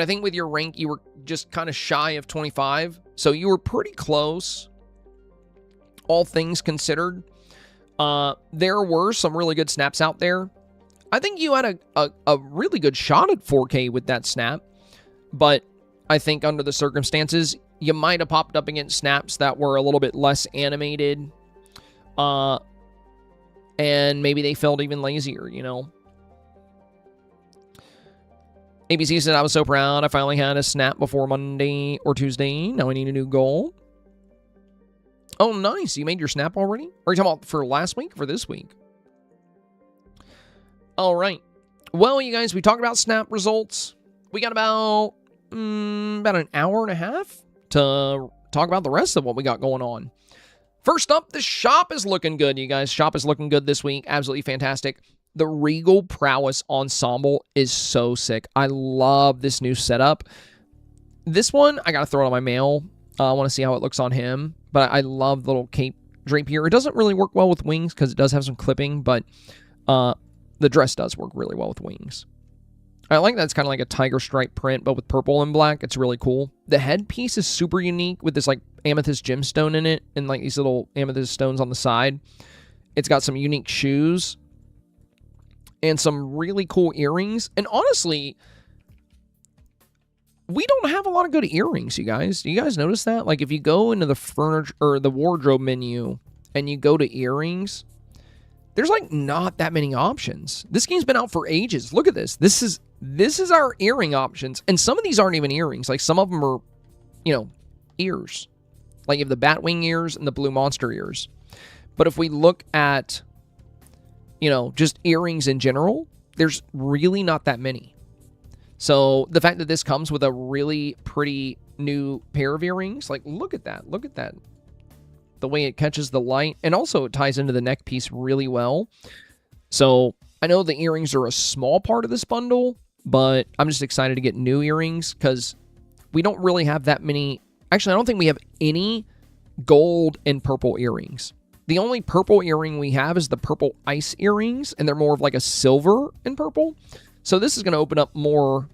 I think with your rank, you were just kind of shy of 25, so you were pretty close, all things considered. There were some really good snaps out there. I think you had a really good shot at 4K with that snap, but I think under the circumstances, you might have popped up against snaps that were a little bit less animated, and maybe they felt even lazier, you know? ABC said, I was so proud. I finally had a snap before Monday or Tuesday. Now I need a new goal. Oh, nice. You made your snap already? Or are you talking about for last week or for this week? All right. Well, you guys, we talked about snap results. We got about an hour and a half to talk about the rest of what we got going on. First up, the shop is looking good, you guys. Shop is looking good this week. Absolutely fantastic. The Regal Prowess Ensemble is so sick. I love this new setup. This one, I got to throw it on my mail. I want to see how it looks on him. But I love the little cape drape here. It doesn't really work well with wings because it does have some clipping, but the dress does work really well with wings. I like that it's kind of like a tiger stripe print, but with purple and black. It's really cool. The headpiece is super unique with this like amethyst gemstone in it and like these little amethyst stones on the side. It's got some unique shoes and some really cool earrings. And honestly, we don't have a lot of good earrings, you guys. Do you guys notice that? Like if you go into the furniture or the wardrobe menu and you go to earrings, there's like not that many options. This game's been out for ages. Look at this. This is our earring options. And some of these aren't even earrings. Like some of them are, you know, ears. Like you have the Batwing ears and the Blue Monster ears. But if we look at, you know, just earrings in general, there's really not that many. So the fact that this comes with a really pretty new pair of earrings, like look at that. Look at that. The way it catches the light. And also it ties into the neck piece really well. So I know the earrings are a small part of this bundle, but I'm just excited to get new earrings because we don't really have that many. Actually, I don't think we have any gold and purple earrings. The only purple earring we have is the purple ice earrings, and they're more of like a silver and purple. So this is going to open up more,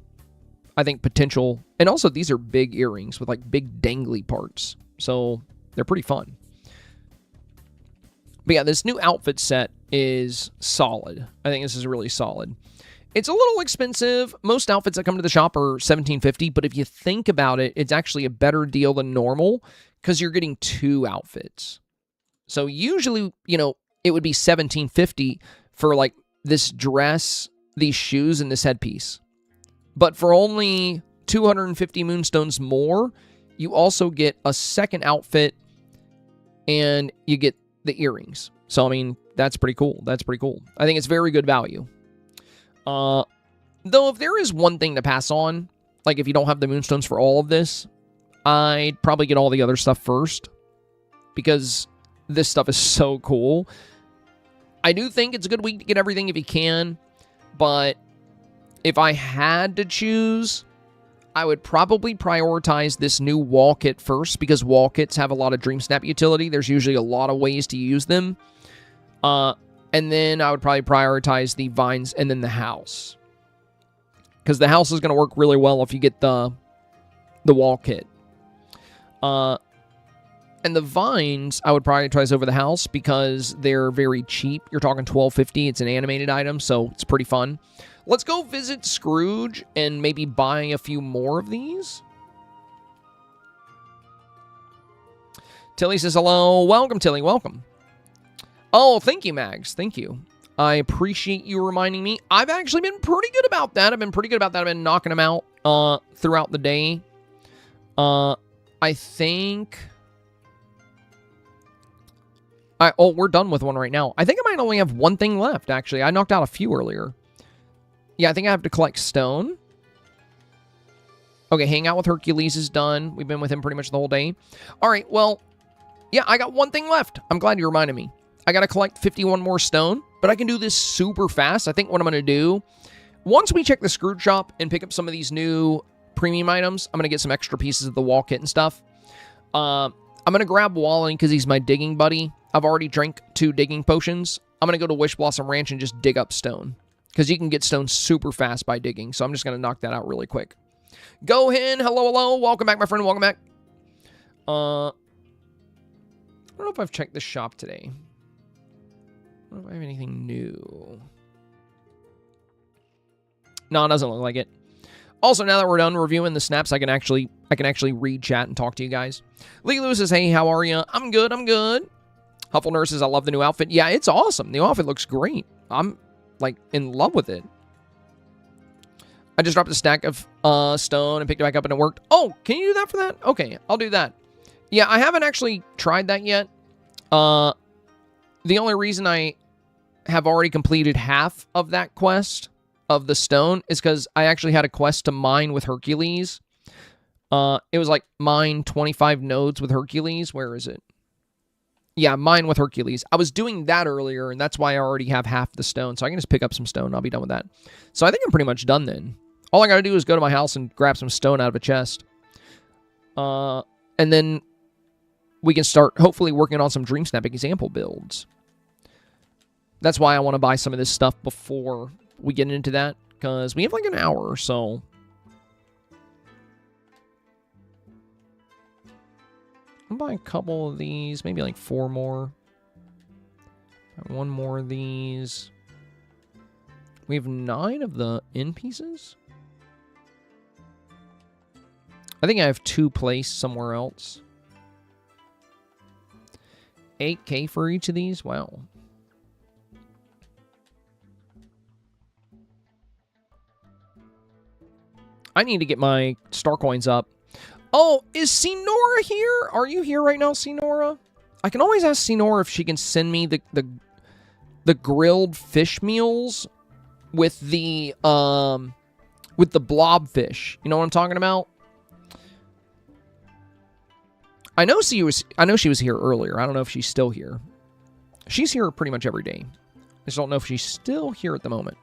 I think, potential. And also, these are big earrings with like big dangly parts. So they're pretty fun. But yeah, this new outfit set is solid. I think this is really solid. It's a little expensive. Most outfits that come to the shop are $17.50, but if you think about it, it's actually a better deal than normal because you're getting 2 outfits. So usually, you know, it would be $17.50 for like this dress, these shoes, and this headpiece. But for only 250 moonstones more, you also get a second outfit and you get the earrings. So, I mean, that's pretty cool. That's pretty cool. I think it's very good value. Though, if there is one thing to pass on, like if you don't have the moonstones for all of this, I'd probably get all the other stuff first because this stuff is so cool. I do think it's a good week to get everything if you can, but if I had to choose, I would probably prioritize this new wall kit first because wall kits have a lot of Dreamsnap utility. There's usually a lot of ways to use them. And then I would probably prioritize the vines and then the house. Because the house is going to work really well if you get the wall kit. And the vines, I would prioritize over the house because they're very cheap. You're talking $12.50. It's an animated item, so it's pretty fun. Let's go visit Scrooge and maybe buy a few more of these. Tilly says hello. Welcome, Tilly. Welcome. Oh, thank you, Mags. Thank you. I appreciate you reminding me. I've actually been pretty good about that. I've been knocking them out throughout the day. I think... we're done with one right now. I think I might only have one thing left, actually. I knocked out a few earlier. Yeah, I think I have to collect stone. Okay, hang out with Hercules is done. We've been with him pretty much the whole day. All right, well, yeah, I got one thing left. I'm glad you reminded me. I got to collect 51 more stone, but I can do this super fast. I think what I'm going to do, once we check the Scrooge shop and pick up some of these new premium items, I'm going to get some extra pieces of the wall kit and stuff. I'm going to grab Wally because he's my digging buddy. I've already drank 2 digging potions. I'm going to go to Wish Blossom Ranch and just dig up stone. Because you can get stone super fast by digging. So I'm just going to knock that out really quick. Go Hen, hello, hello. Welcome back, my friend. Welcome back. I don't know if I've checked the shop today. I don't know if I have anything new. No, it doesn't look like it. Also, now that we're done reviewing the snaps, I can actually read chat and talk to you guys. Lee Lewis says, hey, how are you? I'm good, I'm good. Huffle Nurse says, I love the new outfit. Yeah, it's awesome. The outfit looks great. I'm, like, in love with it. I just dropped a stack of stone and picked it back up and it worked. Oh, can you do that for that? Okay, I'll do that. Yeah, I haven't actually tried that yet. The only reason I have already completed half of that quest of the stone is because I actually had a quest to mine with Hercules. It was like mine 25 nodes with Hercules. Where is it? Yeah, mine with Hercules. I was doing that earlier, and that's why I already have half the stone. So I can just pick up some stone, and I'll be done with that. So I think I'm pretty much done then. All I gotta do is go to my house and grab some stone out of a chest. And then we can start, hopefully, working on some Dreamsnap example builds. That's why I want to buy some of this stuff before we get into that, because we have like an hour or so. I'll buy a couple of these, maybe like 4 more. One more of these. We have 9 of the end pieces. I think I have 2 placed somewhere else. 8K for each of these? Wow. I need to get my star coins up. Oh, is Senora here? Are you here right now, Senora? I can always ask Senora if she can send me the grilled fish meals with the blobfish. You know what I'm talking about? I know she was here earlier. I don't know if she's still here. She's here pretty much every day. I just don't know if she's still here at the moment.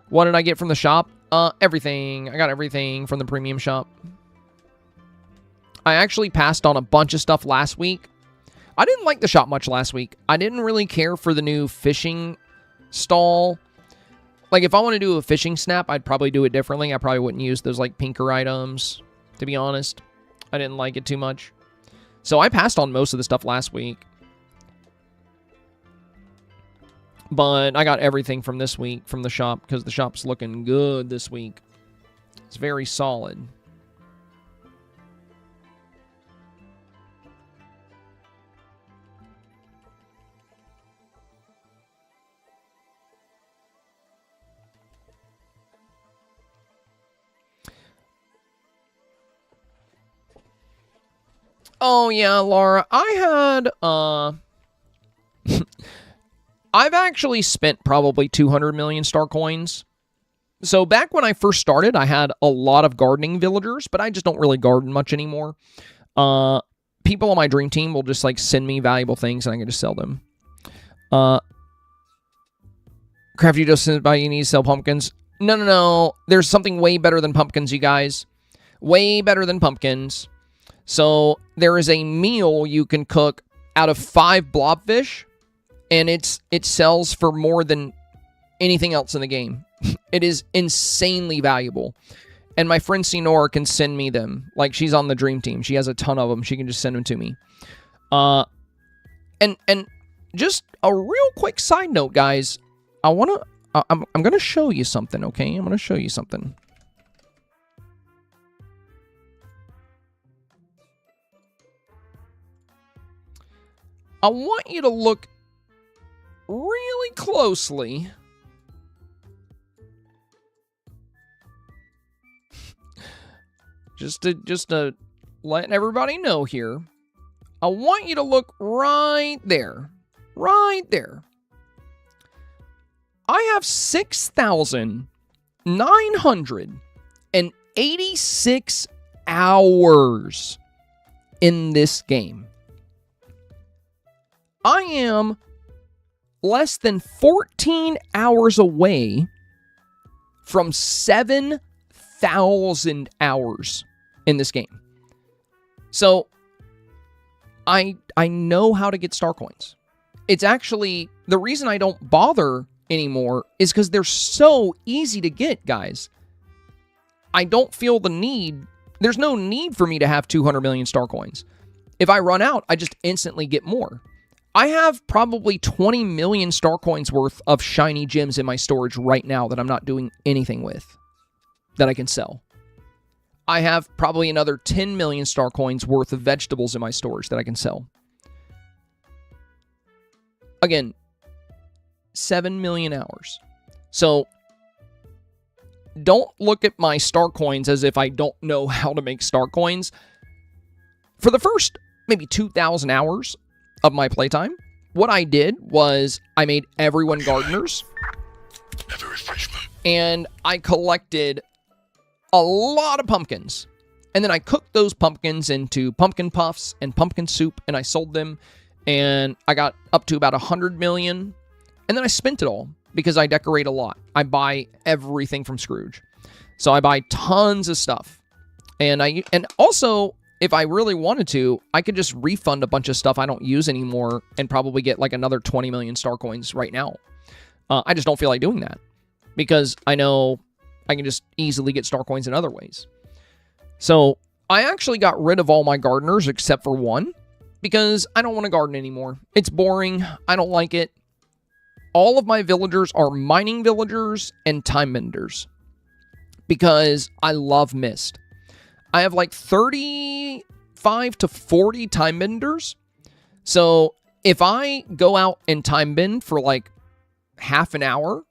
What did I get from the shop? Everything. I got everything from the premium shop. I actually passed on a bunch of stuff last week. I didn't like the shop much last week. I didn't really care for the new fishing stall. Like, if I want to do a fishing snap, I'd probably do it differently. I probably wouldn't use those, like, pinker items, to be honest. I didn't like it too much. So I passed on most of the stuff last week. But I got everything from this week from the shop because the shop's looking good this week. It's very solid. Oh, yeah, Laura. I had, I've actually spent probably 200 million star coins. So back when I first started, I had a lot of gardening villagers, but I just don't really garden much anymore. People on my dream team will just, like, send me valuable things, and I can just sell them. Crafty just said, you need to sell pumpkins. No. There's something way better than pumpkins, you guys. Way better than pumpkins. So there is a meal you can cook out of 5 blobfish, and it sells for more than anything else in the game. It is insanely valuable. And my friend Senora can send me them. Like, she's on the dream team. She has a ton of them. She can just send them to me. And just a real quick side note, guys. I'm going to show you something, okay? I'm going to show you something. I want you to look really closely. Just to let everybody know here. I want you to look right there. Right there. I have 6,986 hours in this game. I am less than 14 hours away from 7,000 hours in this game. So, I know how to get star coins. It's actually, the reason I don't bother anymore is because they're so easy to get, guys. I don't feel the need. There's no need for me to have 200 million star coins. If I run out, I just instantly get more. I have probably 20 million star coins worth of shiny gems in my storage right now that I'm not doing anything with, that I can sell. I have probably another 10 million star coins worth of vegetables in my storage that I can sell. Again, 7 million hours. So, don't look at my star coins as if I don't know how to make star coins. For the first maybe 2,000 hours of my playtime, what I did was I made everyone gardeners. And I collected a lot of pumpkins. And then I cooked those pumpkins into pumpkin puffs and pumpkin soup, and I sold them. And I got up to about 100 million. And then I spent it all because I decorate a lot. I buy everything from Scrooge. So I buy tons of stuff. And also, if I really wanted to, I could just refund a bunch of stuff I don't use anymore and probably get like another 20 million star coins right now. I just don't feel like doing that because I know I can just easily get star coins in other ways. So I actually got rid of all my gardeners except for one because I don't want to garden anymore. It's boring. I don't like it. All of my villagers are mining villagers and time benders because I love Mist. I have like 35 to 40 time benders. So if I go out and time bend for like half an hour,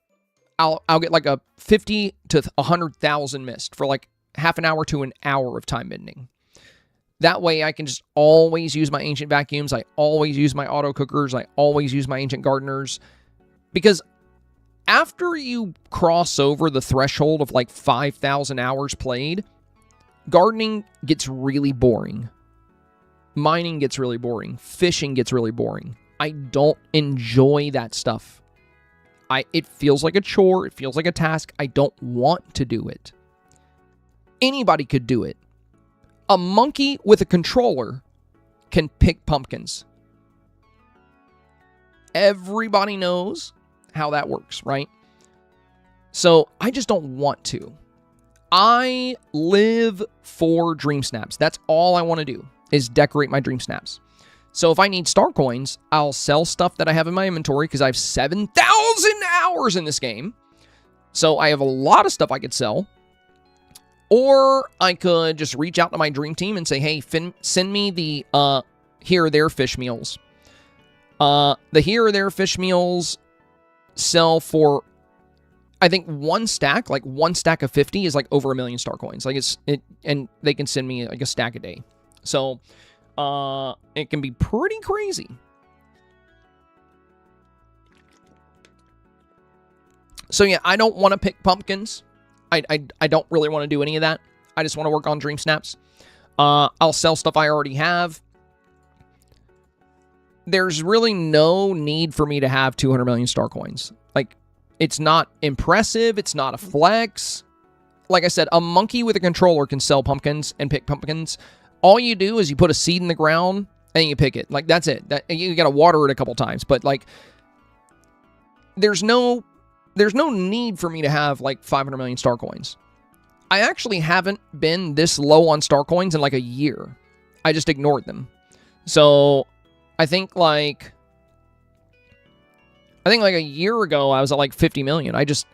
I'll get like a 50 to 100,000 Mist for like half an hour to an hour of time bending. That way I can just always use my ancient vacuums. I always use my auto cookers. I always use my ancient gardeners. Because after you cross over the threshold of like 5,000 hours played, gardening gets really boring. Mining gets really boring. Fishing gets really boring. I don't enjoy that stuff. It feels like a chore. It feels like a task. I don't want to do it. Anybody could do it. A monkey with a controller can pick pumpkins. Everybody knows how that works, right? So I just don't want to. I live for Dreamsnaps. That's all I want to do is decorate my Dreamsnaps. So if I need star coins, I'll sell stuff that I have in my inventory because I have 7,000 hours in this game. So I have a lot of stuff I could sell. Or I could just reach out to my dream team and say, hey, send me the here or there fish meals. The here or there fish meals sell for, I think one stack of 50 is like over 1 million star coins. Like and they can send me like a stack a day. So it can be pretty crazy. So yeah, I don't want to pick pumpkins. I don't really want to do any of that. I just want to work on Dreamsnaps. I'll sell stuff I already have. There's really no need for me to have 200 million star coins. Like, it's not impressive. It's not a flex. Like I said, a monkey with a controller can sell pumpkins and pick pumpkins. All you do is you put a seed in the ground and you pick it. Like, that's it. You got to water it a couple times. But, like, there's no need for me to have, like, 500 million star coins. I actually haven't been this low on star coins in, like, a year. I just ignored them. So I think like a year ago I was at like 50 million. I just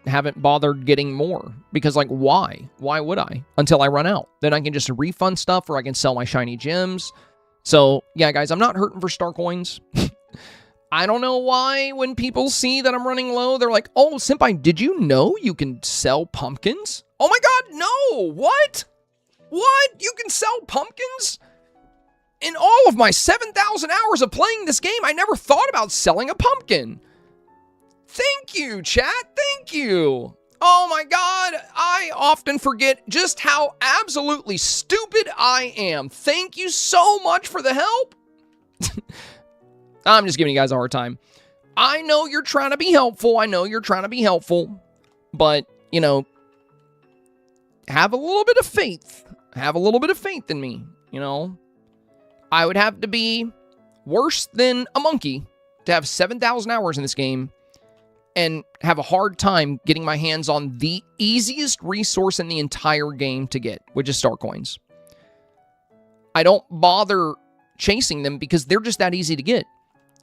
haven't bothered getting more because like why? Why would I? Until I run out. Then I can just refund stuff or I can sell my shiny gems. So yeah, guys, I'm not hurting for star coins. I don't know why when people see that I'm running low, they're like, "Oh, Senpai, did you know you can sell pumpkins?" Oh my god, no! What? What? You can sell pumpkins? In all of my 7,000 hours of playing this game, I never thought about selling a pumpkin. Thank you, chat. Thank you. Oh my god, I often forget just how absolutely stupid I am. Thank you so much for the help. I'm just giving you guys a hard time. I know you're trying to be helpful. But, you know, have a little bit of faith. Have a little bit of faith in me, you know. I would have to be worse than a monkey to have 7,000 hours in this game and have a hard time getting my hands on the easiest resource in the entire game to get, which is star coins. I don't bother chasing them because they're just that easy to get.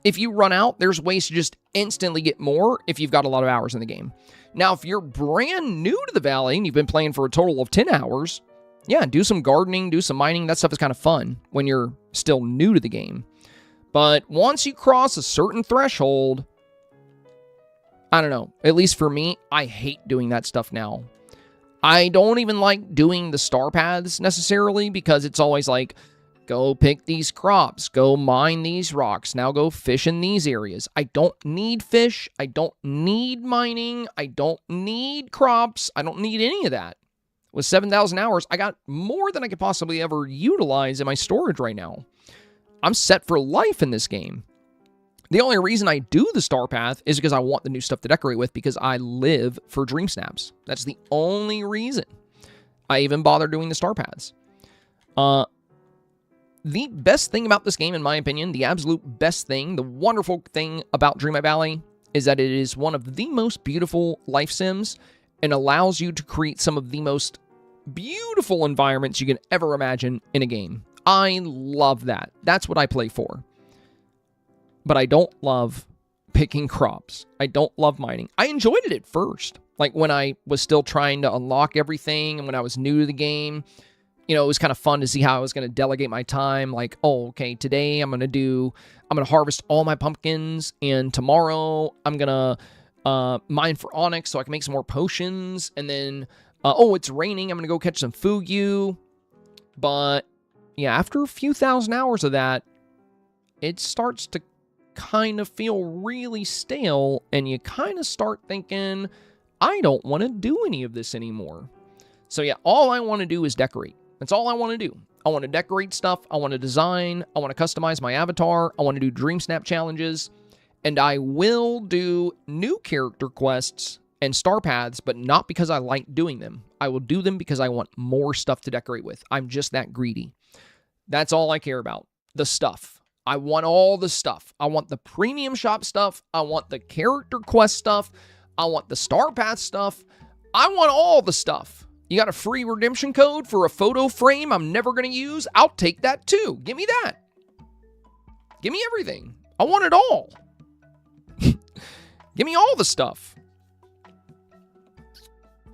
if you run out, there's ways to just instantly get more if you've got a lot of hours in the game. Now, if you're brand new to the valley and you've been playing for a total of 10 hours, yeah, do some gardening, do some mining. That stuff is kind of fun when you're still new to the game. But once you cross a certain threshold, I don't know. At least for me, I hate doing that stuff now. I don't even like doing the star paths necessarily because it's always like, go pick these crops, go mine these rocks, now go fish in these areas. I don't need fish. I don't need mining. I don't need crops. I don't need any of that. With 7,000 hours, I got more than I could possibly ever utilize in my storage right now. I'm set for life in this game. The only reason I do the star path is because I want the new stuff to decorate with because I live for dream snaps. That's the only reason I even bother doing the star paths. The best thing about this game, in my opinion, the absolute best thing, the wonderful thing about Dreamlight Valley is that it is one of the most beautiful life sims and allows you to create some of the most beautiful environments you can ever imagine in a game. I love that. That's what I play for. But I don't love picking crops. I don't love mining. I enjoyed it at first. Like when I was still trying to unlock everything and when I was new to the game, you know, it was kind of fun to see how I was going to delegate my time. Like, oh, okay, today I'm going to harvest all my pumpkins and tomorrow I'm going to mine for onyx so I can make some more potions. And then, oh, it's raining. I'm going to go catch some fugu. But yeah, after a few thousand hours of that, it starts to kind of feel really stale, and you kind of start thinking, I don't want to do any of this anymore. So yeah, all I want to do is decorate. That's all I want to do. I want to decorate stuff. I want to design. I want to customize my avatar. I want to do Dreamsnap challenges. And I will do new character quests and star paths, but not because I like doing them. I will do them because I want more stuff to decorate with. I'm just that greedy. That's all I care about. The stuff. I want all the stuff. I want the premium shop stuff. I want the character quest stuff. I want the star path stuff. I want all the stuff. You got a free redemption code for a photo frame I'm never going to use? I'll take that too. Give me that. Give me everything. I want it all. Give me all the stuff.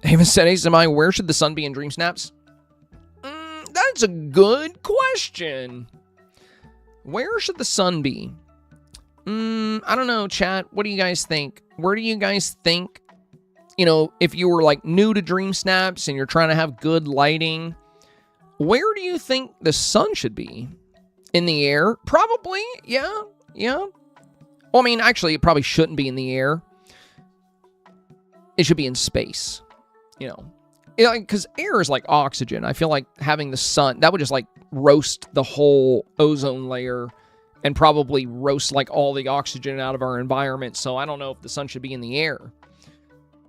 Haven said, hey, Senpai, where should the sun be in Dreamsnaps? That's a good question. Where should the sun be? I don't know, chat. What do you guys think? Where do you guys think, you know, if you were like new to Dreamsnaps and you're trying to have good lighting, where do you think the sun should be? In the air? Probably, yeah. Well, I mean, actually, it probably shouldn't be in the air. It should be in space, you know. Because air is like oxygen. I feel like having the sun, that would just like roast the whole ozone layer and probably roast like all the oxygen out of our environment. So I don't know if the sun should be in the air.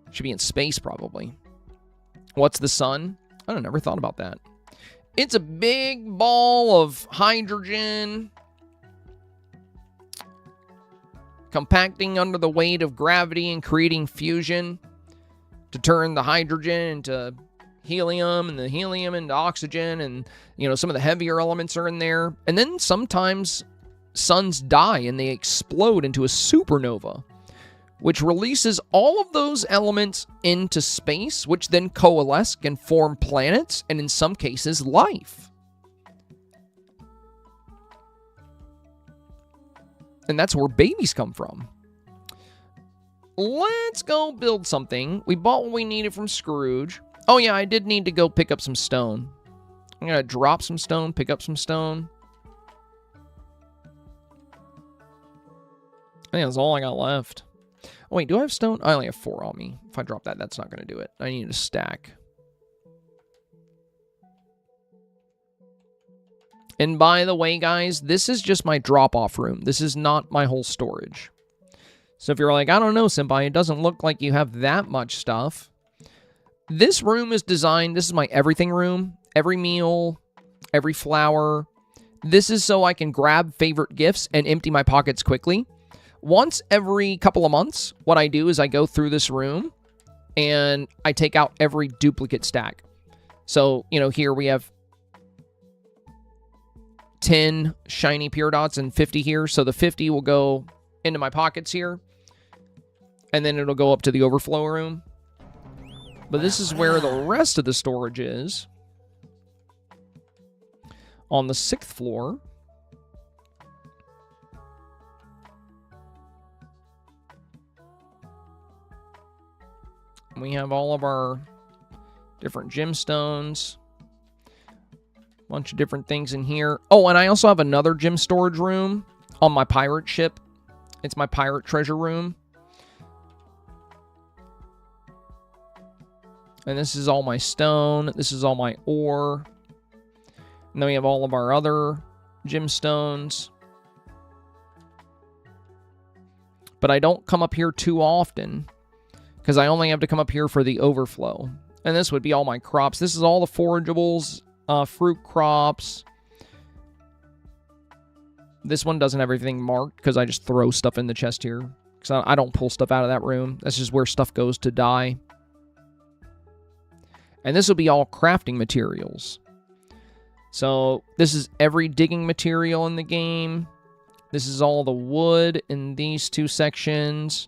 It should be in space probably. What's the sun? I don't never thought about that. It's a big ball of hydrogen compacting under the weight of gravity and creating fusion to turn the hydrogen into helium and the helium into oxygen, and you know, some of the heavier elements are in there. And then sometimes suns die and they explode into a supernova, which releases all of those elements into space, which then coalesce and form planets, and in some cases life. And that's where babies come from. Let's go build something. We bought what we needed from Scrooge. Oh yeah, I did need to go pick up some stone. I'm gonna drop some stone, pick up some stone. I think that's all I got left. Oh wait, do I have stone? I only have 4 on me. If I drop that, that's not gonna do it. I need a stack. And by the way, guys, this is just my drop-off room. This is not my whole storage. So if you're like, I don't know, Senpai, it doesn't look like you have that much stuff. This room is designed, this is my everything room. Every meal, every flower. This is so I can grab favorite gifts and empty my pockets quickly. Once every couple of months, what I do is I go through this room and I take out every duplicate stack. So, you know, here we have 10 shiny pure dots and 50 here. So the 50 will go into my pockets here. And then it'll go up to the overflow room. But this is where the rest of the storage is. On the 6th floor. We have all of our different gemstones. Bunch of different things in here. Oh, and I also have another gem storage room on my pirate ship. It's my pirate treasure room. And this is all my stone. This is all my ore. And then we have all of our other gemstones. But I don't come up here too often, because I only have to come up here for the overflow. And this would be all my crops. This is all the forageables, fruit crops. This one doesn't have everything marked, because I just throw stuff in the chest here. Because I don't pull stuff out of that room. That's just where stuff goes to die. And this will be all crafting materials. So this is every digging material in the game. This is all the wood in these two sections.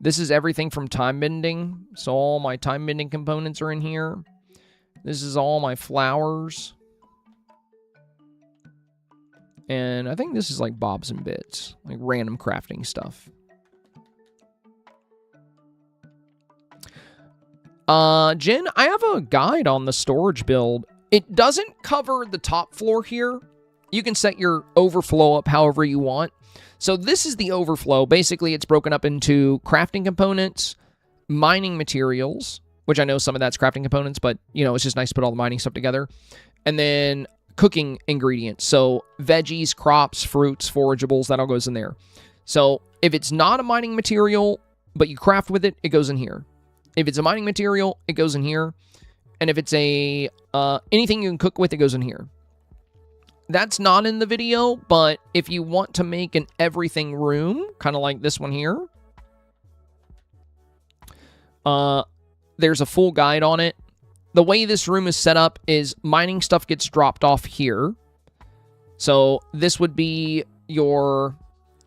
This is everything from time bending. So all my time bending components are in here. This is all my flowers. And I think this is like bobs and bits. Like random crafting stuff. Jen, I have a guide on the storage build. It doesn't cover the top floor here. You can set your overflow up however you want. So this is the overflow. Basically, it's broken up into crafting components, mining materials, which I know some of that's crafting components, but, you know, it's just nice to put all the mining stuff together. And then cooking ingredients. So veggies, crops, fruits, forageables, that all goes in there. So if it's not a mining material, but you craft with it, it goes in here. If it's a mining material, it goes in here. And if it's a anything you can cook with, it goes in here. That's not in the video, but if you want to make an everything room, kind of like this one here, there's a full guide on it. The way this room is set up is mining stuff gets dropped off here. So this would be your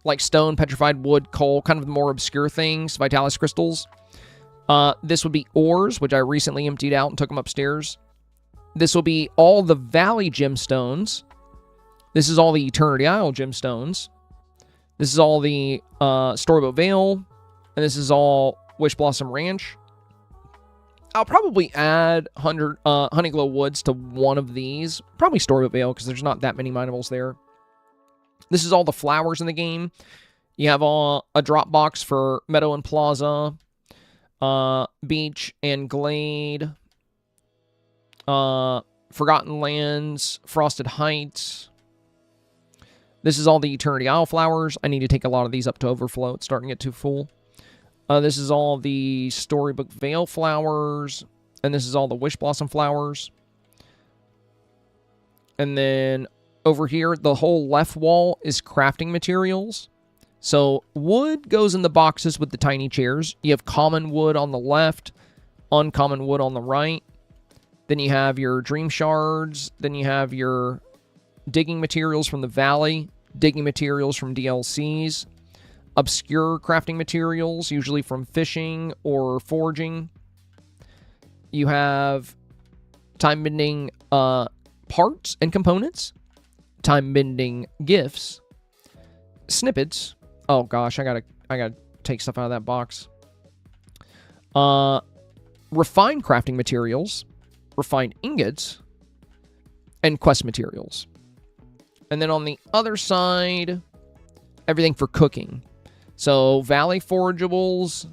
like stone, petrified wood, coal, kind of the more obscure things, Vitalis crystals. This would be ores, which I recently emptied out and took them upstairs. This will be all the Valley gemstones. This is all the Eternity Isle gemstones. This is all the Storybook Vale. And this is all Wish Blossom Ranch. I'll probably add Honeyglow Woods to one of these. Probably Storybook Vale, because there's not that many minables there. This is all the flowers in the game. You have a drop box for Meadow and Plaza. Beach and Glade, Forgotten Lands, Frosted Heights. This is all the Eternity Isle flowers. I need to take a lot of these up to overflow. It's starting to get too full. This is all the Storybook Vale flowers, and this is all the Wish Blossom flowers. And then over here, the whole left wall is crafting materials. So wood goes in the boxes with the tiny chairs. You have common wood on the left, uncommon wood on the right. Then you have your dream shards. Then you have your digging materials from the valley, digging materials from DLCs, obscure crafting materials, usually from fishing or foraging. You have time bending parts and components, time bending gifts, snippets. Oh gosh, I gotta take stuff out of that box. Refined crafting materials, refined ingots, and quest materials. And then on the other side, everything for cooking. So Valley forageables.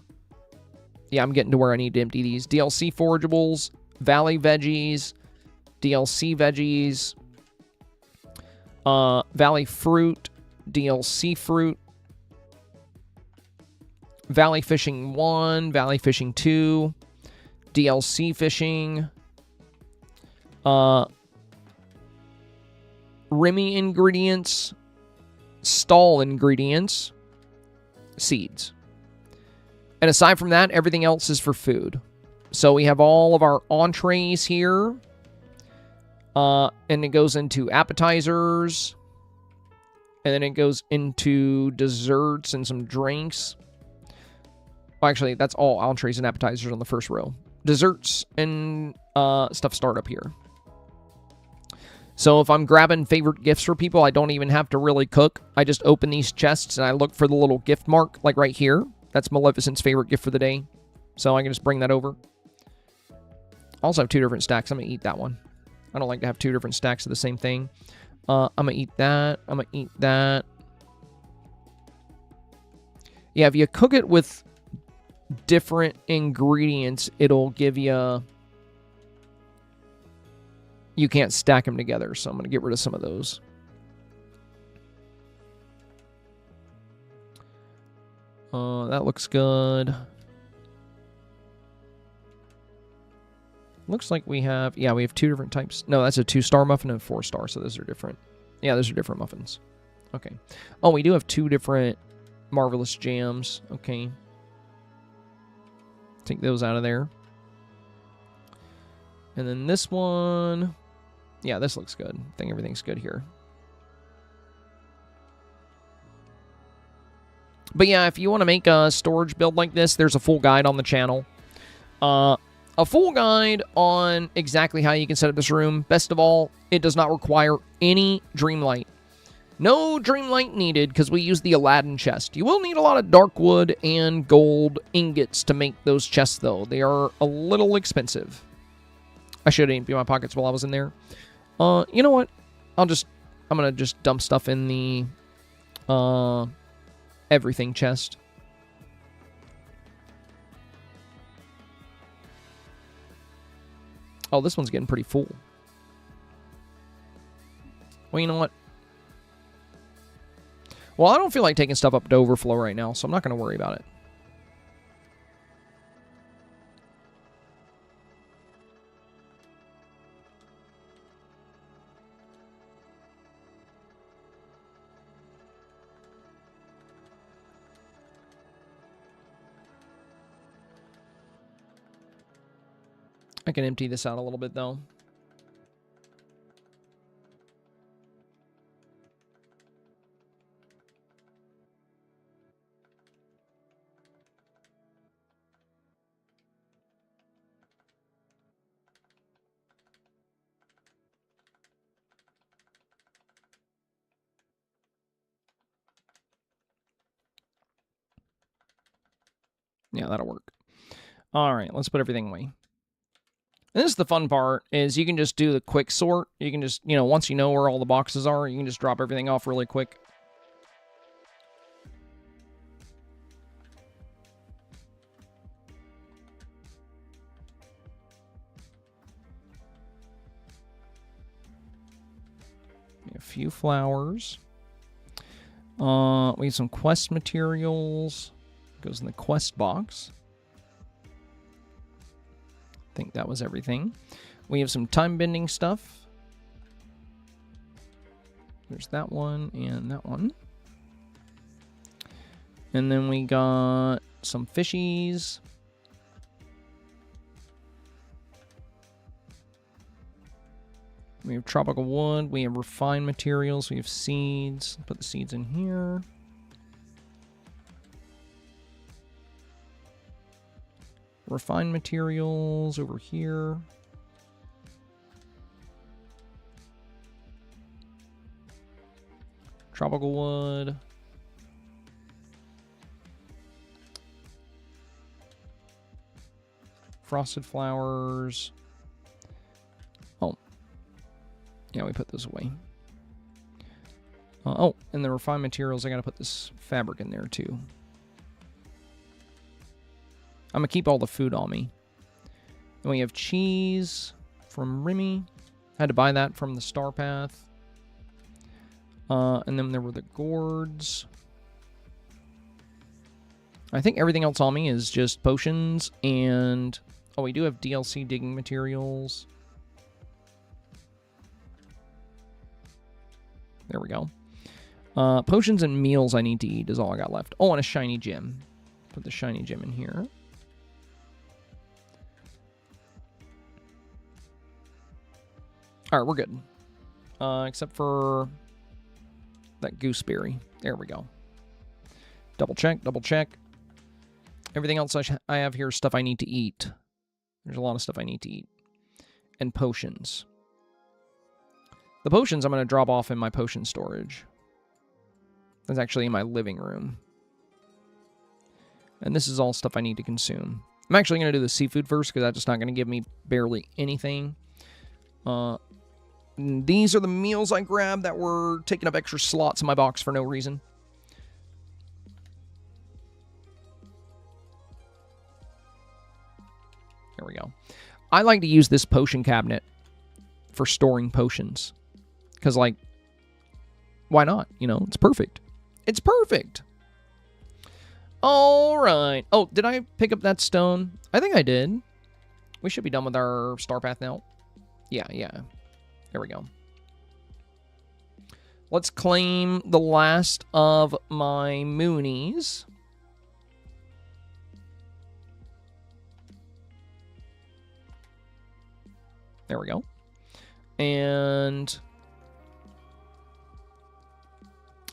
Yeah, I'm getting to where I need to empty these. DLC forageables, Valley veggies, DLC veggies, Valley fruit, DLC fruit, Valley Fishing 1, Valley Fishing 2, DLC Fishing, Remy ingredients, stall ingredients, seeds. And aside from that, everything else is for food. So we have all of our entrees here. And it goes into appetizers. And then it goes into desserts and some drinks. Well, actually, that's all entrees and appetizers on the first row. Desserts and stuff start up here. So if I'm grabbing favorite gifts for people, I don't even have to really cook. I just open these chests and I look for the little gift mark, like right here. That's Maleficent's favorite gift for the day. So I can just bring that over. I also have 2 different stacks. I'm going to eat that one. I don't like to have 2 different stacks of the same thing. I'm going to eat that. I'm going to eat that. Yeah, if you cook it with different ingredients, it'll give you... You can't stack them together, so I'm going to get rid of some of those. That looks good. Looks like we have... Yeah, we have 2 different types. No, that's a 2-star muffin and a 4-star, so those are different. Yeah, those are different muffins. Okay. Oh, we do have 2 different Marvelous Jams. Okay. Take those out of there. And then this one... Yeah, this looks good. I think everything's good here. But yeah, if you want to make a storage build like this, there's a full guide on the channel. A full guide on exactly how you can set up this room. Best of all, it does not require any Dreamlight. No Dreamlight needed because we use the Aladdin chest. You will need a lot of dark wood and gold ingots to make those chests, though. They are a little expensive. I should have emptied my pockets while I was in there. You know what? I'm gonna just dump stuff in the everything chest. Oh, this one's getting pretty full. Well, you know what? Well, I don't feel like taking stuff up to overflow right now, so I'm not gonna worry about it. I can empty this out a little bit, though. Yeah, that'll work. All right, let's put everything away. And this is the fun part, is you can just do the quick sort. You can just, you know, once you know where all the boxes are, you can just drop everything off really quick. A few flowers. We have some quest materials. Goes in the quest box. I think that was everything. We have some time bending stuff. There's that one and that one. And then we got some fishies. We have tropical wood. We have refined materials. We have seeds. Put the seeds in here. Refined materials over here. Tropical wood. Frosted flowers. Oh. Yeah, we put those away. Oh, and the refined materials, I gotta put this fabric in there too. I'm going to keep all the food on me. Then we have cheese from Remy. I had to buy that from the STARPATH. And then there were the gourds. I think everything else on me is just potions and... Oh, we do have DLC digging materials. There we go. Potions and meals I need to eat is all I got left. Oh, and a shiny gem. Put the shiny gem in here. All right, we're good. Except for that gooseberry. There we go. Double check, double check. Everything else I have here is stuff I need to eat. There's a lot of stuff I need to eat. And potions. The potions I'm going to drop off in my potion storage. That's actually in my living room. And this is all stuff I need to consume. I'm actually going to do the seafood first because that's just not going to give me barely anything. These are the meals I grabbed that were taking up extra slots in my box for no reason. There we go. I like to use this potion cabinet for storing potions. Because, like, why not? You know, it's perfect. It's perfect. All right. Oh, did I pick up that stone? I think I did. We should be done with our STARPATH now. Yeah. There we go. Let's claim the last of my Moonies. There we go. And...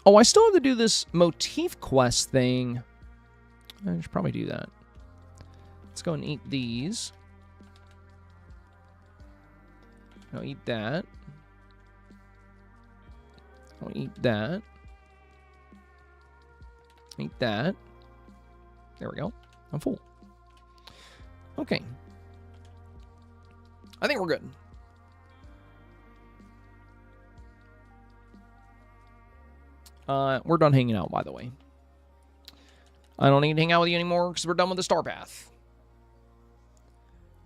oh, I still have to do this motif quest thing. I should probably do that. Let's go and eat these. I'll eat that. I'll eat that. Eat that. There we go. I'm full. Okay. I think we're good. We're done hanging out, by the way. I don't need to hang out with you anymore because we're done with the STARPATH.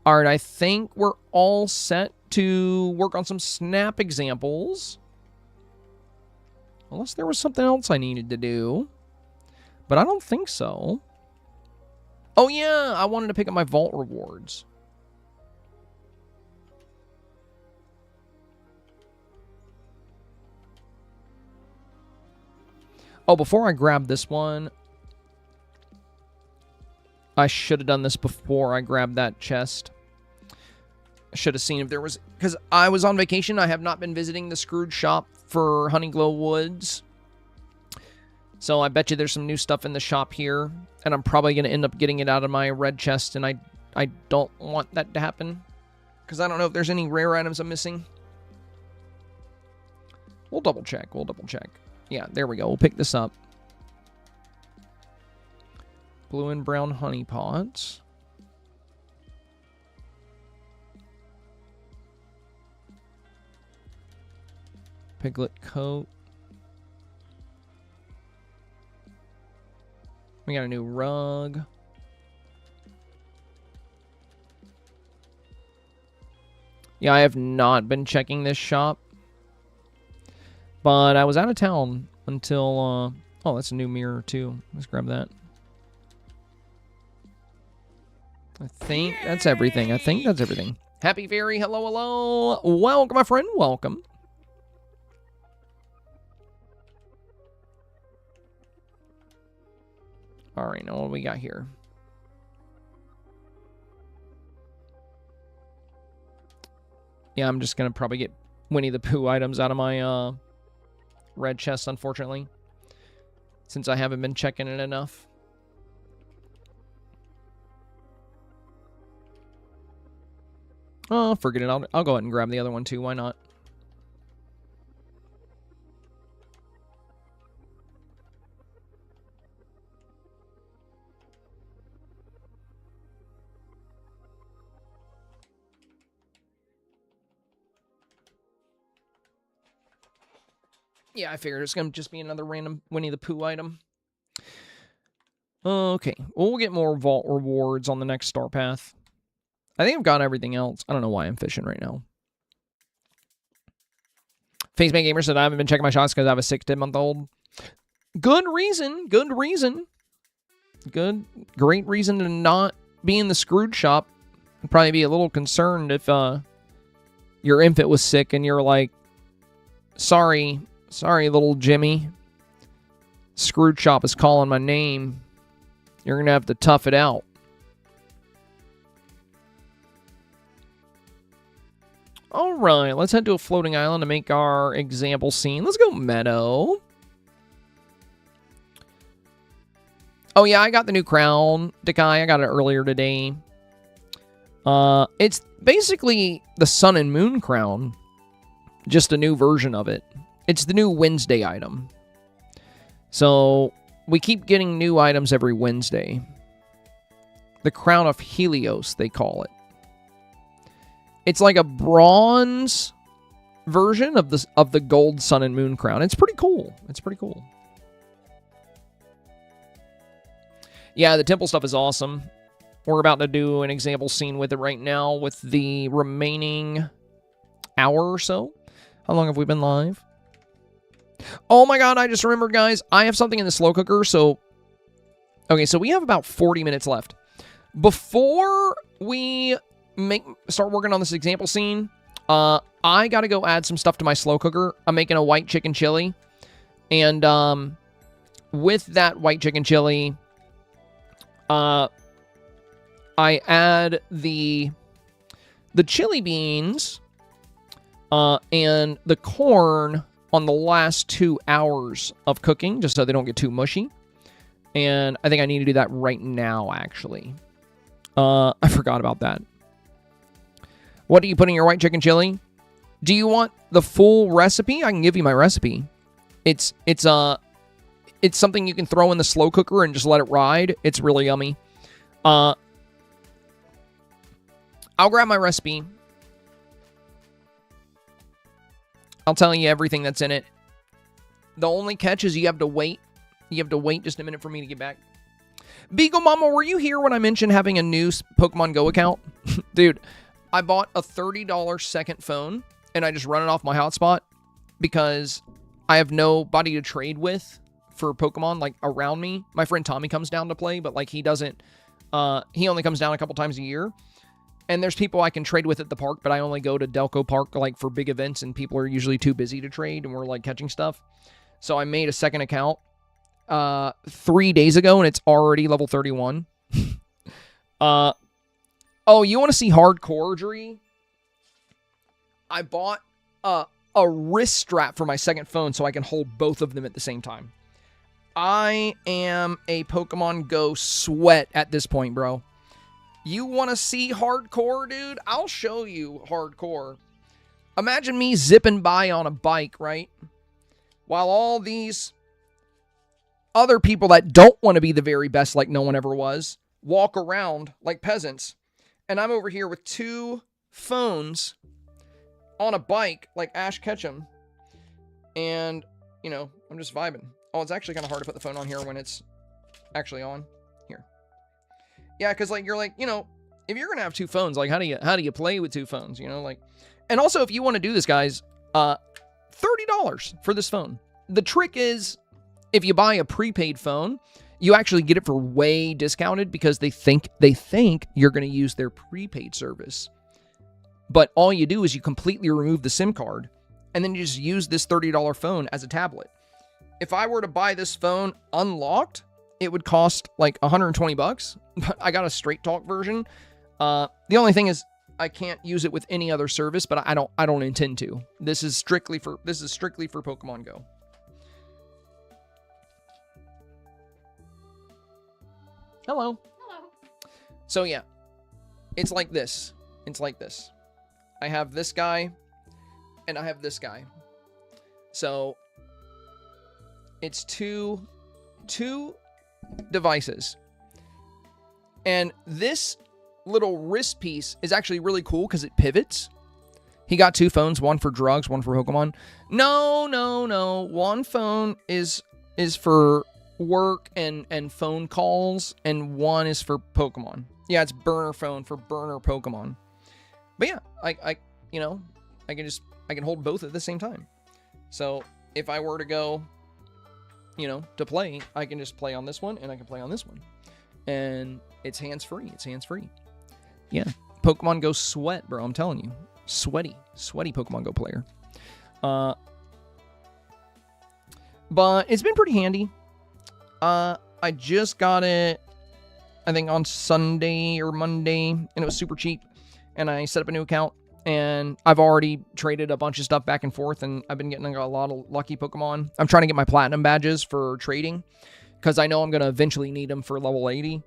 Alright, I think we're all set to work on some snap examples. Unless there was something else I needed to do. But I don't think so. Oh yeah, I wanted to pick up my vault rewards. Oh, before I grab this one, I should have done this before I grabbed that chest. I should have seen if there was... because I was on vacation. I have not been visiting the Scrooge shop for Honeyglow Woods. So I bet you there's some new stuff in the shop here. And I'm probably going to end up getting it out of my red chest. And I don't want that to happen. Because I don't know if there's any rare items I'm missing. We'll double check. We'll double check. Yeah, there we go. We'll pick this up. Blue and brown honey pots. Piglet coat. We got a new rug. Yeah, I have not been checking this shop. But I was out of town until, oh, that's a new mirror, too. Let's grab that. I think that's everything. I think that's everything. Happy Fairy, hello, hello. Welcome, my friend. Welcome. All right, now what do we got here? Yeah, I'm just going to probably get Winnie the Pooh items out of my, red chest, unfortunately, since I haven't been checking it enough. Oh, forget it. I'll go ahead and grab the other one too. Why not? Yeah, I figured it's going to just be another random Winnie the Pooh item. Okay, we'll get more vault rewards on the next STARPATH. I think I've got everything else. I don't know why I'm fishing right now. Faceman Gamer said I haven't been checking my shots because I have a 6-10-month-old. Good reason. Good reason. Great reason to not be in the Scrooge shop. I'd probably be a little concerned if your infant was sick and you're like, sorry, little Jimmy. Scrooge shop is calling my name. You're going to have to tough it out. All right, let's head to a floating island to make our example scene. Let's go Meadow. Oh, yeah, I got the new crown, Dekai. I got it earlier today. It's basically the Sun and Moon crown, just a new version of it. It's the new Wednesday item. So we keep getting new items every Wednesday. The Crown of Helios, they call it. It's like a bronze version of the gold Sun and Moon crown. It's pretty cool. It's pretty cool. Yeah, the temple stuff is awesome. We're about to do an example scene with it right now with the remaining hour or so. How long have we been live? Oh my god, I just remembered, guys. I have something in the slow cooker, so... Okay, so we have about 40 minutes left. Before we start working on this example scene, I gotta go add some stuff to my slow cooker. I'm making a white chicken chili. And with that white chicken chili, I add the chili beans and the corn on the last 2 hours of cooking, just so they don't get too mushy. And I think I need to do that right now, actually. I forgot about that. What do you put in your white chicken chili? Do you want the full recipe? I can give you my recipe. It's something you can throw in the slow cooker and just let it ride. It's really yummy. I'll grab my recipe. I'll tell you everything that's in it. The only catch is you have to wait. You have to wait just a minute for me to get back. Beagle Mama, were you here when I mentioned having a new Pokemon Go account? Dude, I bought a $30 second phone, and I just run it off my hotspot because I have nobody to trade with for Pokemon, like, around me. My friend Tommy comes down to play, but, like, he doesn't... he only comes down a couple times a year. And there's people I can trade with at the park, but I only go to Delco Park, like, for big events, and people are usually too busy to trade, and we're, like, catching stuff. So I made a second account 3 days ago, and it's already level 31. Oh, you want to see hardcore, Dree? I bought a wrist strap for my second phone so I can hold both of them at the same time. I am a Pokemon Go sweat at this point, bro. You want to see hardcore, dude? I'll show you hardcore. Imagine me zipping by on a bike, right? While all these other people that don't want to be the very best, like no one ever was, walk around like peasants. And I'm over here with 2 phones on a bike like Ash Ketchum. And, you know, I'm just vibing. Oh, it's actually kind of hard to put the phone on here when it's actually on. Here. Yeah, because, like, you're like, you know, if you're going to have 2 phones, like, how do you play with 2 phones, you know? Like, and also, if you want to do this, guys, $30 for this phone. The trick is, if you buy a prepaid phone, you actually get it for way discounted because they think you're going to use their prepaid service. But all you do is you completely remove the SIM card, and then you just use this $30 phone as a tablet. If I were to buy this phone unlocked, it would cost like $120, but I got a straight talk version. The only thing is I can't use it with any other service, but I don't intend to. This is strictly for Pokemon Go. Hello. Hello. So yeah, it's like this. It's like this. I have this guy, and I have this guy. So it's two devices. And this little wrist piece is actually really cool because it pivots. He got 2 phones, one for drugs, one for Pokemon. No. One phone is for work and phone calls, and one is for Pokemon. Yeah, it's burner phone for burner Pokemon. But yeah, I can hold both at the same time. So if I were to go, you know, to play, I can just play on this one and I can play on this one. And it's hands-free. It's hands-free. Yeah. Pokemon Go sweat, bro. I'm telling you. Sweaty Pokemon Go player. But it's been pretty handy. I just got it, I think, on Sunday or Monday, and it was super cheap. And I set up a new account. and I've already traded a bunch of stuff back and forth, and I've been getting a lot of lucky Pokemon. I'm trying to get my platinum badges for trading, because I know I'm going to eventually need them for level 80.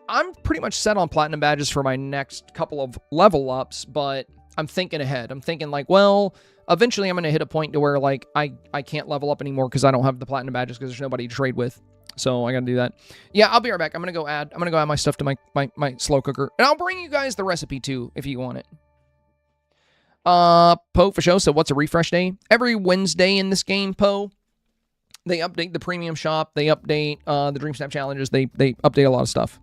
I'm pretty much set on platinum badges for my next couple of level ups, but I'm thinking ahead. I'm thinking like, well, eventually I'm going to hit a point to where like I can't level up anymore because I don't have the platinum badges because there's nobody to trade with. So I got to do that. Yeah, I'll be right back. I'm going to go add my stuff to my slow cooker, and I'll bring you guys the recipe too if you want it. Poe for show. So what's a refresh day? Every Wednesday in this game, Poe, they update the premium shop. They update the Dreamsnap challenges. They update a lot of stuff.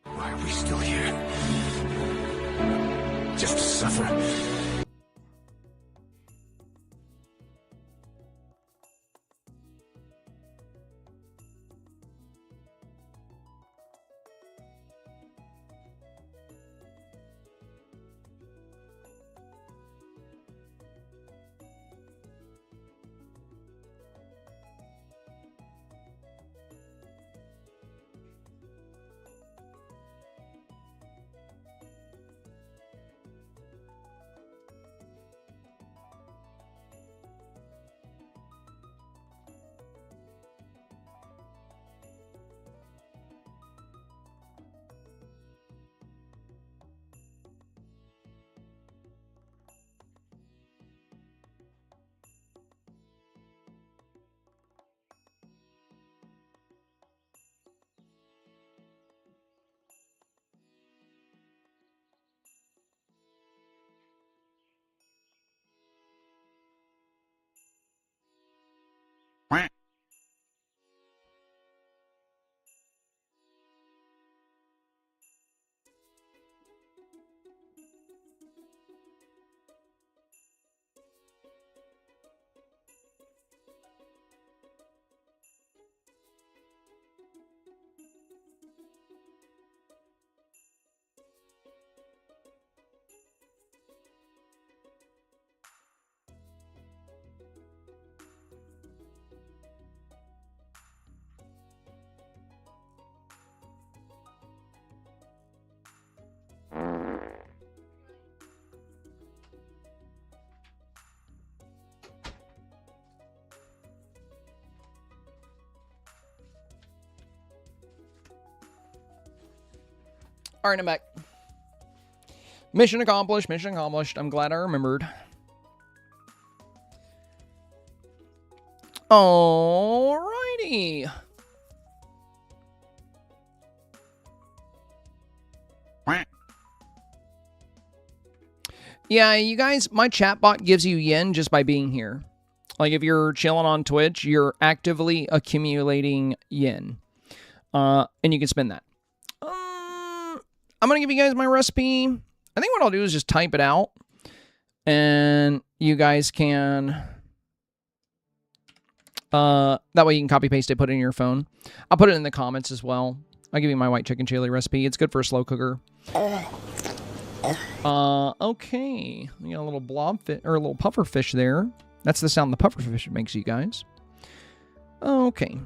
Why are we still here? Just to suffer. All right, I'm back. Mission accomplished. Mission accomplished. I'm glad I remembered. Alrighty. Yeah, you guys, my chatbot gives you yen just by being here. Like, if you're chilling on Twitch, you're actively accumulating yen. And you can spend that. I'm going to give you guys my recipe. I think what I'll do is just type it out. And you guys can... that way you can copy-paste it, put it in your phone. I'll put it in the comments as well. I'll give you my white chicken chili recipe. It's good for a slow cooker. Okay. We got a little blobfish, or a little puffer fish there. That's the sound the puffer fish makes, you guys. Okay.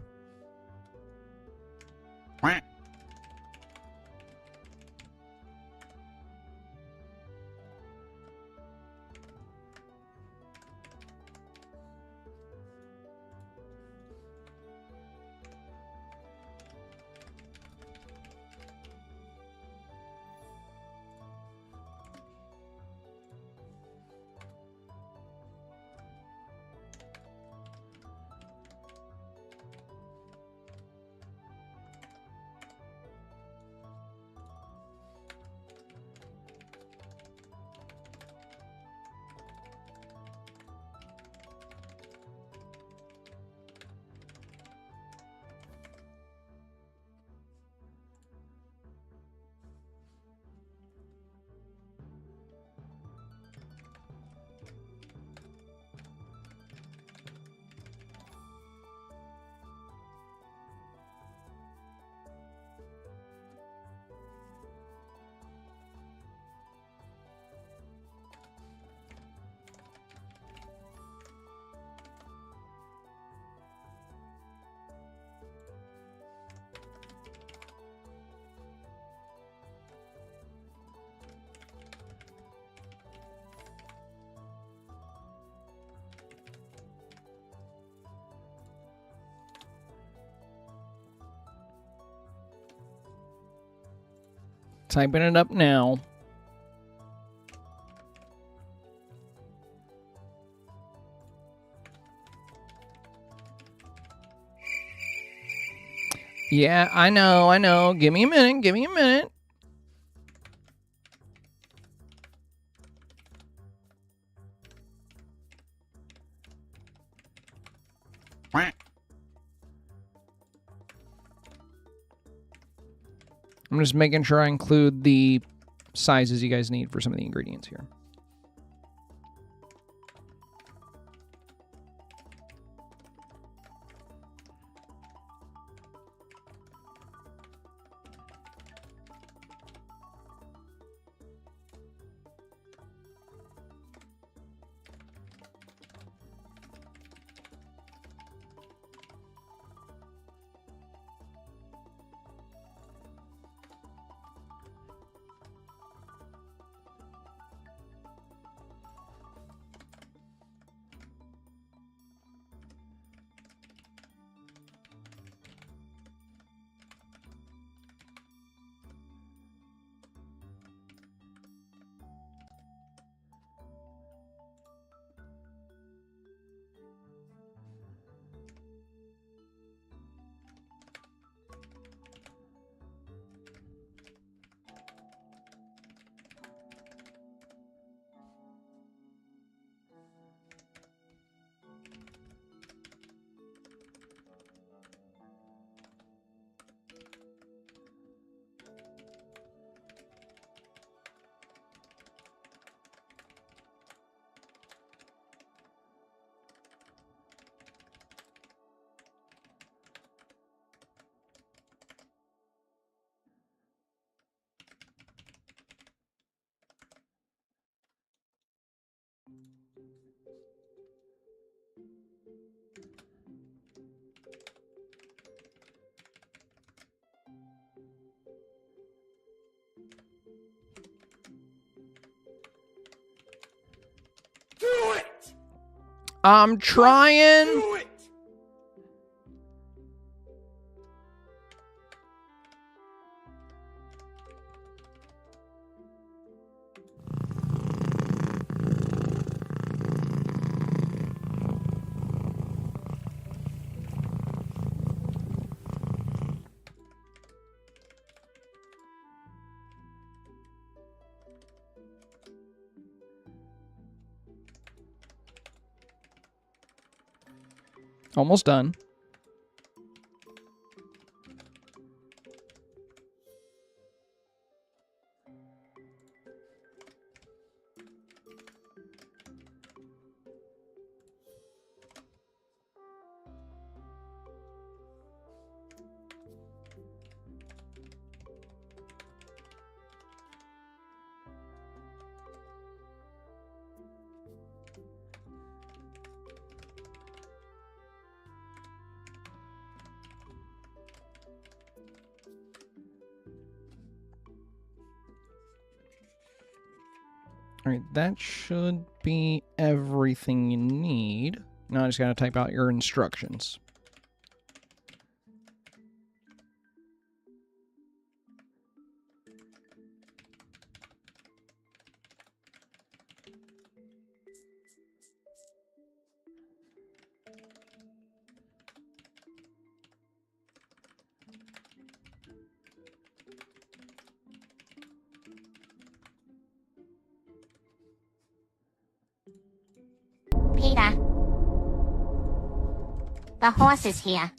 Typing it up now. Yeah, I know. Give me a minute. I'm just making sure I include the sizes you guys need for some of the ingredients here. Do it! I'm trying. Do it! Almost done. All right, that should be everything you need. Now I just got to type out your instructions. Peter. The horse is here.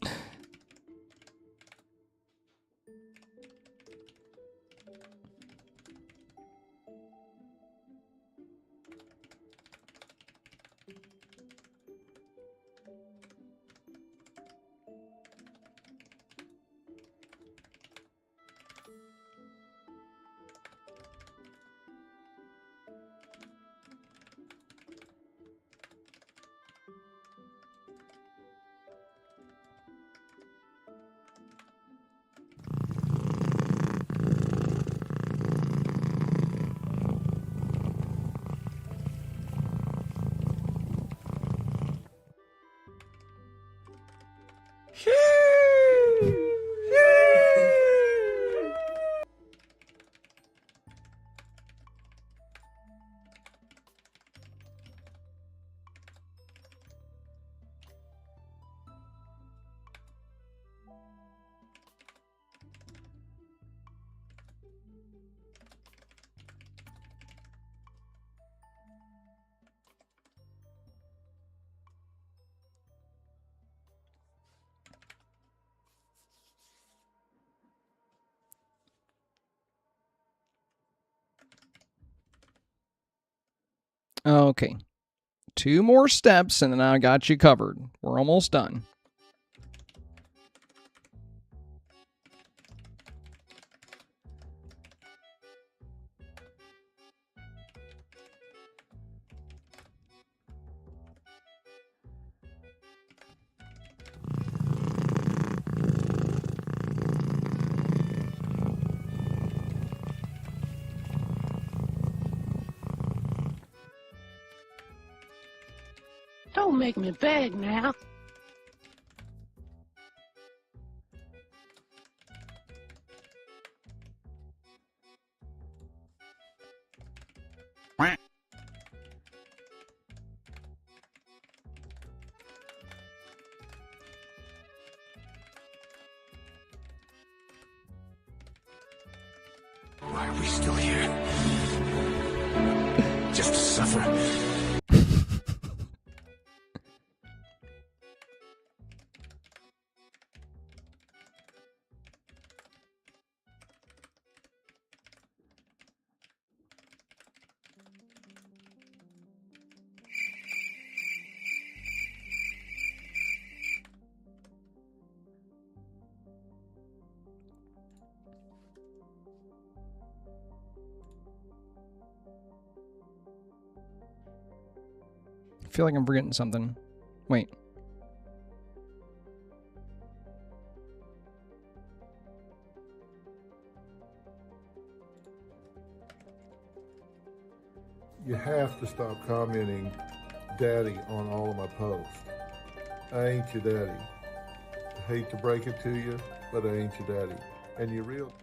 Okay. 2 more steps, and then I got you covered. We're almost done. Don't make me beg now. Why are we still here? Just to suffer. I feel like I'm forgetting something. Wait. You have to stop commenting daddy on all of my posts. I ain't your daddy. I hate to break it to you, but I ain't your daddy. And you real...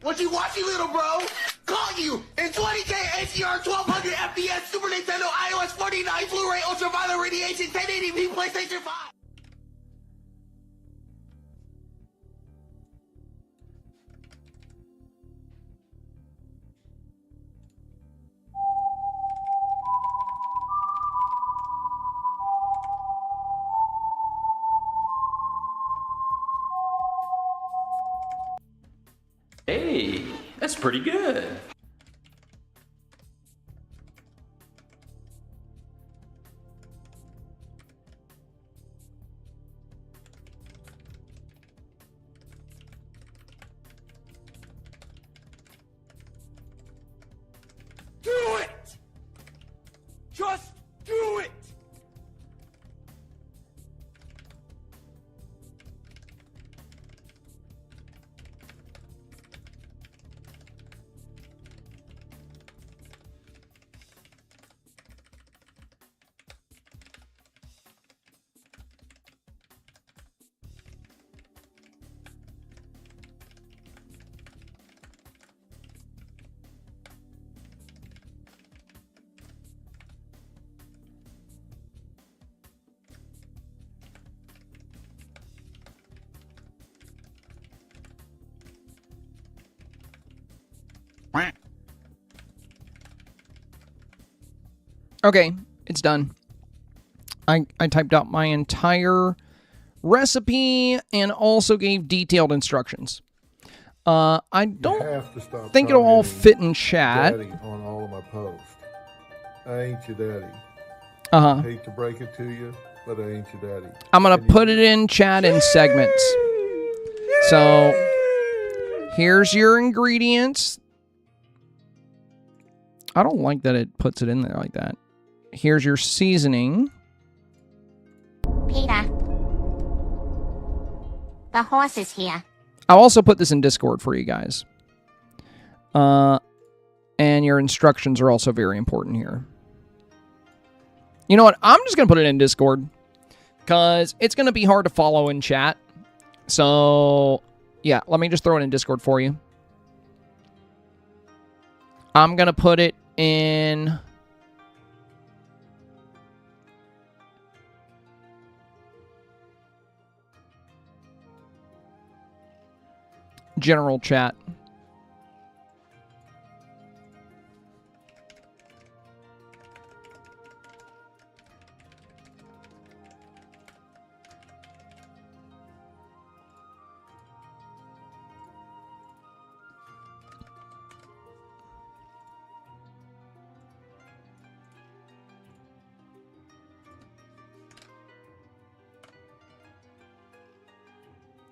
What you watching, little bro? Call you in 20K HDR 1200 FPS Super Nintendo iOS 49 Blu-ray Ultraviolet Radiation 1080p PlayStation 5. Hey, that's pretty good. Do it! Just do it! Okay, it's done. I typed out my entire recipe and also gave detailed instructions. I don't think it'll all fit in chat. Daddy on all of my posts. I ain't your daddy. Uh-huh. I hate to break it to you, but I ain't your daddy. I'm going to put it in chat in segments. So, here's your ingredients. I don't like that it puts it in there like that. Here's your seasoning. Peter, the horse is here. I'll also put this in Discord for you guys. And your instructions are also very important here. You know what? I'm just going to put it in Discord. Because it's going to be hard to follow in chat. So, yeah, let me just throw it in Discord for you. I'm going to put it in... general chat.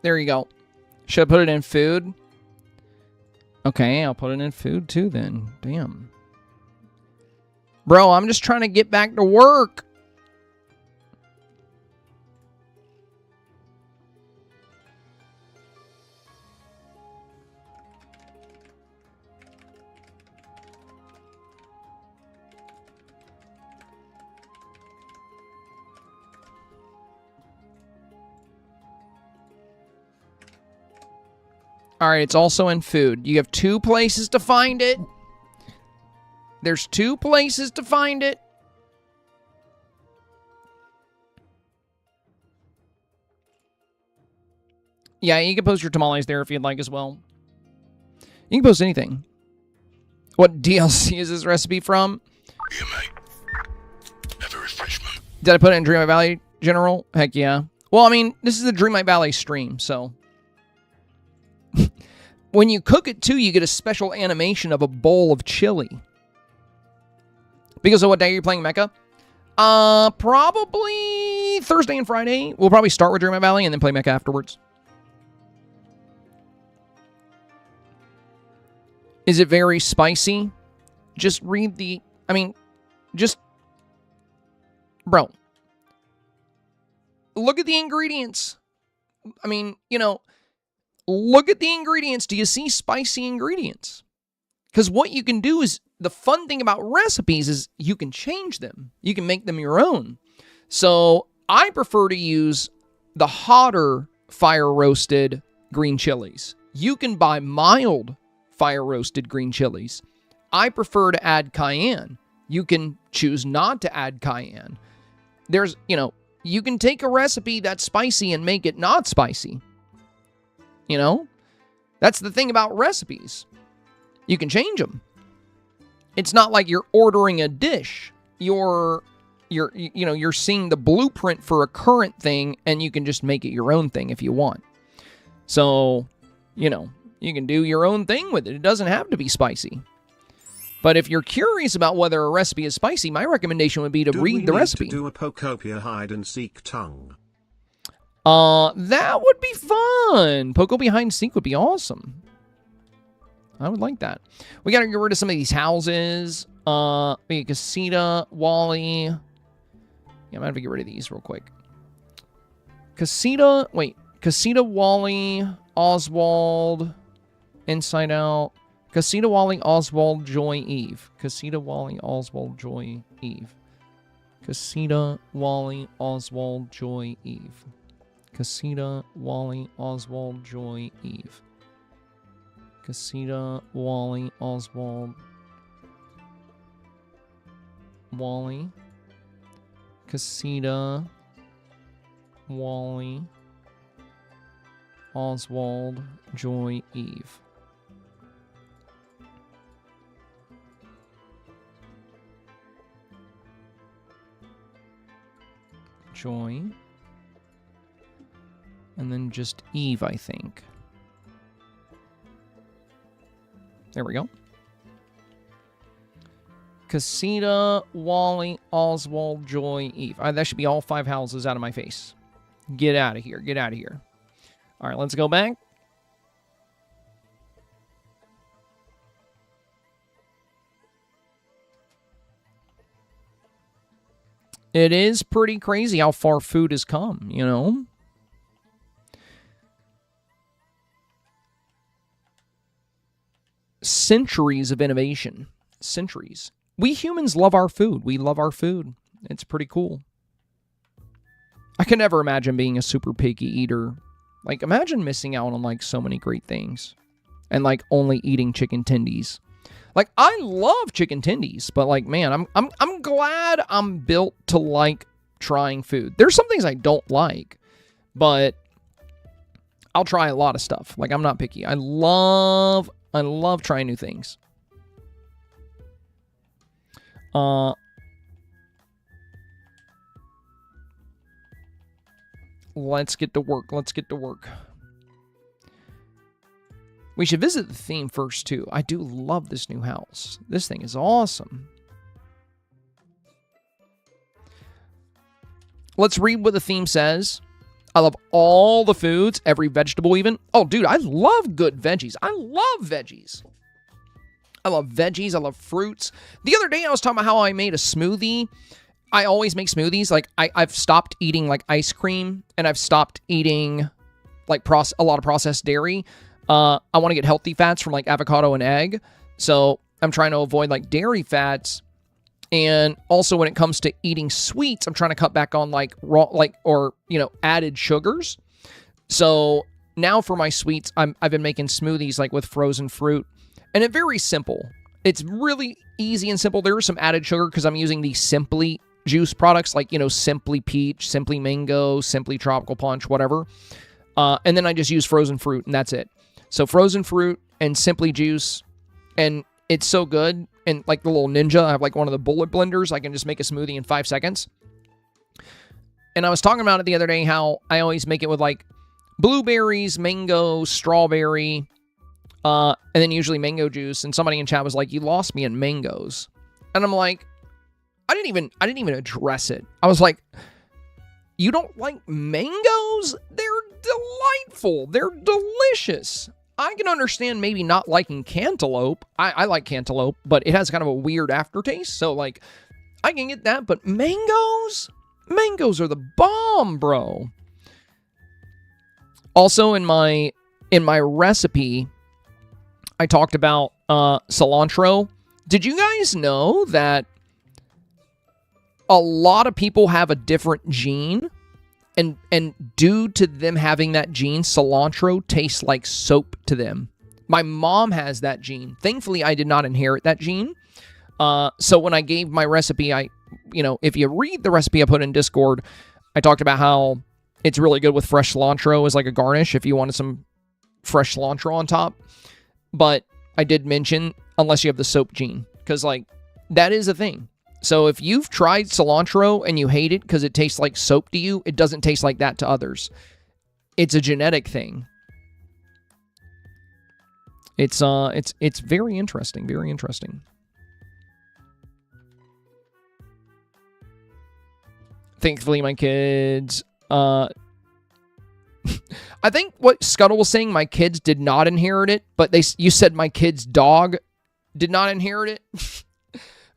There you go. Should I put it in food? Okay, I'll put it in food too then. Damn. Bro, I'm just trying to get back to work. All right, it's also in food. You have 2 places to find it. There's 2 places to find it. Yeah, you can post your tamales there if you'd like as well. You can post anything. What DLC is this recipe from? Yeah, mate. Have a refreshment. Did I put it in Dreamlight Valley General? Heck yeah. Well, I mean, this is the Dreamlight Valley stream, so... When you cook it, too, you get a special animation of a bowl of chili. Because of what day you're playing Mecha? Probably Thursday and Friday. We'll probably start with Dreamlight Valley and then play Mecha afterwards. Is it very spicy? Just read the... I mean, just... Bro. Look at the ingredients. I mean, you know... Look at the ingredients. Do you see spicy ingredients? Because what you can do is, the fun thing about recipes is you can change them. You can make them your own. So I prefer to use the hotter fire roasted green chilies. You can buy mild fire-roasted green chilies. I prefer to add cayenne. You can choose not to add cayenne. There's, you know, you can take a recipe that's spicy and make it not spicy. You know? That's the thing about recipes. You can change them. It's not like you're ordering a dish. You're seeing the blueprint for a current thing, and you can just make it your own thing if you want. So, you know, you can do your own thing with it. It doesn't have to be spicy. But if you're curious about whether a recipe is spicy, my recommendation would be to read the recipe. Do a Pokopia hide and seek tongue. That would be fun. Pokopia hide and seek would be awesome. I would like that. We gotta get rid of some of these houses. Casita, Wally. Yeah, I'm gonna have to get rid of these real quick. Casita, Wally, Oswald, Inside Out. Casita, Wally, Oswald, Joy, Eve. Casita, Wally, Oswald, Joy, Eve. Casita, Wally, Oswald, Joy, Eve. Casita, Wally, Oswald, Joy, Eve. Casita, Wally, Oswald, Wally. Casita, Wally, Oswald, Joy, Eve. Joy. And then just Eve, I think. There we go. Casita, Wally, Oswald, Joy, Eve. That should be all 5 houses out of my face. Get out of here. Get out of here. All right, let's go back. It is pretty crazy how far food has come, you know? Centuries of innovation. Centuries. We humans love our food. We love our food. It's pretty cool. I can never imagine being a super picky eater. Like, imagine missing out on, like, so many great things. And, like, only eating chicken tendies. Like, I love chicken tendies, but, like, man, I'm glad I'm built to like trying food. There's some things I don't like, but I'll try a lot of stuff. Like, I'm not picky. I love trying new things. Let's get to work. Let's get to work. We should visit the theme first, too. I do love this new house. This thing is awesome. Let's read what the theme says. I love all the foods, every vegetable even. Oh, dude, I love good veggies. I love veggies. I love veggies. I love fruits. The other day, I was talking about how I made a smoothie. I always make smoothies. Like, I've stopped eating, like, ice cream, and I've stopped eating, like, a lot of processed dairy. I want to get healthy fats from, like, avocado and egg. So I'm trying to avoid, like, dairy fats. And also when it comes to eating sweets, I'm trying to cut back on, like, raw, like, or, you know, added sugars. So now for my sweets, I've been making smoothies, like, with frozen fruit. And it's very simple. It's really easy and simple. There is some added sugar because I'm using the Simply juice products, like, you know, Simply Peach, Simply Mango, Simply Tropical Punch, whatever. And then I just use frozen fruit, and that's it. So frozen fruit and Simply Juice, and it's so good. And like the little Ninja, I have like one of the bullet blenders. I can just make a smoothie in 5 seconds. And I was talking about it the other day, how I always make it with like blueberries, mango, strawberry, and then usually mango juice. And somebody in chat was like, "You lost me in mangoes." And I'm like, I didn't even address it. I was like, "You don't like mangoes? They're delightful. They're delicious." I can understand maybe not liking cantaloupe. I like cantaloupe, but it has kind of a weird aftertaste. So, like, I can get that. But mangoes? Mangoes are the bomb, bro. Also, in my recipe, I talked about cilantro. Did you guys know that a lot of people have a different gene? And due to them having that gene, cilantro tastes like soap to them My mom has that gene. Thankfully, I did not inherit that gene. So when I gave my recipe, if you read the recipe I put in Discord, I talked about how it's really good with fresh cilantro as like a garnish if you wanted some fresh cilantro on top. But I did mention, unless you have the soap gene, because like that is a thing. So if you've tried cilantro and you hate it because it tastes like soap to you, it doesn't taste like that to others. It's a genetic thing. It's very interesting, very interesting. Thankfully, my kids, I think what Scuttle was saying, my kids did not inherit it, but you said my kid's dog did not inherit it.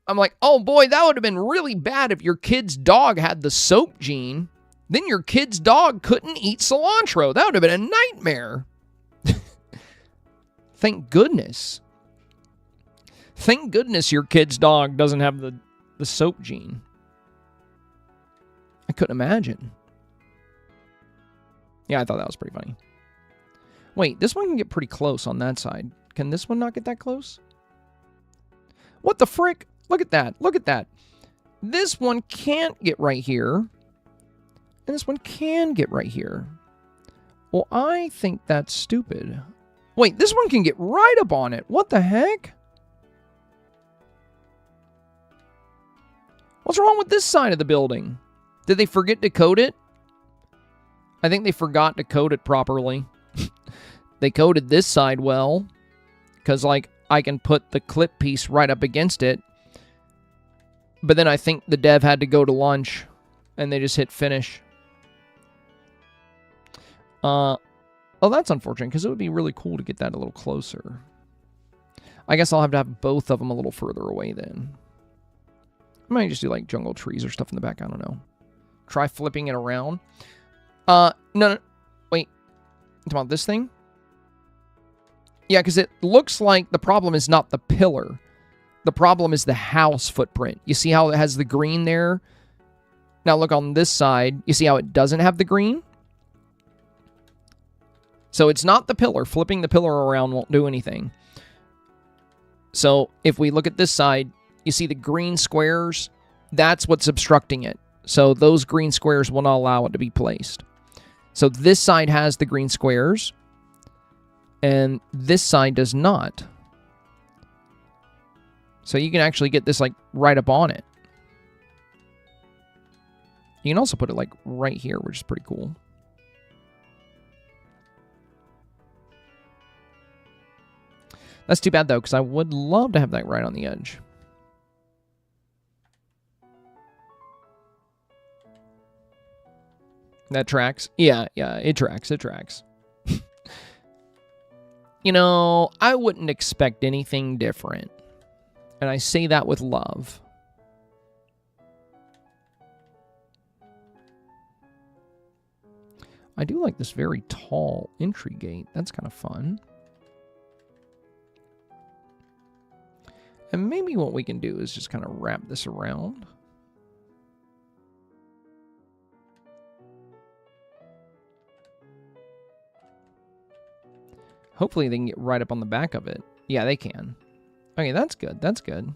I'm like, oh boy, that would have been really bad if your kid's dog had the soap gene. Then your kid's dog couldn't eat cilantro. That would have been a nightmare. Thank goodness. Thank goodness your kid's dog doesn't have the soap gene. I couldn't imagine. Yeah, I thought that was pretty funny. Wait, this one can get pretty close on that side. Can this one not get that close? What the frick? Look at that. Look at that. This one can't get right here. And this one can get right here. Well, I think that's stupid. Wait, this one can get right up on it. What the heck? What's wrong with this side of the building? Did they forget to code it? I think they forgot to code it properly. They coded this side well. Because, like, I can put the clip piece right up against it. But then I think the dev had to go to lunch. And they just hit finish. Oh, that's unfortunate. Because it would be really cool to get that a little closer. I guess I'll have to have both of them a little further away then. I might just do, like, jungle trees or stuff in the back. I don't know. Try flipping it around. No. Wait. Talking about this thing? Yeah, because it looks like the problem is not the pillar. The problem is the house footprint. You see how it has the green there? Now look on this side. You see how it doesn't have the green? So it's not the pillar. Flipping the pillar around won't do anything. So if we look at this side, you see the green squares? That's what's obstructing it. So those green squares will not allow it to be placed. So this side has the green squares. And this side does not. So you can actually get this like right up on it. You can also put it like right here, which is pretty cool. That's too bad though, because I would love to have that right on the edge. That tracks? Yeah, it tracks. It tracks. You know, I wouldn't expect anything different. And I say that with love. I do like this very tall entry gate. That's kind of fun. And maybe what we can do is just kind of wrap this around. Hopefully they can get right up on the back of it. Yeah, they can. Okay, that's good. That's good.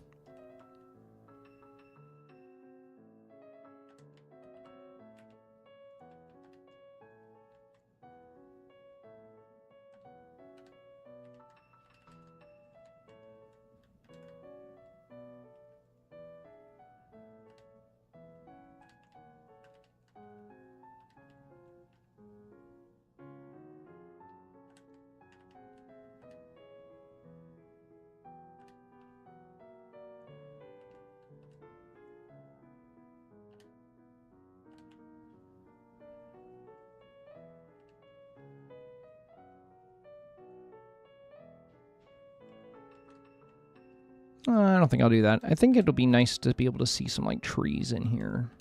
I don't think I'll do that. I think it'll be nice to be able to see some, like, trees in here.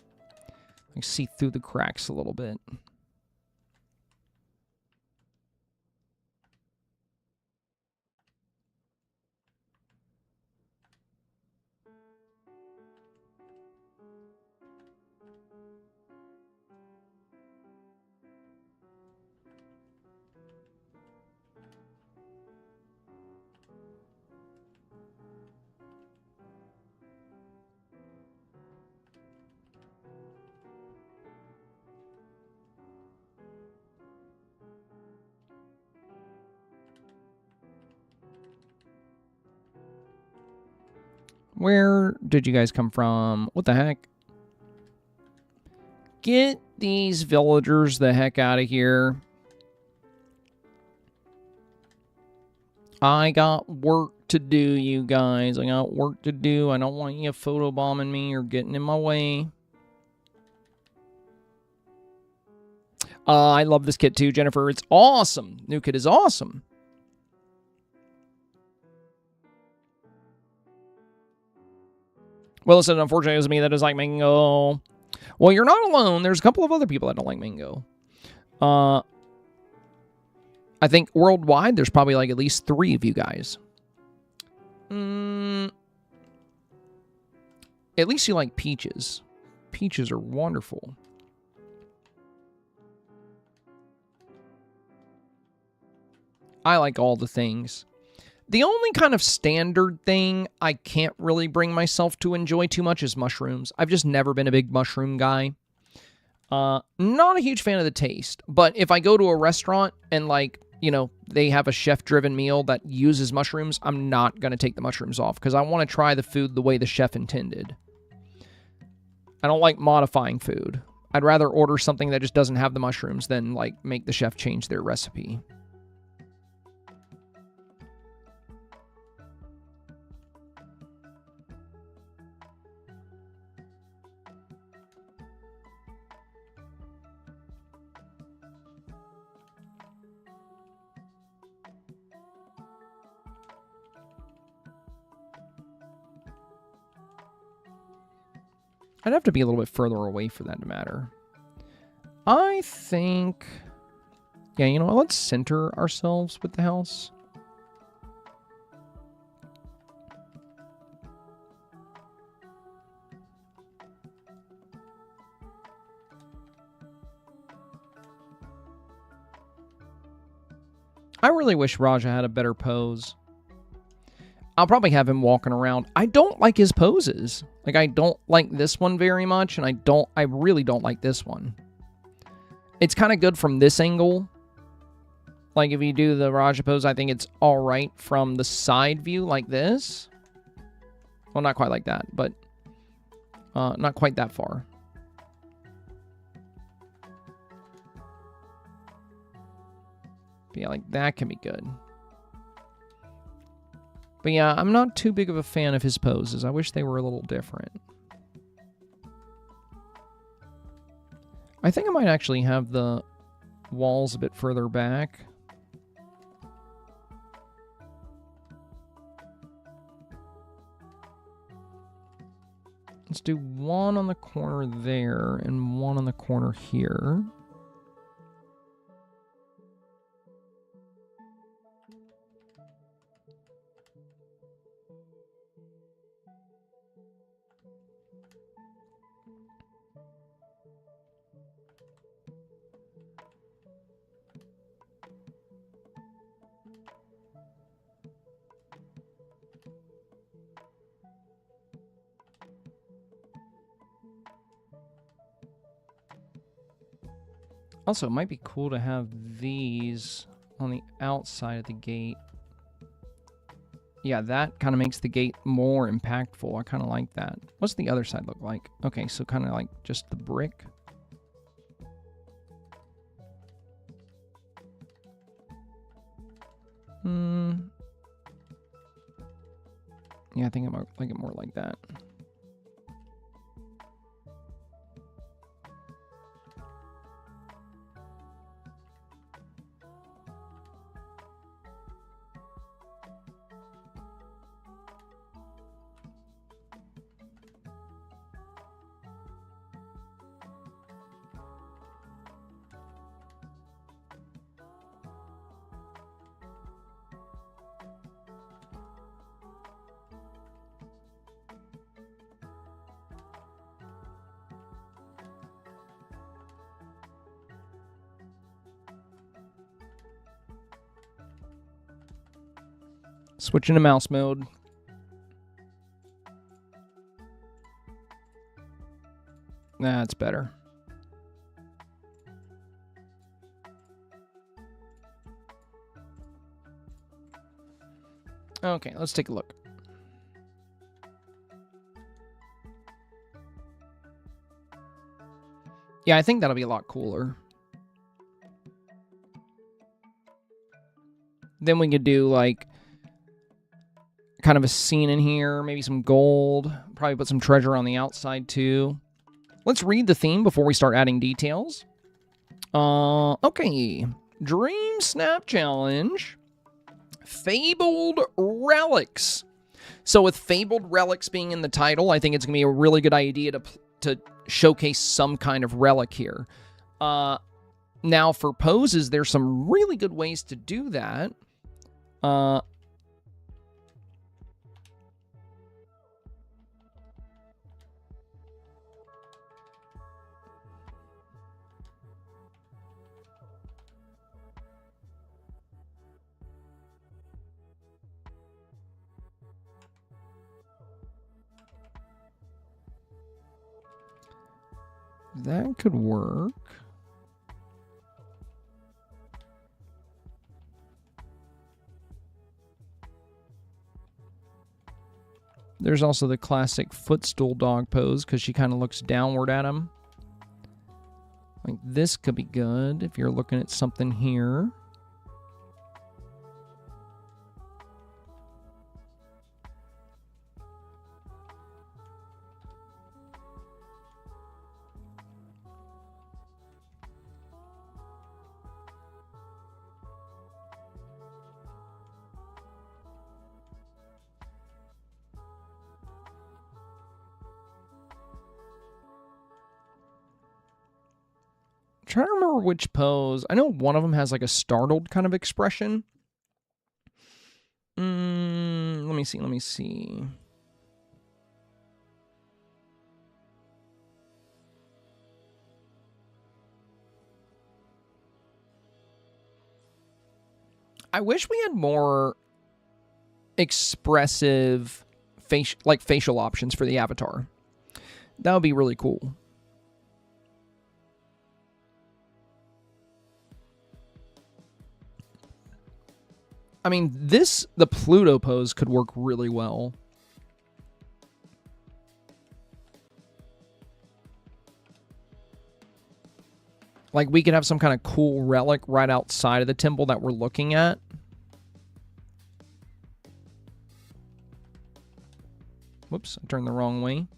Like, see through the cracks a little bit. Where did you guys come from? What the heck? Get these villagers the heck out of here. I got work to do, you guys. I got work to do. I don't want you photobombing me or getting in my way. I love this kit too, Jennifer. It's awesome. New kit is awesome. Well, listen, unfortunately, it was me that does like mango. Well, you're not alone. There's a couple of other people that don't like mango. I think worldwide, there's probably like at least 3 of you guys. At least you like peaches. Peaches are wonderful. I like all the things. The only kind of standard thing I can't really bring myself to enjoy too much is mushrooms. I've just never been a big mushroom guy. Not a huge fan of the taste. But if I go to a restaurant and, like, you know, they have a chef-driven meal that uses mushrooms, I'm not going to take the mushrooms off because I want to try the food the way the chef intended. I don't like modifying food. I'd rather order something that just doesn't have the mushrooms than, like, make the chef change their recipe. I'd have to be a little bit further away for that to matter. I think... Yeah, you know what? Let's center ourselves with the house. I really wish Raja had a better pose. I'll probably have him walking around. I don't like his poses. Like, I don't like this one very much, and I really don't like this one. It's kind of good from this angle. Like, if you do the Raja pose, I think it's alright from the side view like this. Well, not quite like that, but not quite that far. But yeah, like, that can be good. But yeah, I'm not too big of a fan of his poses. I wish they were a little different. I think I might actually have the walls a bit further back. Let's do one on the corner there and one on the corner here. Also, it might be cool to have these on the outside of the gate. Yeah, that kind of makes the gate more impactful. I kind of like that. What's the other side look like? Okay, so kind of like just the brick. Yeah, I think I might like it more like that. Switching to mouse mode. That's better. Okay, let's take a look. Yeah, I think that'll be a lot cooler. Then we could do, like, kind of a scene in here. Maybe some gold. Probably put some treasure on the outside, too. Let's read the theme before we start adding details. Okay. Dreamsnap Challenge. Fabled Relics. So with Fabled Relics being in the title, I think it's going to be a really good idea to showcase some kind of relic here. Now for poses, there's some really good ways to do that. That could work. There's also the classic footstool dog pose because she kind of looks downward at him. Like this could be good if you're looking at something here. Trying to remember which pose. I know one of them has like a startled kind of expression. Let me see. I wish we had more expressive facial options for the avatar. That would be really cool. I mean, the Pluto pose could work really well. Like, we could have some kind of cool relic right outside of the temple that we're looking at. Whoops, I turned the wrong way.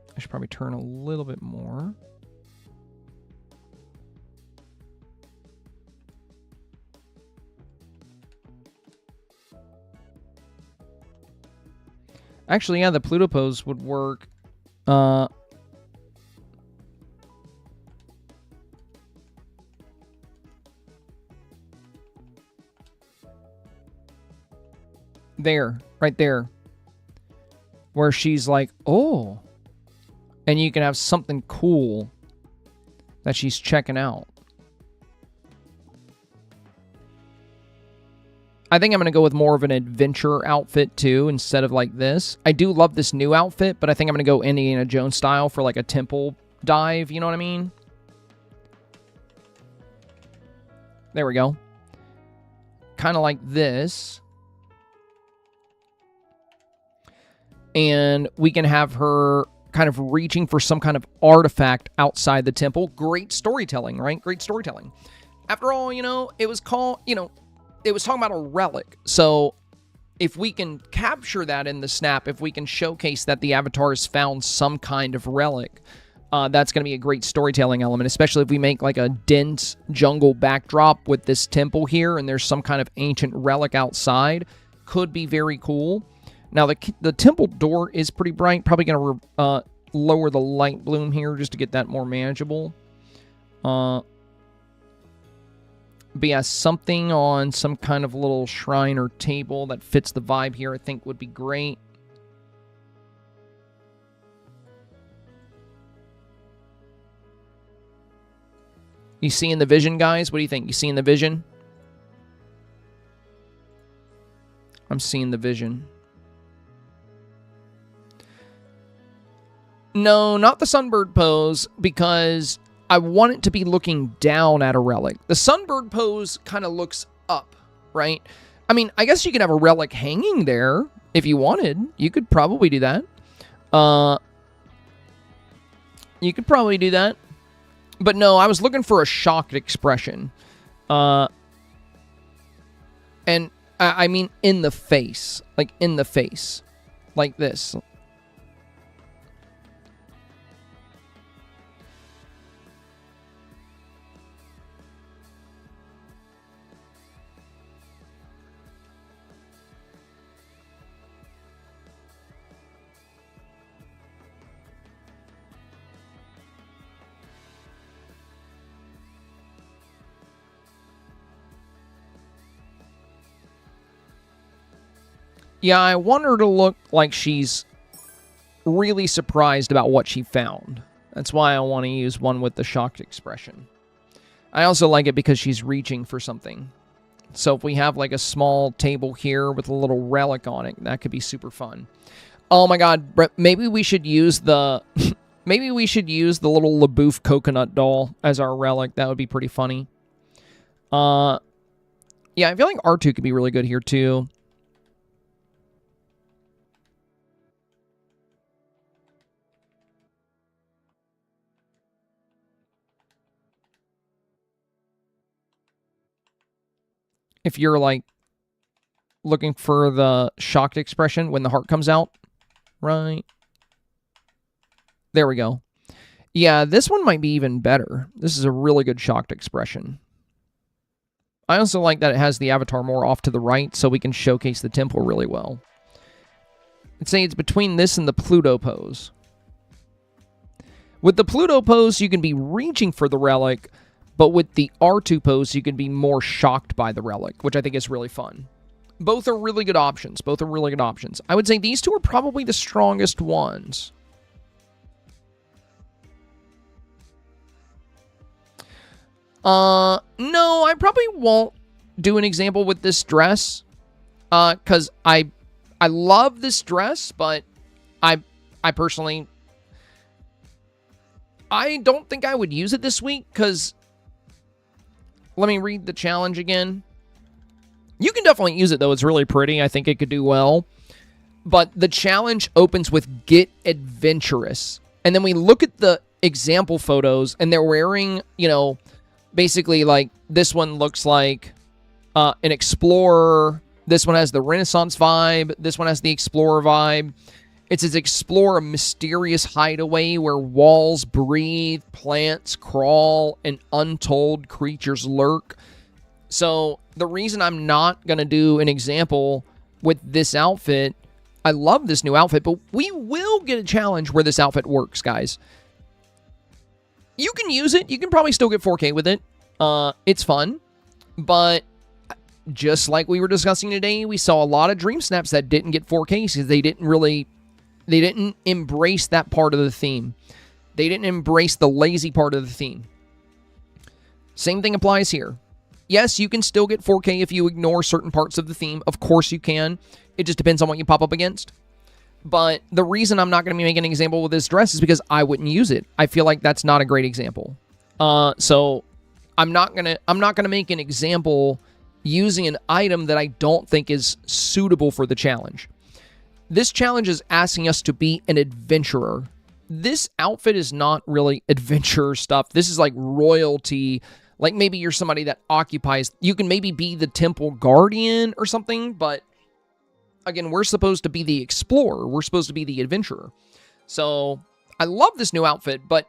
I should probably turn a little bit more. Actually, yeah, the Pluto pose would work. There, right there. Where she's like, oh. And you can have something cool that she's checking out. I think I'm going to go with more of an adventure outfit, too, instead of like this. I do love this new outfit, but I think I'm going to go Indiana Jones style for like a temple dive, you know what I mean? There we go. Kind of like this. And we can have her kind of reaching for some kind of artifact outside the temple. Great storytelling, right? Great storytelling. After all, you know, it was called, you know, it was talking about a relic. So if we can capture that in the snap, if we can showcase that the avatar has found some kind of relic, that's going to be a great storytelling element, especially if we make like a dense jungle backdrop with this temple here and there's some kind of ancient relic outside. Could be very cool. Now, the temple door is pretty bright. Probably going to lower the light bloom here just to get that more manageable. But yeah, something on some kind of little shrine or table that fits the vibe here I think would be great. You seeing the vision, guys? What do you think? You seeing the vision? I'm seeing the vision. No, not the sunbird pose, because I want it to be looking down at a relic. The sunbird pose kind of looks up, right? I mean, I guess you could have a relic hanging there if you wanted. You could probably do that. You could probably do that. But no, I was looking for a shocked expression. And I mean in the face. Like in the face. Like this. Yeah, I want her to look like she's really surprised about what she found. That's why I want to use one with the shocked expression. I also like it because she's reaching for something. So if we have like a small table here with a little relic on it, that could be super fun. Oh my god, maybe we should use the maybe we should use the little LaBouffe coconut doll as our relic. That would be pretty funny. Yeah, I feel like R2 could be really good here too. If you're, like, looking for the shocked expression when the heart comes out. Right. There we go. Yeah, this one might be even better. This is a really good shocked expression. I also like that it has the avatar more off to the right, so we can showcase the temple really well. I'd say it's between this and the Pluto pose. With the Pluto pose, you can be reaching for the relic, but with the R2 pose, you can be more shocked by the relic, which I think is really fun. Both are really good options. Both are really good options. I would say these two are probably the strongest ones. No, I probably won't do an example with this dress. Because I love this dress, but I personally... I don't think I would use it this week, because... Let me read the challenge again. You can definitely use it, though. It's really pretty. I think it could do well. But the challenge opens with Get Adventurous. And then we look at the example photos, and they're wearing, you know, basically, like, this one looks like an explorer. This one has the Renaissance vibe. This one has the explorer vibe. It says explore a mysterious hideaway where walls breathe, plants crawl, and untold creatures lurk. So the reason I'm not going to do an example with this outfit, I love this new outfit, but we will get a challenge where this outfit works, guys. You can use it. You can probably still get 4K with it. It's fun. But just like we were discussing today, we saw a lot of Dreamsnaps that didn't get 4K because they didn't embrace that part of the theme. They didn't embrace the lazy part of the theme. Same thing applies here. Yes, you can still get 4K if you ignore certain parts of the theme. Of course you can. It just depends on what you pop up against. But the reason I'm not going to be making an example with this dress is because I wouldn't use it. I feel like that's not a great example. So I'm not gonna make an example using an item that I don't think is suitable for the challenge. This challenge is asking us to be an adventurer. This outfit is not really adventurer stuff. This is like royalty. Like maybe you're somebody that occupies... You can maybe be the temple guardian or something, but again, we're supposed to be the explorer. We're supposed to be the adventurer. So I love this new outfit, but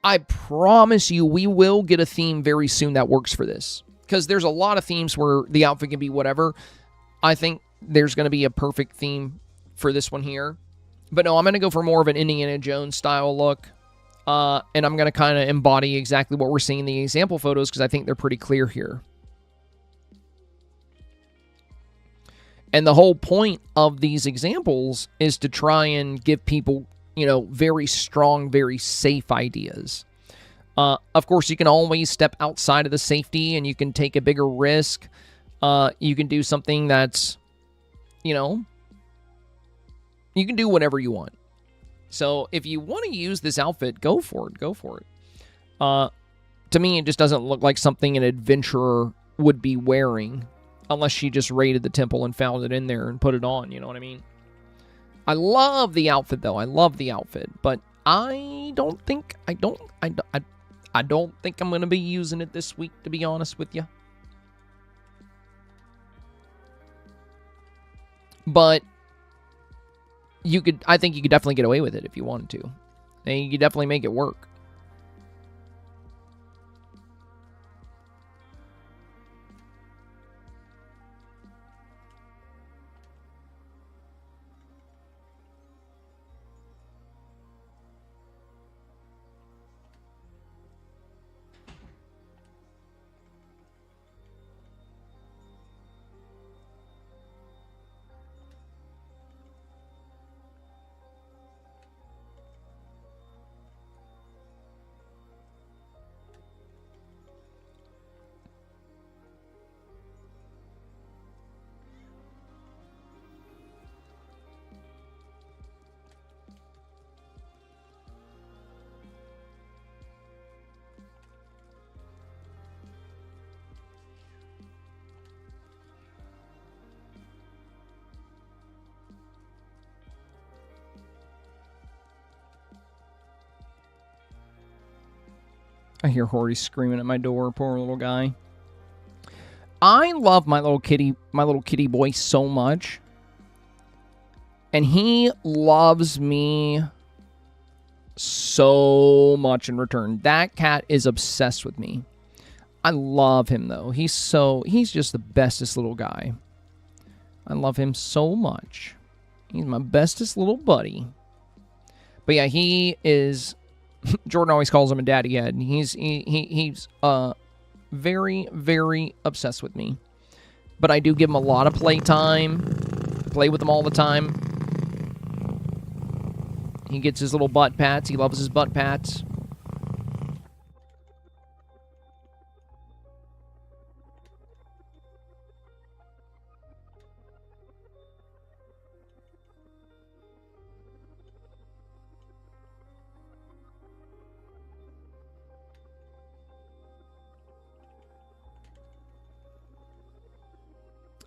I promise you we will get a theme very soon that works for this. Because there's a lot of themes where the outfit can be whatever. I think there's going to be a perfect theme for this one here. But no, I'm going to go for more of an Indiana Jones style look. And I'm going to kind of embody exactly what we're seeing in the example photos because I think they're pretty clear here. And the whole point of these examples is to try and give people, you know, very strong, very safe ideas. Of course, you can always step outside of the safety and you can take a bigger risk. You can do something that's, you know, you can do whatever you want. So if you want to use this outfit, go for it. Go for it. To me, it just doesn't look like something an adventurer would be wearing. Unless she just raided the temple and found it in there and put it on, you know what I mean? I love the outfit, though. I love the outfit. But I don't think I'm going to be using it this week, to be honest with you. But I think you could definitely get away with it if you wanted to. And you could definitely make it work. I hear Horty screaming at my door, poor little guy. I love my little kitty boy so much. And he loves me so much in return. That cat is obsessed with me. I love him though. He's just the bestest little guy. I love him so much. He's my bestest little buddy. But yeah, he is... Jordan always calls him a daddy head. He's very, very obsessed with me. But I do give him a lot of playtime. Play with him all the time. He gets his little butt pats. He loves his butt pats.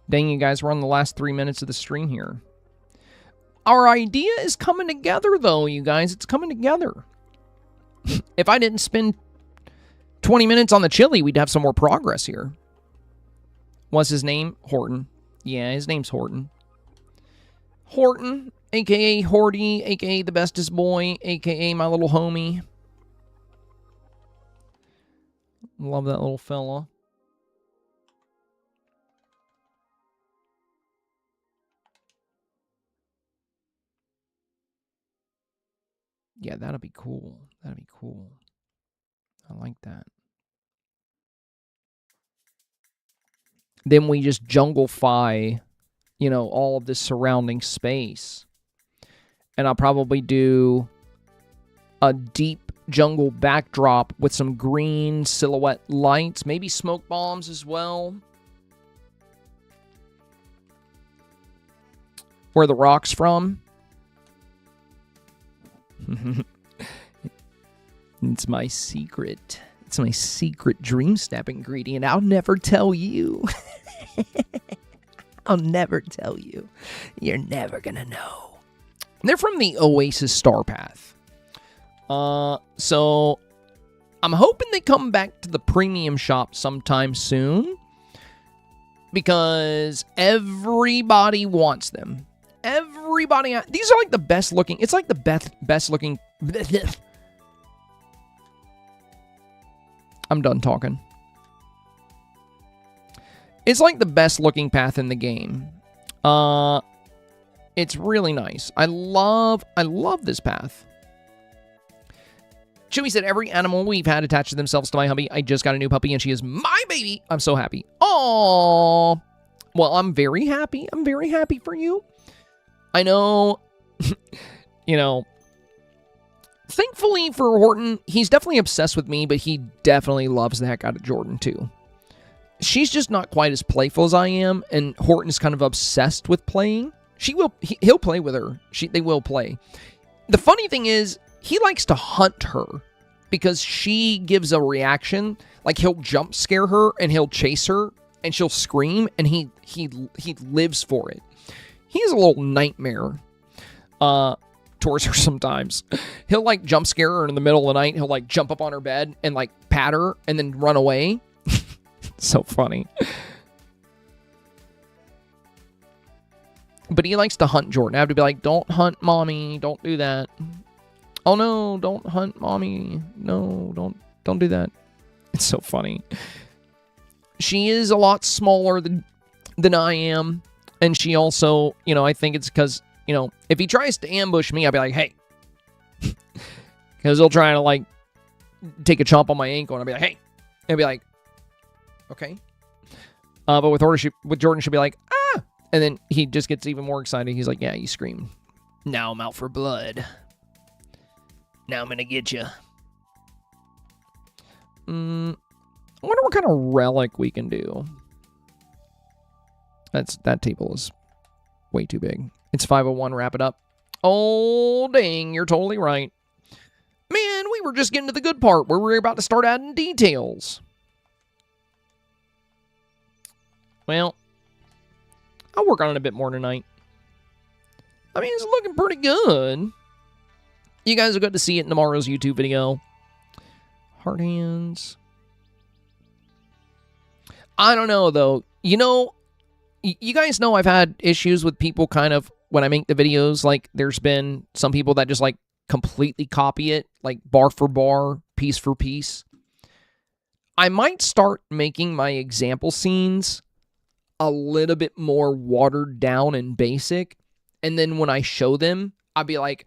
Dang, you guys, we're on the last 3 minutes of the stream here. Our idea is coming together, though, you guys. It's coming together. If I didn't spend 20 minutes on the chili, we'd have some more progress here. What's his name? Horton. Yeah, his name's Horton. Horton, a.k.a. Horty, a.k.a. the bestest boy, a.k.a. my little homie. Love that little fella. Yeah, that'll be cool. That'll be cool. I like that. Then we just jungle-fy, you know, all of this surrounding space. And I'll probably do a deep jungle backdrop with some green silhouette lights. Maybe smoke bombs as well. Where the rock's from. It's my secret. It's my secret Dreamsnap ingredient. I'll never tell you. I'll never tell you. You're never gonna know. They're from the Oasis STARPATH. So I'm hoping they come back to the premium shop sometime soon. Because everybody wants them. Everybody, these are like the best looking. It's like the best looking. I'm done talking. It's like the best looking path in the game. It's really nice. I love this path. Chewy said, every animal we've had attached themselves to my hubby. I just got a new puppy and she is my baby. I'm so happy. Aww. Well, I'm very happy. I'm very happy for you. I know, you know, thankfully for Horton, he's definitely obsessed with me, but he definitely loves the heck out of Jordan, too. She's just not quite as playful as I am, and Horton's kind of obsessed with playing. He'll play with her. They will play. The funny thing is, he likes to hunt her, because she gives a reaction, like he'll jump scare her, and he'll chase her, and she'll scream, and he lives for it. He's a little nightmare towards her sometimes. He'll like jump scare her in the middle of the night. He'll like jump up on her bed and like pat her and then run away. So funny. But he likes to hunt Jordan. I have to be like, don't hunt mommy. Don't do that. Oh no, don't hunt mommy. No, don't do that. It's so funny. She is a lot smaller than I am. And she also, you know, I think it's because, you know, if he tries to ambush me, I'll be like, hey. Because he'll try to, like, take a chomp on my ankle, and I'll be like, hey. And I'll be like, okay. But with Jordan, she'll be like, ah. And then he just gets even more excited. He's like, yeah, you scream. Now I'm out for blood. Now I'm going to get you. I wonder what kind of relic we can do. That table is way too big. It's 5:01. Wrap it up. Oh, dang. You're totally right. Man, we were just getting to the good part where we were about to start adding details. Well, I'll work on it a bit more tonight. I mean, it's looking pretty good. You guys will get to see it in tomorrow's YouTube video. Hard hands. I don't know, though. You know, you guys know I've had issues with people kind of, when I make the videos, like, there's been some people that just, like, completely copy it, like, bar for bar, piece for piece. I might start making my example scenes a little bit more watered down and basic, and then when I show them, I'll be like,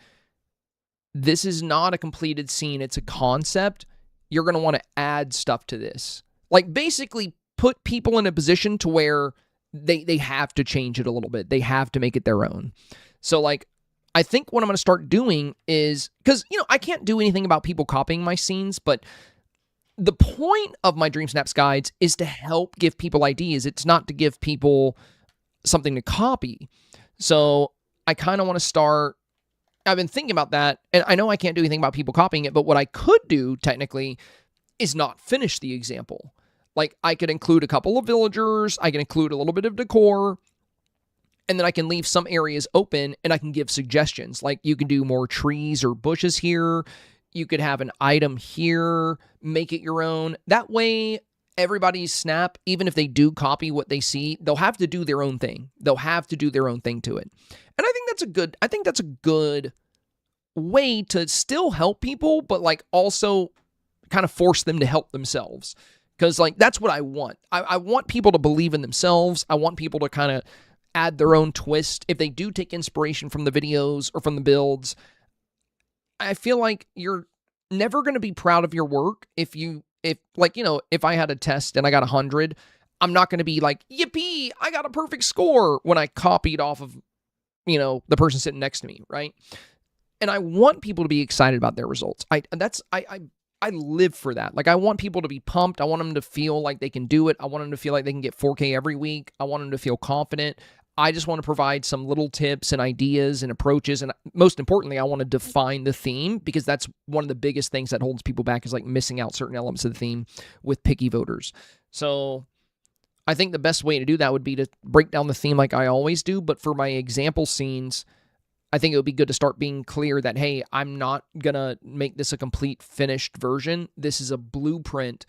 this is not a completed scene, it's a concept. You're going to want to add stuff to this. Like, basically put people in a position to where they have to change it a little bit. They have to make it their own. So, like, I think what I'm going to start doing is, because, you know, I can't do anything about people copying my scenes, but the point of my Dreamsnaps guides is to help give people ideas. It's not to give people something to copy. So I kind of want to start, I've been thinking about that, and I know I can't do anything about people copying it, but what I could do, technically, is not finish the example. Like, I could include a couple of villagers, I can include a little bit of decor, and then I can leave some areas open, and I can give suggestions. Like, you can do more trees or bushes here, you could have an item here, make it your own. That way, everybody's snap, even if they do copy what they see, they'll have to do their own thing. They'll have to do their own thing to it. And I think that's a good way to still help people, but, like, also kind of force them to help themselves. Because, like, that's what I want. I want people to believe in themselves. I want people to kind of add their own twist. If they do take inspiration from the videos or from the builds, I feel like you're never going to be proud of your work if I had a test and I got 100, I'm not going to be like, yippee, I got a perfect score when I copied off of, you know, the person sitting next to me, right? And I want people to be excited about their results. I live for that. Like, I want people to be pumped. I want them to feel like they can do it. I want them to feel like they can get 4K every week. I want them to feel confident. I just want to provide some little tips and ideas and approaches. And most importantly, I want to define the theme, because that's one of the biggest things that holds people back, is like missing out certain elements of the theme with picky voters. So I think the best way to do that would be to break down the theme like I always do. But for my example scenes, I think it would be good to start being clear that, hey, I'm not going to make this a complete finished version. This is a blueprint.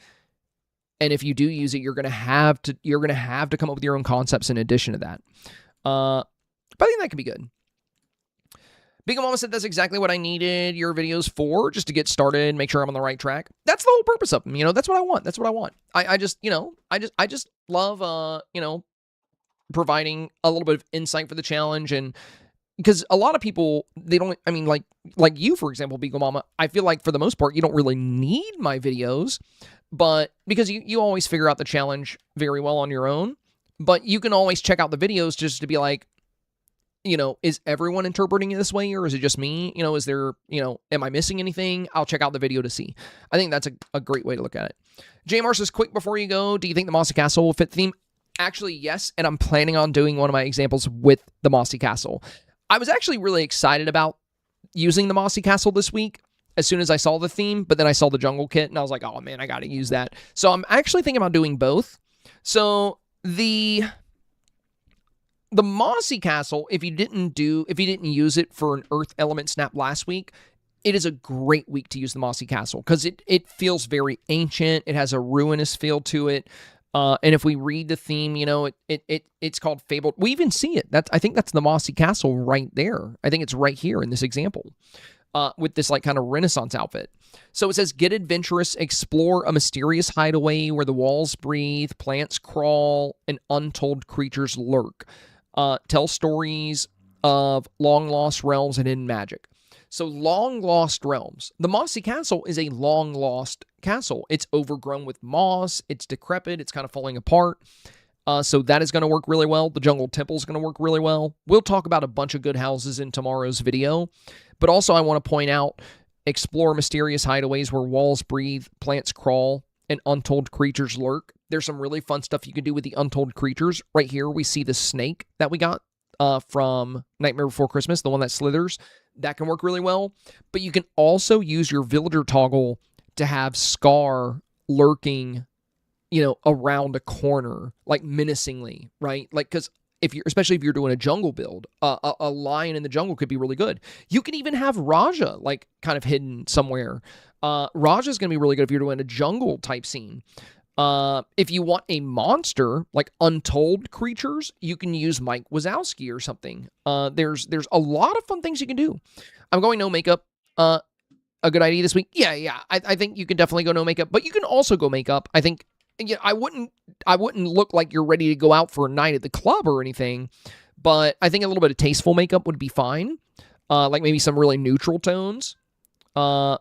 And if you do use it, you're going to have to come up with your own concepts in addition to that. But I think that could be good. Big Mama said that's exactly what I needed your videos for, just to get started, make sure I'm on the right track. That's the whole purpose of them. You know, that's what I want. That's what I want. I just love, providing a little bit of insight for the challenge. And because a lot of people, they don't, I mean, like you, for example, Beagle Mama, I feel like for the most part, you don't really need my videos, but because you always figure out the challenge very well on your own, but you can always check out the videos just to be like, you know, is everyone interpreting it this way, or is it just me? You know, is there, you know, am I missing anything? I'll check out the video to see. I think that's a great way to look at it. JMR says, quick before you go, do you think the Mossy Castle will fit the theme? Actually, yes, and I'm planning on doing one of my examples with the Mossy Castle. I was actually really excited about using the Mossy Castle this week as soon as I saw the theme, but then I saw the jungle kit, and I was like, oh man, I gotta use that. So I'm actually thinking about doing both. So the Mossy Castle, if you didn't use it for an Earth Element snap last week, it is a great week to use the Mossy Castle because it feels very ancient. It has a ruinous feel to it. And if we read the theme, you know, it's called Fabled. We even see it. I think that's the Mossy Castle right there. I think it's right here in this example. With this like kind of Renaissance outfit. So it says, get adventurous, explore a mysterious hideaway where the walls breathe, plants crawl, and untold creatures lurk. Tell stories of long-lost realms and hidden magic. So long-lost realms. The Mossy Castle is a long-lost castle. It's overgrown with moss. It's decrepit. It's kind of falling apart. So that is going to work really well. The Jungle Temple is going to work really well. We'll talk about a bunch of good houses in tomorrow's video. But also I want to point out, explore mysterious hideaways where walls breathe, plants crawl, and untold creatures lurk. There's some really fun stuff you can do with the untold creatures. Right here we see the snake that we got from Nightmare Before Christmas, the one that slithers. That can work really well. But you can also use your villager toggle to have Scar lurking, you know, around a corner, like menacingly, right? Like, because especially if you're doing a jungle build, a lion in the jungle could be really good. You can even have Raja, like, kind of hidden somewhere. Raja's going to be really good if you're doing a jungle type scene. If you want a monster, like untold creatures, you can use Mike Wazowski or something. There's a lot of fun things you can do. I'm going no makeup. A good idea this week? Yeah. I think you can definitely go no makeup, but you can also go makeup. I think, yeah, I wouldn't look like you're ready to go out for a night at the club or anything, but I think a little bit of tasteful makeup would be fine. Like maybe some really neutral tones. I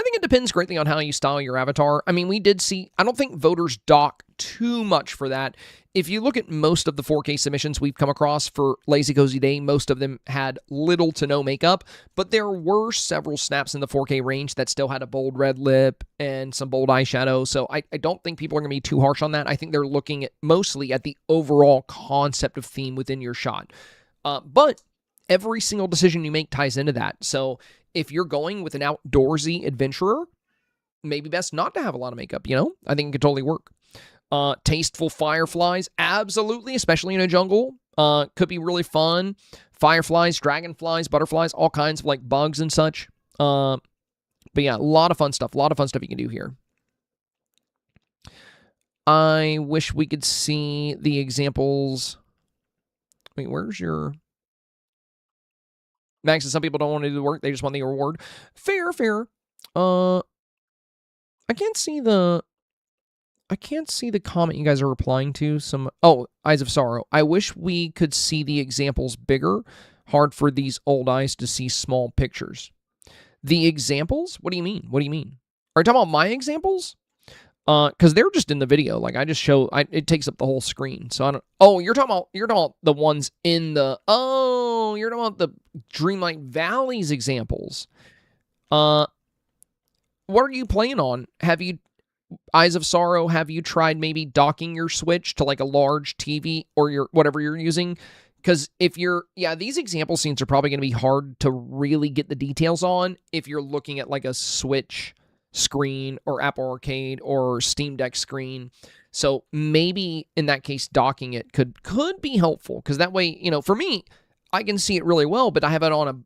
think it depends greatly on how you style your avatar. I mean, we did see, I don't think voters dock too much for that. If you look at most of the 4K submissions we've come across for Lazy Cozy Day, most of them had little to no makeup, but there were several snaps in the 4K range that still had a bold red lip and some bold eyeshadow, so I don't think people are going to be too harsh on that. I think they're looking at mostly at the overall concept of theme within your shot. But every single decision you make ties into that, so if you're going with an outdoorsy adventurer, maybe best not to have a lot of makeup, you know? I think it could totally work. Tasteful fireflies, absolutely, especially in a jungle. Could be really fun. Fireflies, dragonflies, butterflies, all kinds of like bugs and such. But yeah, a lot of fun stuff. A lot of fun stuff you can do here. I wish we could see the examples. Wait, where's your... Max says some people don't want to do the work, they just want the reward. Fair. I can't see the comment you guys are replying to. Eyes of Sorrow. I wish we could see the examples bigger. Hard for these old eyes to see small pictures. The examples? What do you mean? Are you talking about my examples? Because they're just in the video. Like I just show, it takes up the whole screen. So I don't. Oh, you're talking about the ones in the. Oh, you're talking about the Dreamlight Valley's examples. What are you playing on? Have you, Eyes of Sorrow? Have you tried maybe docking your Switch to like a large TV or your whatever you're using? Because if you're, these example scenes are probably going to be hard to really get the details on if you're looking at like a Switch screen or Apple Arcade or Steam Deck screen. So maybe in that case docking it could be helpful, because that way, you know, for me, I can see it really well, but I have it on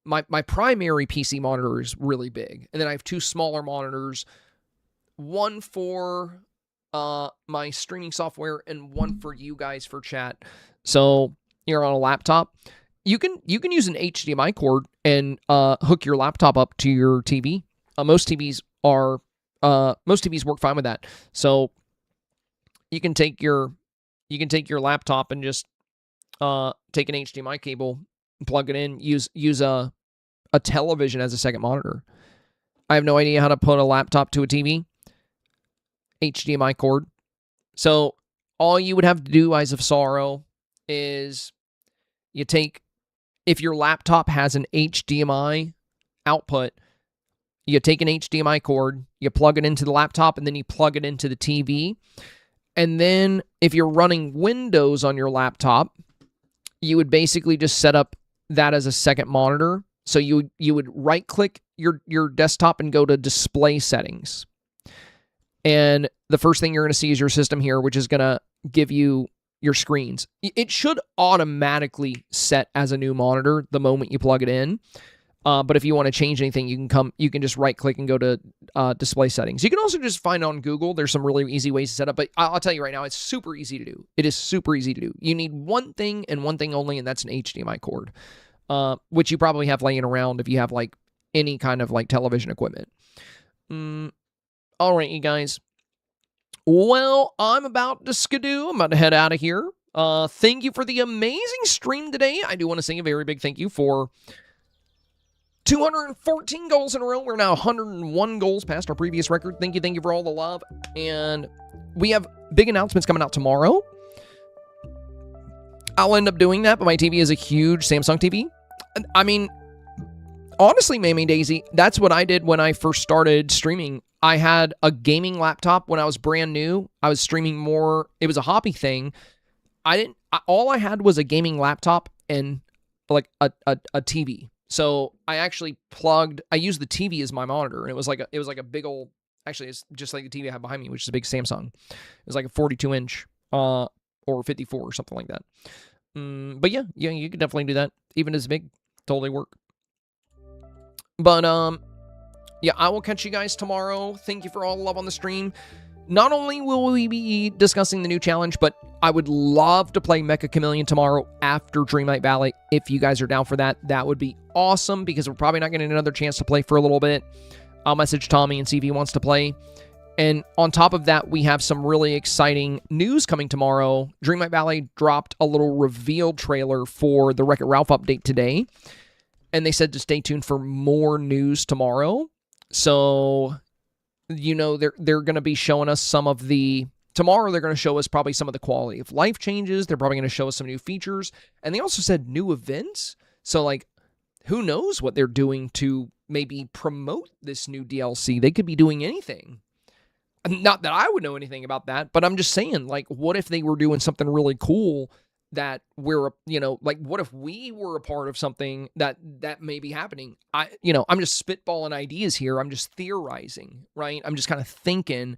my primary PC monitor is really big, and then I have two smaller monitors, one for my streaming software and one for you guys for chat. So you're on a laptop, you can use an HDMI cord and hook your laptop up to your TV. Most TVs work fine with that. So you can take your laptop and just take an HDMI cable, plug it in, use a television as a second monitor. I have no idea how to put a laptop to a TV. HDMI cord. So all you would have to do, Eyes of Sorrow, is if your laptop has an HDMI output, you take an HDMI cord, you plug it into the laptop, and then you plug it into the TV. And then if you're running Windows on your laptop, you would basically just set up that as a second monitor. So you would right-click your desktop and go to Display Settings. And the first thing you're going to see is your system here, which is going to give you your screens. It should automatically set as a new monitor the moment you plug it in. But if you want to change anything, you can just right click and go to display settings. You can also just find on Google. There's some really easy ways to set up, but I'll tell you right now, it's super easy to do. It is super easy to do. You need one thing and one thing only, and that's an HDMI cord, which you probably have laying around if you have like any kind of like television equipment. All right, you guys. Well, I'm about to skidoo. I'm about to head out of here. Thank you for the amazing stream today. I do want to say a very big thank you for 214 goals in a row. We're now 101 goals past our previous record. Thank you for all the love. And we have big announcements coming out tomorrow. I'll end up doing that, but my TV is a huge Samsung TV. I mean, honestly, Mamie Daisy, that's what I did when I first started streaming. I had a gaming laptop when I was brand new. I was streaming more. It was a hobby thing. All I had was a gaming laptop and like a TV. So I actually I used the TV as my monitor, and it was like a big old, actually it's just like the TV I have behind me, which is a big Samsung. It was like a 42 inch, or 54 or something like that. But yeah, you could definitely do that. Even as big, totally work. But, yeah, I will catch you guys tomorrow. Thank you for all the love on the stream. Not only will we be discussing the new challenge, but I would love to play Mecha Chameleon tomorrow after Dreamlight Valley. If you guys are down for that, that would be awesome, because we're probably not getting another chance to play for a little bit. I'll message Tommy and see if he wants to play. And on top of that, we have some really exciting news coming tomorrow. Dreamlight Valley dropped a little reveal trailer for the Wreck-It Ralph update today. And they said to stay tuned for more news tomorrow. So, you know, they're going to be showing us some of the... Tomorrow, they're going to show us probably some of the quality of life changes. They're probably going to show us some new features. And they also said new events. So, like, who knows what they're doing to maybe promote this new DLC? They could be doing anything. Not that I would know anything about that, but I'm just saying, like, what if they were doing something really cool that we're, you know, like, what if we were a part of something that may be happening? I'm just spitballing ideas here. I'm just theorizing, right? I'm just kind of thinking,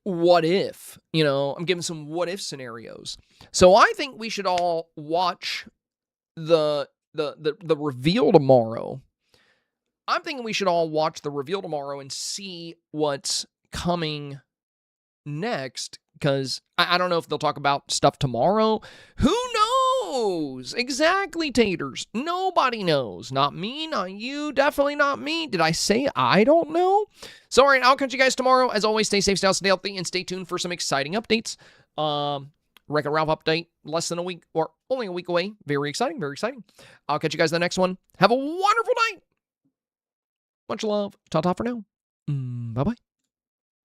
what if, I'm giving some what if scenarios. So I think we should all watch the reveal tomorrow. I'm thinking we should all watch the reveal tomorrow and see what's coming next, because I don't know if they'll talk about stuff tomorrow. Who knows? Exactly, taters. Nobody knows. Not me, not you, definitely not me. Did I say I don't know? So, all right, I'll catch you guys tomorrow. As always, stay safe, stay healthy, and stay tuned for some exciting updates. Wreck-It Ralph update, less than a week, or only a week away. Very exciting, very exciting. I'll catch you guys in the next one. Have a wonderful night. Much love. Ta-ta for now. Bye-bye.